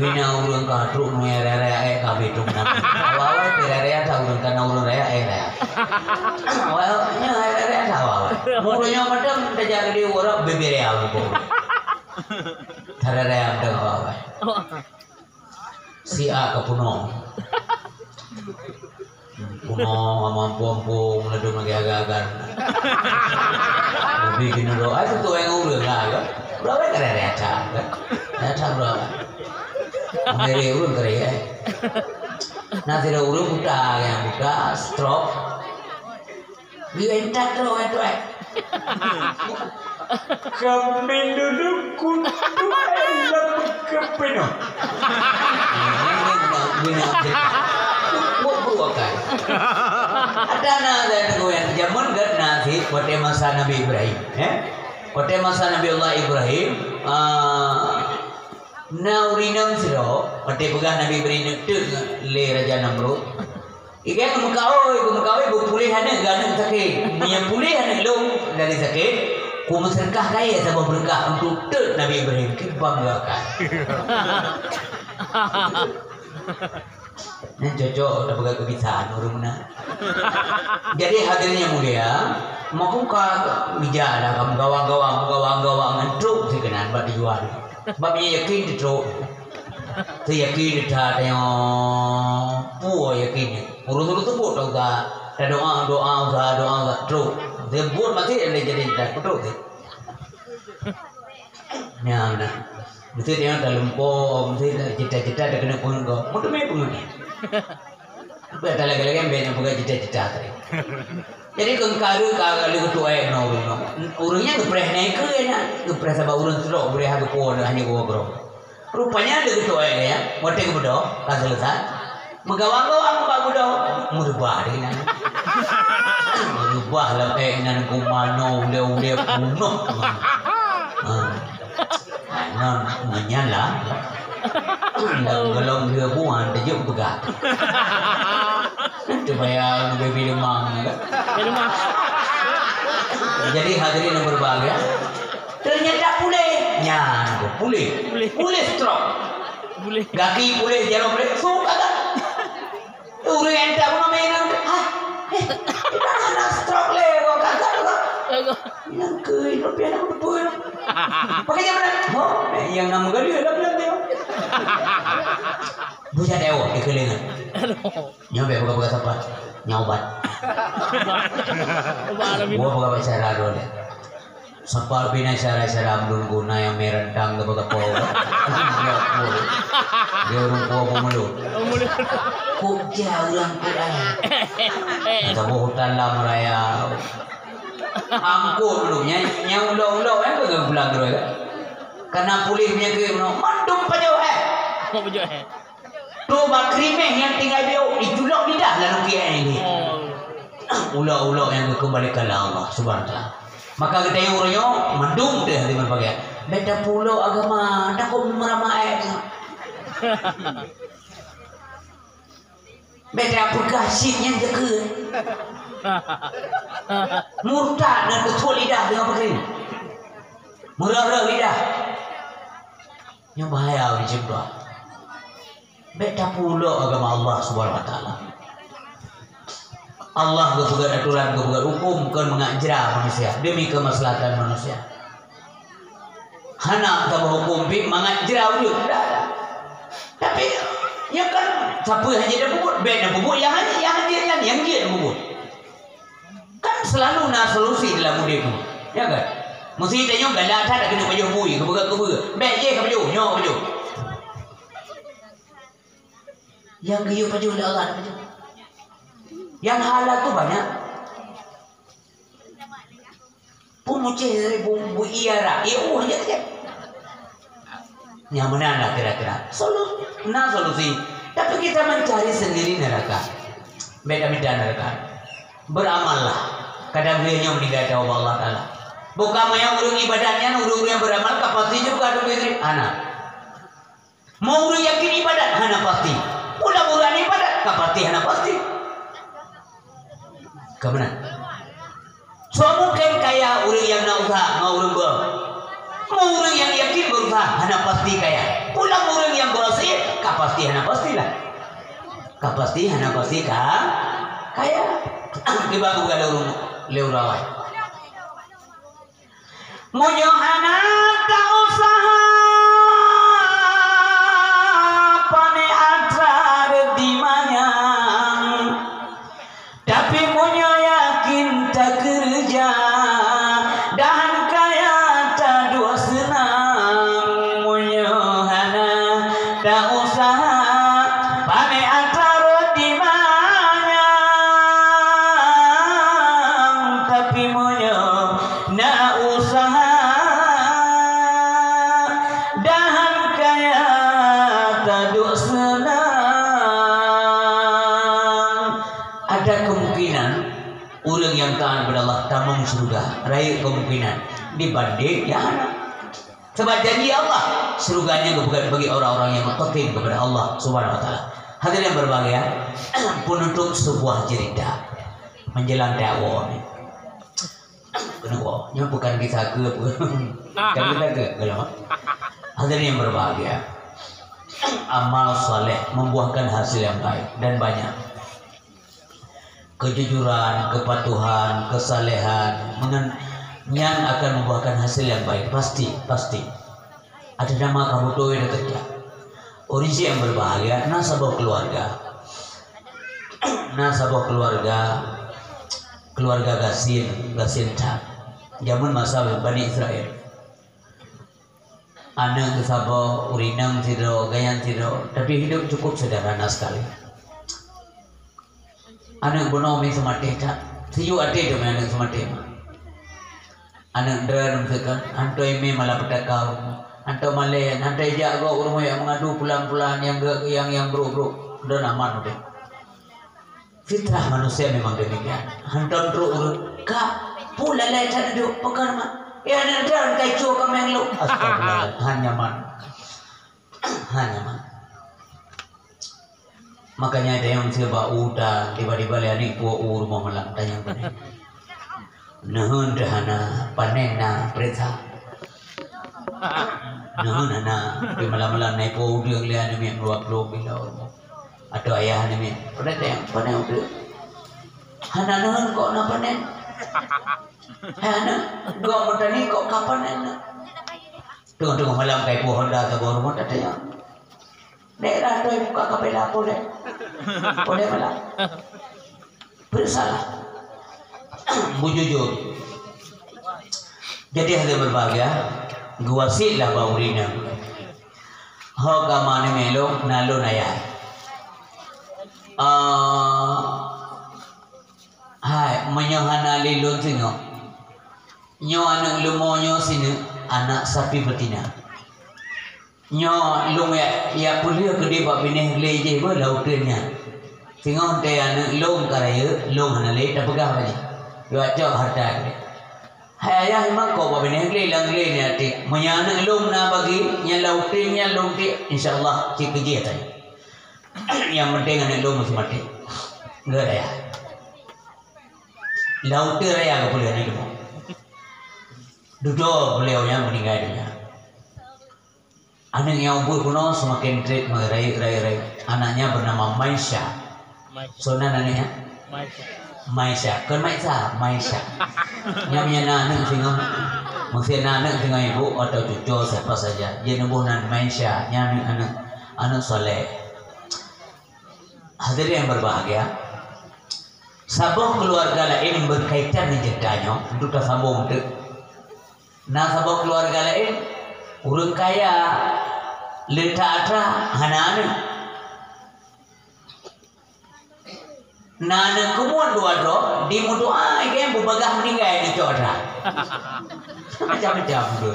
Bina urang ka truk nu raya ka bitung na. Awak raya tahu urang kana urang raya. Awak nya raya tahu. Mulanya macam terjadi di orang bebere aku. Cara raya ada awak. Si A ke Puno. Puno mampu ledung lagi agak-agak. Bikin doa itu tu yang urang lah. Berapa kali raya tak? Raya tak berapa? Dari urun kerja, nah tidak urun buka stroke, dia entar terus itu kami duduk kudu elam kepenuh, ini bukan, ada nada yang zaman gak nasi pada masa Nabi Ibrahim, pada masa Nabi Allah Ibrahim. Naurinam siro, pati pegang Nabi Ibrahim tu le Raja Namrud. Ikan kumukawai pulih hana gana sakit. Yang pulih hana lo dari sakit. Kumusrkah kaya sama berkah untuk tu Nabi Ibrahim kebanggakan. Ini cocok dah pegang kebiasaan orang mana. Jadi hadirin yang mulia, maupun kau bijak dah kamu gawang ngantuk si kenan buat dijual. Sebab dia yakin dia teruk. Dia yakin dia yang puas yakin. Urus-urus tu buat tau tak. Ada doa teruk. Dia buat masih ada jadi tak betul tu. Nah. Mesti dia dah lumpur, mesti cita-cita dia kena pun kau. Mesti main pun ni. Apa tak lagi yang banyak bukan cita-cita tadi. Jadi kengkaru kali ketua yang urangnya gepreh naik ke nak gepreh sabah urang teruk gepreh aku kuat hanya gua bro. Rupanya ada ketua ya, mote ke bodoh, tak selesai. Megawang-gawang pak bodoh, merubah dia. Merubah lah nan kumano ule punuh. Nan menyala. Kalau dia buan dia juga pegat. Supaya lebih lemang. Jadi hadirin yang berbahagia, ternyata pulih stroke, kaki pulih jalan pulih, suka tak? Uri entah pun namanya kita nak stroke le, kau kagak. Yang ke European aku pun. Pakai mana? Oh, yang nama gali ada bilang dia. Buja dewa di kelingan. Nyampe buka apa? Nyobat. Gua buka bicara dulu. Sapal pina cara amdul guna yang merentang ke baga po. Dia orang tua pemulu. Kok jauh lang kuda. Kamu hutan lah meraya. Angkut dulu yang ulo kan kagak pulang dulu kan. Karena pulihnya ke mandum pajo Tu bakrimeh yang tinggal dia dijulok lidah lalu dia ini. Ulo yang kembali ke Allah Subhanahu wa taala. Maka kita yang orangnya mandung deh di berbagai. Beda pulau agama, tak kau meramai. Beda pegasinya jaga. Murtad dan betul lidah dengan begini. Murah lidah. Yang bahaya di jiwa. Beda pulau agama Allah Subhanahu wa taala. Allah kebuat aturan, kebuat hukum, kan mengajar manusia demi kemaslahatan manusia. Hana tambah hukum bi mengajar juga. Tapi ya kan siapa hanya dah bubut, beda bubut yang dia bubut. Kan selalu nak solusi dalam mudik tu, ya kan? Mesti tanya galak tak kena baju bui, kebuka. Bek je ke baju, nyok baju. Yang giu baju dah Allah baju. Yang halal tu banyak. Pumucih dari bumbu iara, aja. Yang mana lah kira-kira? Solusi. Tapi kita mencari sendiri neraka. Beda-beda neraka. Beramallah. Kadang beliau meninggal jauh Allah Taala. Bukan yang urung ibadahnya, urung yang beramal, pasti juga ada istri anak. Mau urung yakin ibadat, anak pasti. Pulang urang ibadat, pasti anak pasti. Kemana? So mungkin kaya orang yang nak usaha, mau orang ber. Mau orang yang yakin berusaha, anak pasti kaya. Pulang orang yang bersih, pasti anak pastilah. Pasti anak pasti kaya. Tiba buka orang leurawai. Munyo anak tak usaha, pane atrar di manyang. Tapi munyo yakin tak kerja dan kaya tak dua senang. Munyo hana tak usaha pane antara di manyang. Tapi munyo nak usaha dan kaya tak dua senang. Ada kemungkinan orang yang taat kepada Allah tamang surga, raih kemungkinan dibanding ya anak. Sebab janji Allah surganya bukan bagi orang-orang yang mutakin kepada Allah Subhanahu wa taala. Hadirin yang berbahagia, penutup sebuah cerita menjelang dakwah ni. Kenapa? Nya bukan kita ke hadirin yang berbahagia, amal soleh membuahkan hasil yang baik dan banyak. Kejujuran, kepatuhan, kesalehan yang akan membuahkan hasil yang baik pasti. Ada nama kamu tuh yang kerja. Orisi yang berbahagia, nasabah keluarga gasin tak. Zaman masa Bani Israel. Anak kesabah, urinang tidak, gayan tidak, tapi hidup cukup sederhana sekali. Anak bonomi semati tak, siu ade tu anak semati mah. Anak deran misalkan, anto ini malah petakau, anto malay, anto ijak go urmo yang mengadu pulang yang bro, dan aman udah. Fitrah manusia memang demikian. Hantam urut, kak pula leh cak duduk pekan mah. Ya anak deran kaicu kami yang lu. Astagfirullah, hanya man. Makanya ada yang siapa udah tiba-tiba lihat po rumah malam tanya panen. Nahun dahana panena perintah. Nahun ana di malam-malam naik po udah lihat ni meluap bila rumah. Atau ayah ni pada yang panen udah. Hana nahun kok na panen. Hana dua petani kok kapan Tengok malam kai pohon dah ke bawah rumah tak ada yang. Daerah tu buka kapela boleh. Boleh malam. Bersalah. Bujujur. Jadi hadirin berbahagia, gua silah baurina. Hoga mane melo nalo naya. Hai menyohana lilun singo. Nyo anak lumonyo sini anak sapi betina. Nyo lung ya pulia gede bak bineh leje ba lautnya. Singo te anak lung karaya lung hanale tak pegah bani. Yo acok harta. Hai ayah memang kau bak bineh lang le ni ati. Menyana lung na bagi nya lautnya lung ti insyaallah cik kerja tadi. Yang penting anak lung mesti mati. Enggak ya. Laut raya ke pulia ni dulu. Duduk beliau yang meninggal dunia. Anak yang umur kuno semakin trade mengerai. Anaknya bernama Maisha. Soalnya anaknya Maisha. Kan Maisha. Yang punya anak singa. Mungkin anak singa ibu atau cucu siapa saja. Dia nubuhan Maisha. Yang anak soleh. Hadirin yang berbahagia. Sabah keluarga lain berkaitan dengan jedanya. Untuk kita sambung untuk. Nah sabah keluarga lain urang kaya letak atra hana nana kumuan dua dro di mutu yang bubagah meninggal di atra macam-macam tu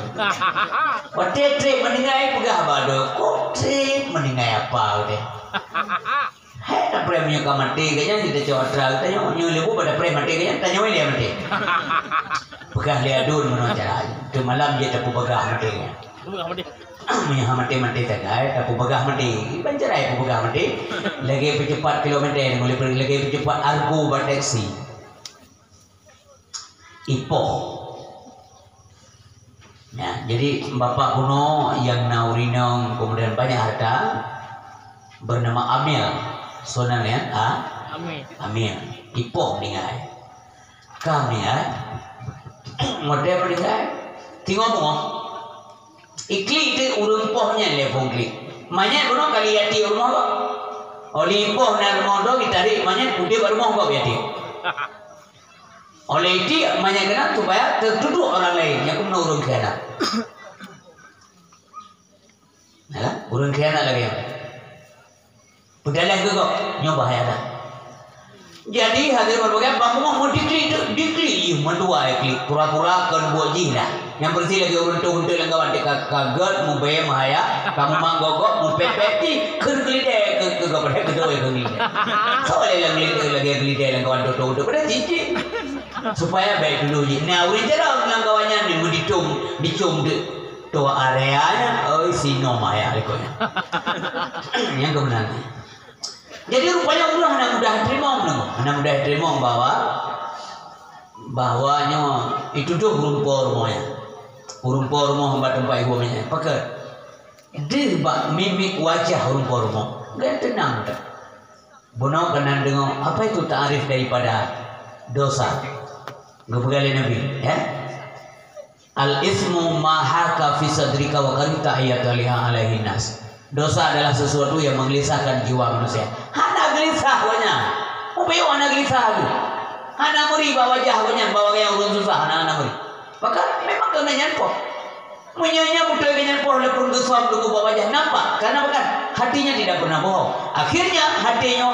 trip meninggal pegah bado kok trip meninggal apa udah tak premium ka mati kaya di atra tanya nyu lebu pada prem mati kaya tanya we dia mati pegah dia adun mana cara tu malam dia tak pegah mati punya mati tagai tak pegah mati bancarai pegah mati lagi cepat kilometer boleh pergi lagi cepat argo taksi Ipoh ya jadi bapak kuno yang naurinong kemudian banyak harta bernama Amil sonan ya Amil Ipoh meninggal kami ya model meninggal tengok mo ikli itu urung pohnya lepong klik manya kuno kali yati rumah kok oleh poh na rumah do ditarik manya udah baru mau kok yati oleh itu manya kena supaya tertuduh orang lain yang kuno urung khianat nah urung khianat lagi pedalang kok nyoba bahaya dah. Jadi hadir berbagai bangku mau dikli mendua ikli pura-pura kan buat jina yang bersih lagi untuk lenggawan dekat kaget mau bayar mahaya kamu manggogok mau peti kergelide ke pada kedua kergelide soalnya lagi gelide lenggawan untuk pada cici supaya baik dulu ji nah udah jarang lenggawannya dicum tua areanya sino maya lekonya yang kebenaran. Jadi rupanya Allah anak mudah terima bahwanya itu tuh rumpor rumah hamba tempat ibu punya pakai dia mimik wajah rumpor rumah gak tenang tak bonau kena dengar apa itu ta'arif daripada dosa gak pegali Nabi ya al ismu mahaka fi sadrika wa karita ayataliha alaihi nas. Dosa adalah sesuatu yang menggelisahkan jiwa manusia. Hana gelisah banyak. Upayo hana gelisah tu. Hana muri bawa wajah banyak bawa yang urun susah hana muri. Maka memang kena nyanpoh. Menyanya budak nyanpoh lepun kesam lugu bawa wajah nampak. Karena bukan hatinya tidak pernah bohong. Akhirnya hatinya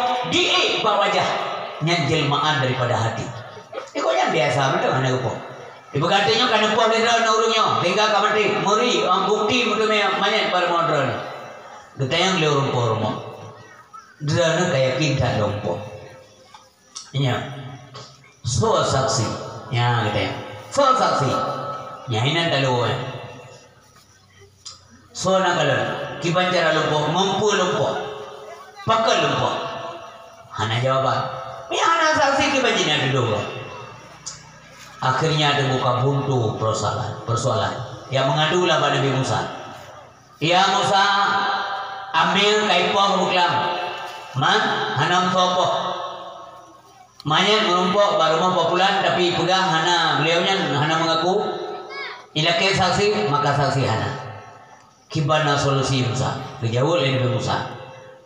bawa wajah nyanjelmaan daripada hati. Ikutnya biasa betul hana upo. Ibu katanya kan upo lera urungnya hingga kamati muri bukti mutu banyak pada modern. Getayang leo rumpo Dana kayak kita lompo. Nya. So saksi. Ya getayang. So saksi. Nya hinan dalo. So nakalan. Kibancara lompo, mampu lompo. Pakal lompo. Hana jawaban. Ya hana saksi kibanjina dulu. Akhirnya ada buka buntu persoalan. Yang mengadulah pada Nabi Musa. Ya Musa ambil kaipoh buklam man hanam sopoh manyan merumpok baru mau populan tapi pegang hana beliaunya hana mengaku ilakai saksi maka saksi hana kibana solusi Musa kejauh ini Musa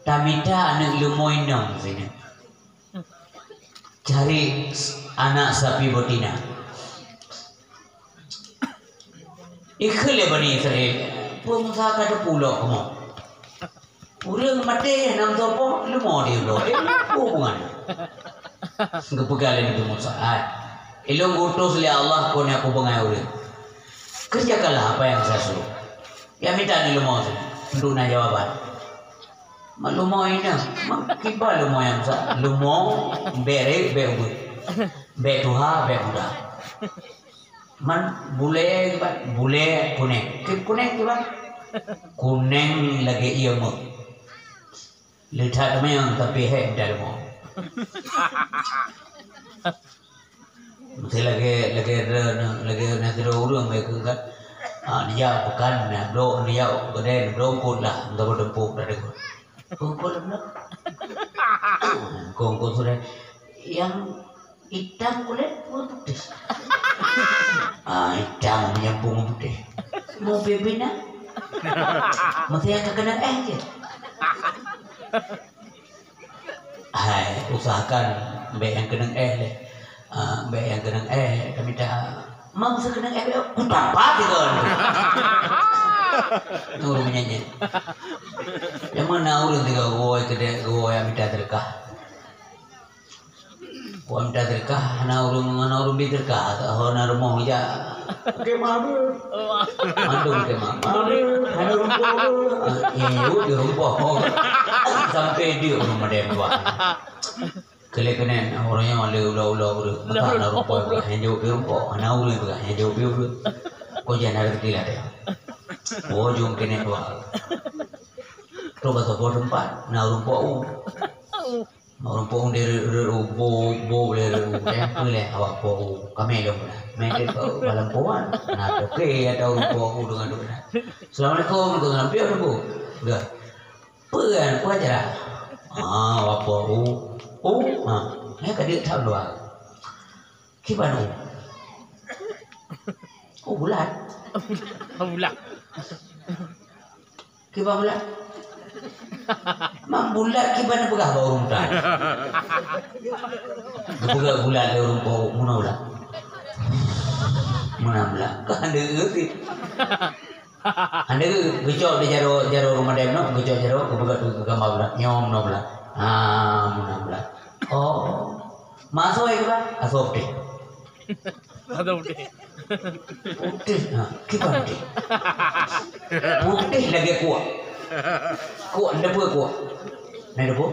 tamita anak lumoy nong sini cari anak sapi betina ikhle bani Israel pun Musa kata pulau kamu urang mati nam sopo lumo dia lo hubungan kepegalan itu Musa ilung utus oleh Allah kau ni aku bengai urang kerjakanlah apa yang saya suruh ya minta ni lumo sini untuk nak jawaban lumo ini kiba lumo yang sa lumo bere be ubut be tuha be muda man bule kuning kuning kiba kuning lagi iya mo lihat yang tapi he dalam mo mesti lagi nanti orang mereka kan dia bukan dia gede pun lah nggak berdempuk dari Kongkol Kongkol sudah yang hitam kulit putih. Hitam menyambung putih. Mau bebina? Mesti yang kena je. Usahakan be yang kena deh. Be yang kena kami dah. Mam sekena ku dapat itu. Nurul menyanyi. Yang mana urang tiga gua yang minta terkah. Gua minta terkah, na urang bi terkah, ho na rumah aja. Ke malu. Mandung ke malu. Hana rumah. Iya, di rumah. Sampai di rumah dia buat. Kelekanan orangnya malu ulah maka na rumah hanya di rumah, na urang juga hanya di rumah. Kau jangan ada ketilah dia. Oh jom kena dua. Coba tu boleh empat. Nak rumpau. Nak rumpau dari bo dari boleh awak bo kami dong. Mereka dalam puan. Nak oke ada rumpau dengan dua. Assalamualaikum dengan biar bu. Dah. Puan aja. Awak bo. Ni kadir tahu dua. Kibanu. Bulat. Bulat. Kiba bulat. Mam bulat kiba na pegah bau rumtan. Pegah bulat le rumpo muna bulat. Muna bulat. Kan ada ngerti. Anda gecok di jaro rumah dia no, gecok jaro pegah tu gambar bulat. Nyom no bulat. Muna bulat. Oh. Masuk ai kiba? Asop deh. Ada udah. Putih, kita putih. Putih lagi kuat. Kuat, debu kuat. Nah debu,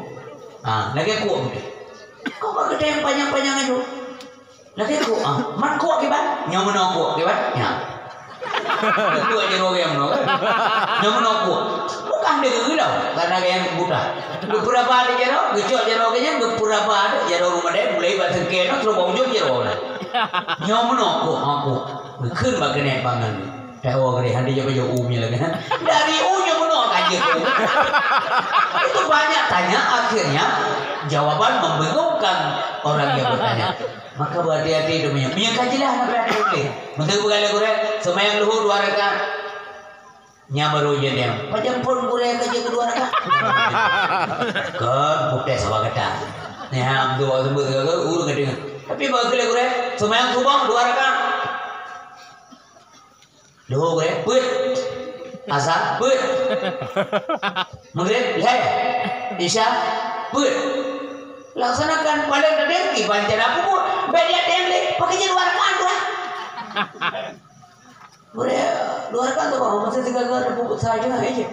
lagi kuat putih. Kau kau gede yang panjang itu, lagi kuat. Man kuat kiban, nyaman kuat kiban, ya. Itu aja roge yang no, nyaman kuat. Bukan dia gila, karena yang buta. Beberapa ada jero, gecok jero kayaknya beberapa ada jero rumah dia mulai bahasa kena terus bau jero lah. Nyaman akuขึ้นมาคะแนนฟังกันแต่โอ้กระเดหันdia coba umnya lagi dari unya menolak aja itu banyak tanya akhirnya jawaban membingungkan orang yang bertanya maka berhati-hati itu kajilah nabi boleh menteri bukan lagi semayang luhur 2 rakaat nyamaru jadiam pajang pun boleh kaji kedua rakaat kan bukti sama kata nih am dua sebut urung kadang tapi bagi lagi semayang subuh 2 rakaat Luhur gue, put, asar, put, maghrib, lihat, isya, put, laksanakan paling terdengki, bancar aku pun, beda template, pakai jadi 2 rakaat lah. Boleh 2 rakaat tu kau, masih 3 rakaat puput saja aja.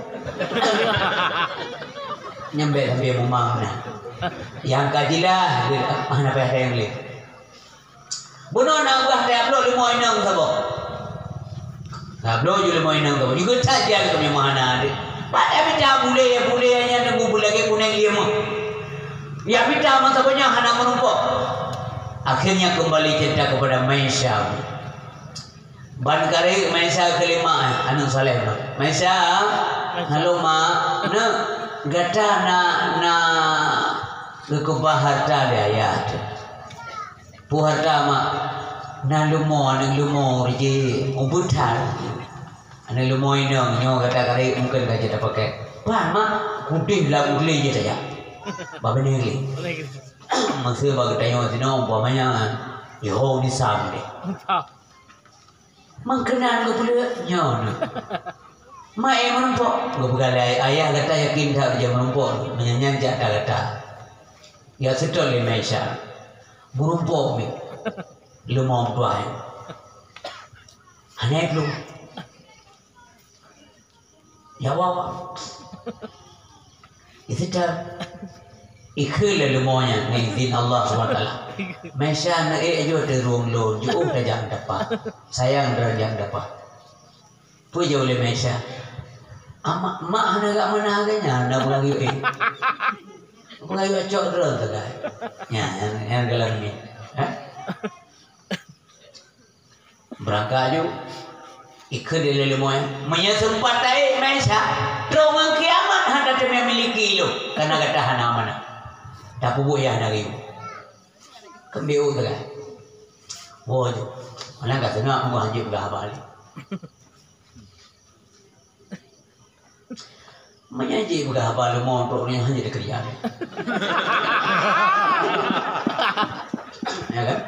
Nyampe sampai rumah mana, yang kajilah, mana pihak yang lain. Bunuh nak buah dia upload 5 inang sabok. Belum juga main nang tu. Juga saja kami mana ada. Pada kita boleh hanya nunggu boleh ke kuning dia mah. Ya kita masa banyak hana menumpuk. Akhirnya kembali cerita kepada Maisha. Ban kare Maisha kelima anu saleh mah. Maisha halo ma na gata na kebaharta dia ya. Puharta ma na lumo rije ubutan Ane lumoy nyo kata kali mungkin kaje tak pakai. Pan mak kutih lah uli je saja. Babe ni. Masih bagi tanya sino umpamanya yo di sam deh. Mangkenan ko pula nyon. Mai menumpuk, ko bukan ayah kata yakin tak dia menumpuk, menyanyi tak kata. Ya setol le Malaysia. Menumpuk ni. Lu mau tuai. Aneh lu. Ya wawa. Itu dah ikhlas lemonya ni din Allah SWT. Malaysia na jo terung lo, jo dah jang dapat. Sayang dah jang dapat. Puja oleh Malaysia. Mak hana gak mana agaknya, nak lagi Aku lagi cok terus tu kan. Ya, yang gelar ni. Berangkat je ikut dia lemoy menya sempat tai Malaysia terowong kiamat handa te memiliki lo karena kata hana mana tak buat ya hari kembeu tu kan wo je mana kata nak buat je dah balik menyaji dah balik montok ni hanya kerja ya kan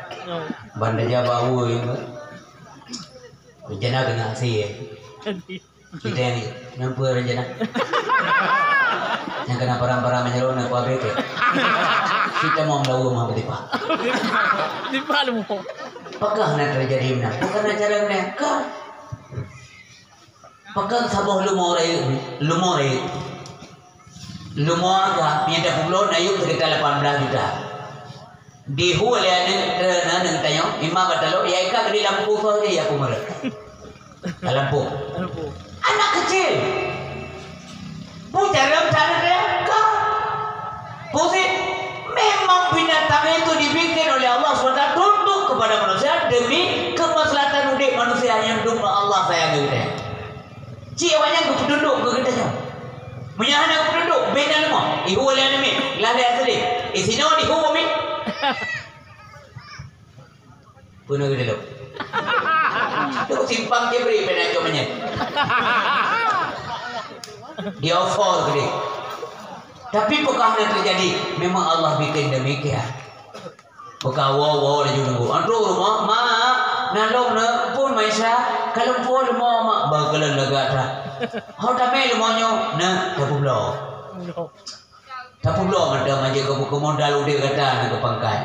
bandar Jawa yang rencana kena sih kita ni nampu rencana yang kena parang-parang menyeru nak kuat bete kita mau melawan mau berdipa lu mo. Apakah nak terjadi mana bukan acara mereka apakah sabah lumo agak minta pulau nayuk sekitar 18 juta di hulu yang tanya imam batalo ya ika di lampu saja ya kumar lampu anak kecil punya rencana mereka pusing memang binatang itu dibikin oleh Allah SWT tunduk kepada manusia demi kemaslahatan udik manusia yang dulu Allah sayang kita jiwanya aku tunduk ke kita menyahana aku tunduk beda lemah ihu oleh anime lalai asli isino di hu kami puno gede lo. Itu simpang je beri penajo menyet. Dia offer gede. Tapi apakah yang terjadi? Memang Allah bikin demikian. Apakah wow dah juga. Antro rumah mak nalong na pun Malaysia kalau pun rumah mak bakalan lagata. Hau tamai rumahnya na tapublo. Tapublo ada maje ke modal udah kata nak ke pangkai.